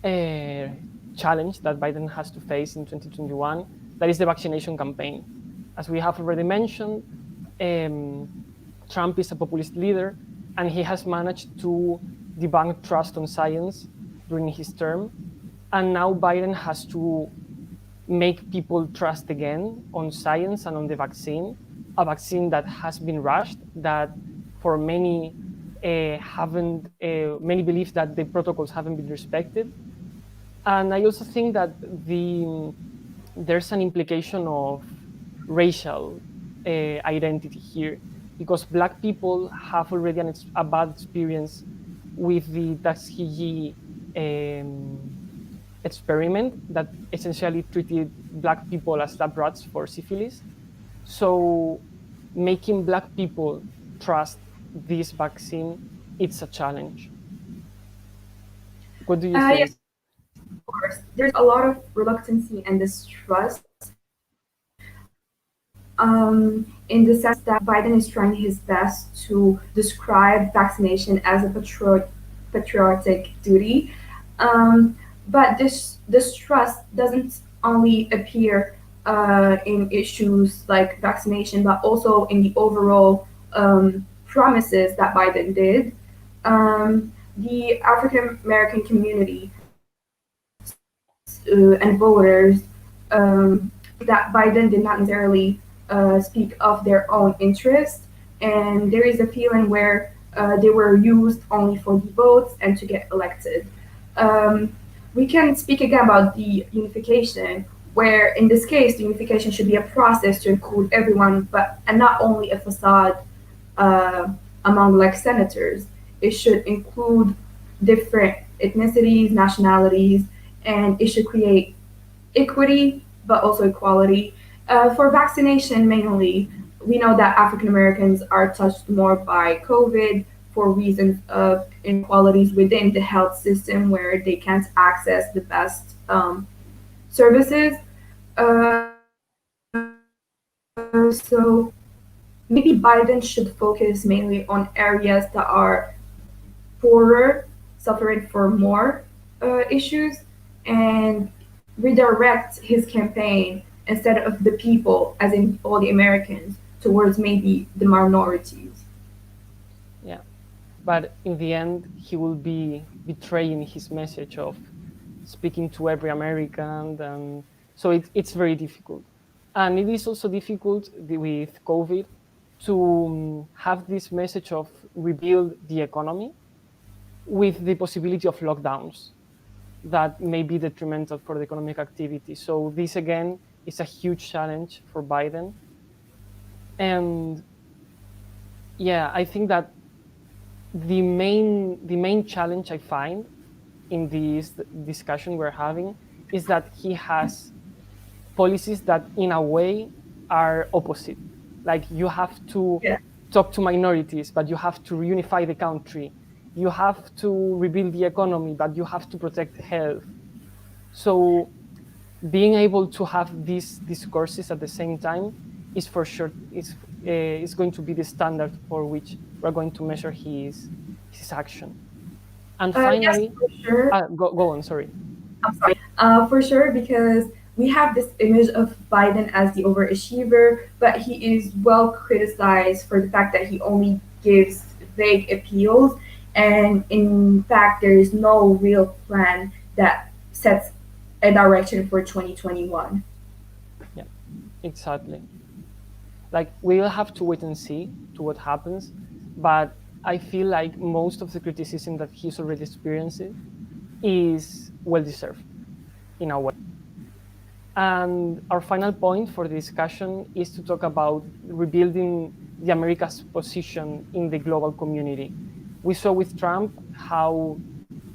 challenge that Biden has to face in 2021. That is the vaccination campaign. As we have already mentioned, Trump is a populist leader, and he has managed to debunk trust on science during his term. And now Biden has to make people trust again on science and on the vaccine, a vaccine that has been rushed, that for many many believe that the protocols haven't been respected. And I also think that there's an implication of racial identity here, because Black people have already a bad experience with the Tuskegee experiment that essentially treated Black people as lab rats for syphilis. So making Black people trust this vaccine, it's a challenge. What do you think? Yes, of course. There's a lot of reluctancy and distrust in the sense that Biden is trying his best to describe vaccination as a patriotic duty. But this distrust doesn't only appear in issues like vaccination, but also in the overall promises that Biden did. The African American community and voters that Biden did not necessarily speak of their own interest, and there is a feeling where they were used only for the votes and to get elected. We can speak again about the unification, where in this case the unification should be a process to include everyone, and not only a facade among like senators. It should include different ethnicities, nationalities, and it should create equity but also equality. For vaccination, mainly, we know that African Americans are touched more by COVID for reasons of inequalities within the health system where they can't access the best services. So maybe Biden should focus mainly on areas that are poorer, suffering for more issues, and redirect his campaign instead of the people, as in all the Americans, towards maybe the minorities. Yeah, but in the end, he will be betraying his message of speaking to every American, and so it's very difficult. And it is also difficult with COVID to have this message of rebuild the economy with the possibility of lockdowns that may be detrimental for the economic activity. So this again is a huge challenge for Biden. And yeah, I think that the main challenge I find in this discussion we're having is that he has policies that in a way are opposite. Like you have to talk to minorities, but you have to reunify the country. You have to rebuild the economy, but you have to protect health. So being able to have these discourses at the same time is for sure is going to be the standard for which we're going to measure his action. And finally, yes, for sure. Go on. Sorry. I'm sorry. For sure, because we have this image of Biden as the overachiever, but he is well criticized for the fact that he only gives vague appeals, and in fact, there is no real plan that sets a direction for 2021. Yeah, exactly. Like we'll have to wait and see to what happens, but I feel like most of the criticism that he's already experiencing is well deserved in a way. And our final point for the discussion is to talk about rebuilding the America's position in the global community. We saw with Trump how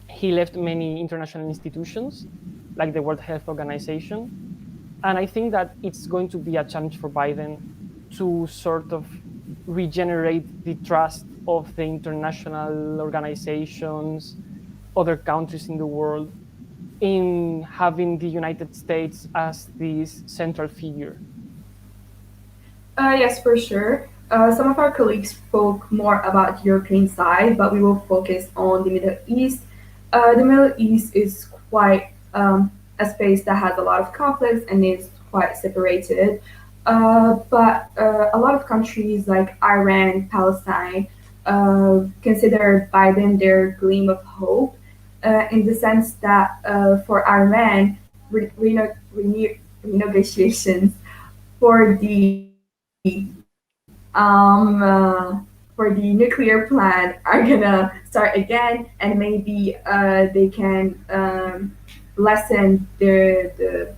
he left many international institutions, like the World Health Organization. And I think that it's going to be a challenge for Biden to sort of regenerate the trust of the international organizations, other countries in the world, in having the United States as this central figure. Yes, for sure. Some of our colleagues spoke more about the European side, but we will focus on the Middle East. The Middle East is quite a space that has a lot of conflicts and is quite separated. But a lot of countries like Iran, Palestine, consider Biden their gleam of hope, in the sense that for Iran, renegotiations for the for the nuclear plant are gonna start again, and maybe they can lessen the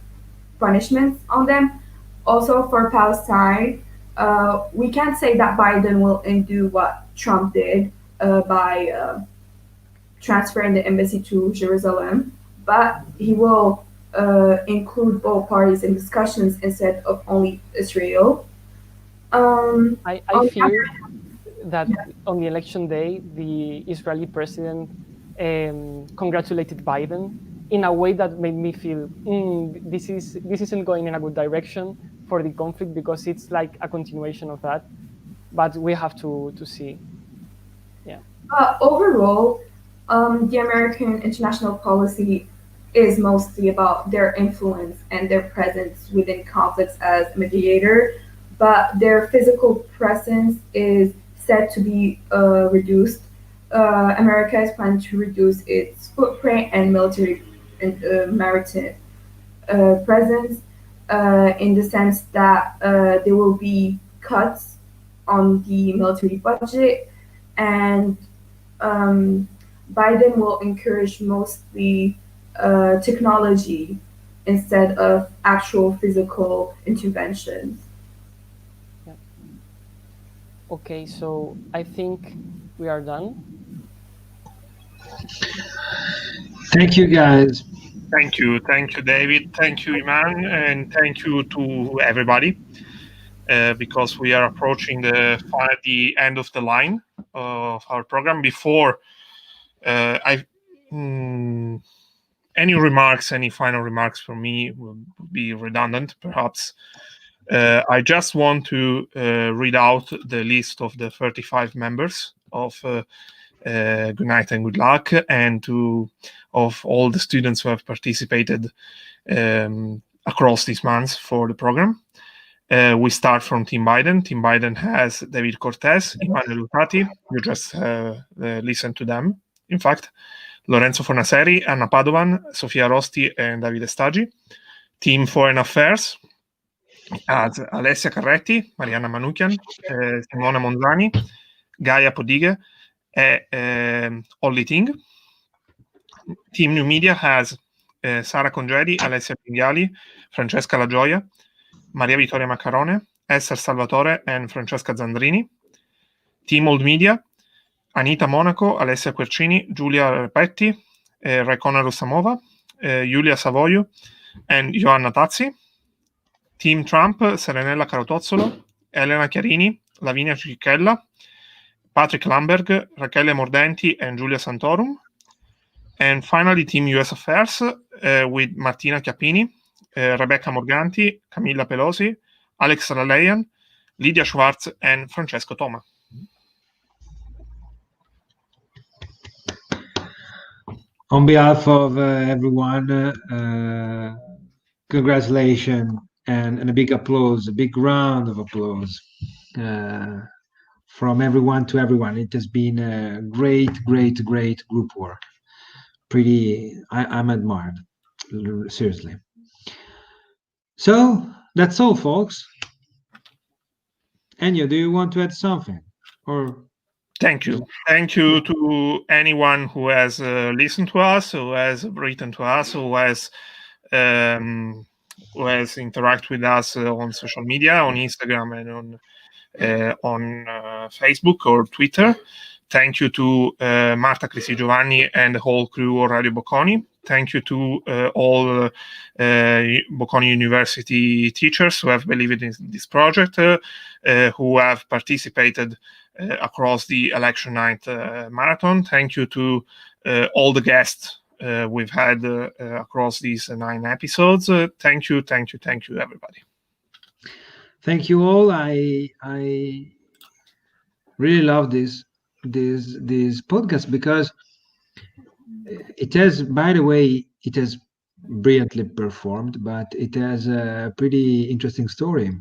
punishments on them. Also for Palestine, we can't say that Biden will undo what Trump did by transferring the embassy to Jerusalem, but he will include both parties in discussions instead of only Israel. I fear that on the election day, the Israeli president congratulated Biden in a way that made me feel this isn't going in a good direction for the conflict, because it's like a continuation of that. But we have to see. Yeah. Overall, the American international policy is mostly about their influence and their presence within conflicts as a mediator, but their physical presence is said to be reduced. America is planning to reduce its footprint and military and maritime presence, in the sense that there will be cuts on the military budget, and Biden will encourage mostly technology instead of actual physical interventions. Yeah. Okay, so I think we are done. Thank you, guys. Thank you, David. Thank you, Iman, and thank you to everybody. Because we are approaching the end of the line of our program. Before any final remarks from me would be redundant, perhaps. I just want to read out the list of the 35 members of Good Night and Good Luck, and of all the students who have participated across these months for the program. We start from Team Biden. Team Biden has David Cortez, Emmanuel Lutati. You just listen to them. In fact, Lorenzo Fornaciari, Anna Padovan, Sofia Rosti, and Davide Staggi. Team Foreign Affairs has Alessia Carretti, Mariana Manukian, Simona Monzani, Gaia Podighe, and Olli Ting. Team New Media has Sara Congedi, Alessia Pinghiali, Francesca La Gioia, Maria Vittoria Maccarone, Esther Salvatore and Francesca Zandrini. Team Old Media, Anita Monaco, Alessia Quercini, Giulia Repetti, Raikona Russamova, Giulia Savoio, and Joanna Tazzi. Team Trump, Serenella Carotozzolo, Elena Chiarini, Lavinia Cicchella, Patrick Lamberg, Rachele Mordenti, and Giulia Santorum. And finally, Team US Affairs with Martina Chiappini, Rebecca Morganti, Camilla Pelosi, Alex Laleyan, Lydia Schwartz, and Francesco Toma. On behalf of everyone, congratulations and a big applause, a big round of applause from everyone to everyone. It has been a great group work. I'm admired, seriously. So that's all, folks. Ennio, do you want to add something? Or Thank you. Thank you to anyone who has listened to us, who has written to us, who has interacted with us on social media, on Instagram and on Facebook or Twitter. Thank you to Marta Crisi Giovanni and the whole crew of Radio Bocconi. Thank you to all Bocconi University teachers who have believed in this project, who have participated across the election night marathon. Thank you to all the guests we've had across these 9 episodes. Thank you, everybody. Thank you all. I really love this podcast because it has, by the way, it has brilliantly performed, but it has a pretty interesting story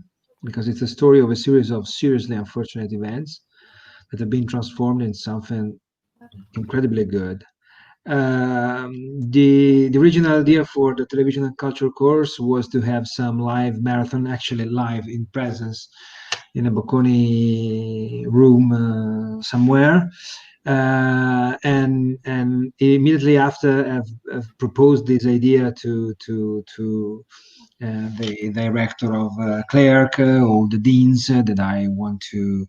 because it's a story of a series of seriously unfortunate events that have been transformed in something incredibly good. The original idea for the television and culture course was to have some live marathon, actually live in presence in a Bocconi room somewhere. And immediately after I've proposed this idea to the director of Clerk, all the deans that I want to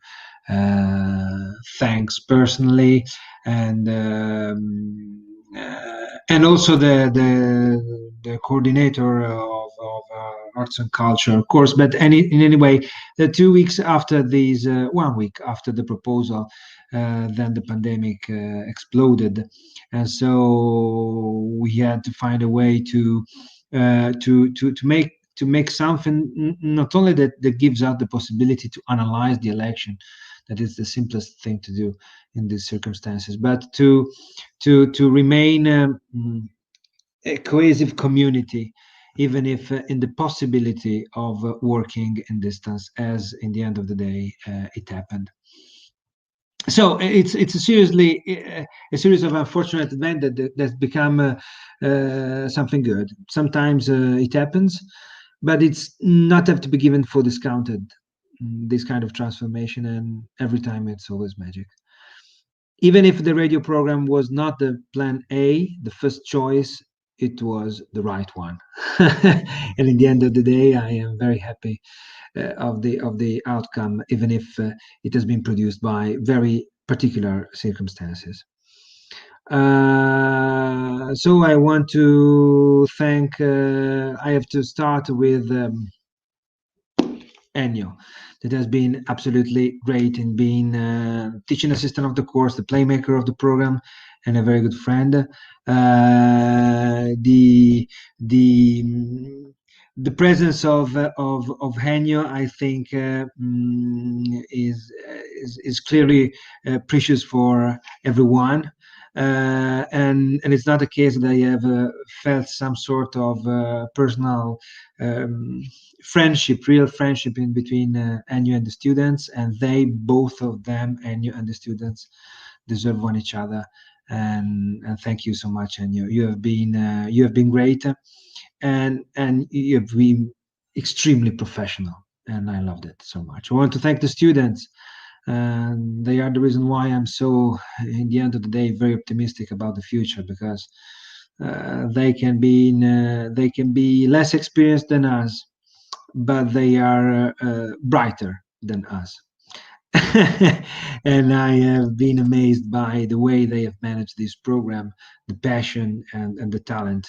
thanks personally, and also the coordinator of arts and culture, of course. But in any way, the 2 weeks after these, 1 week after the proposal, then the pandemic exploded, and so we had to find a way to make something not only that gives us the possibility to analyze the election, that is the simplest thing to do in these circumstances, but to remain a cohesive community, even if in the possibility of working in distance, as in the end of the day it happened. So it's a series of unfortunate events that's become something good. Sometimes it happens, but it's not have to be given for discounted, this kind of transformation, and every time it's always magic. Even if the radio program was not the plan A, the first choice, it was the right one. And in the end of the day, I am very happy of the outcome, even if it has been produced by very particular circumstances. So I want to thank. I have to start with Ennio, that has been absolutely great in being teaching assistant of the course, the playmaker of the program, and a very good friend. The presence of Ennio, I think, is clearly precious for everyone. And it's not a case that I have felt some sort of personal friendship, real friendship in between Ennio and the students, and they, both of them, Ennio and the students, deserve one each other. And thank you so much, Ennio. You have been great, and you have been extremely professional, and I loved it so much. I want to thank the students. And they are the reason why I'm so, in the end of the day, very optimistic about the future, because They can be less experienced than us, but they are brighter than us. And I have been amazed by the way they have managed this program, the passion and the talent.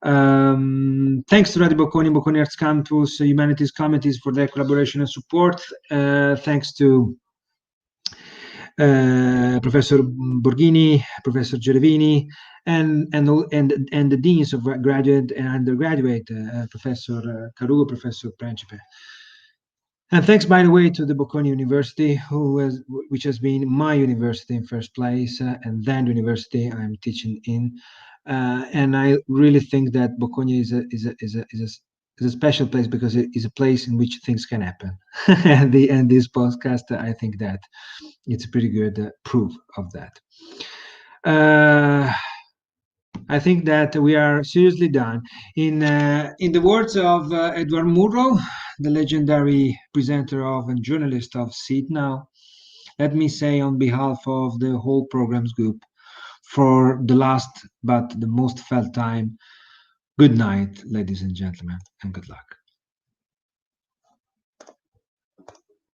Thanks to Radio Bocconi, Bocconi Arts Campus, Humanities Committees for their collaboration and support. Thanks to Professor Borghini, Professor Gerevini, and the deans of graduate and undergraduate, Professor Carugo, Professor Principe. And thanks, by the way, to the Bocconi University, which has been my university in first place, and then the university I'm teaching in. And I really think that Bocconi is a special place because it is a place in which things can happen. And this podcast, I think that it's a pretty good proof of that. I think that we are seriously done. In the words of Edward Murrow, the legendary presenter of and journalist of See It Now, let me say on behalf of the whole programs group, for the last but the most felt time, good night, ladies and gentlemen, and good luck.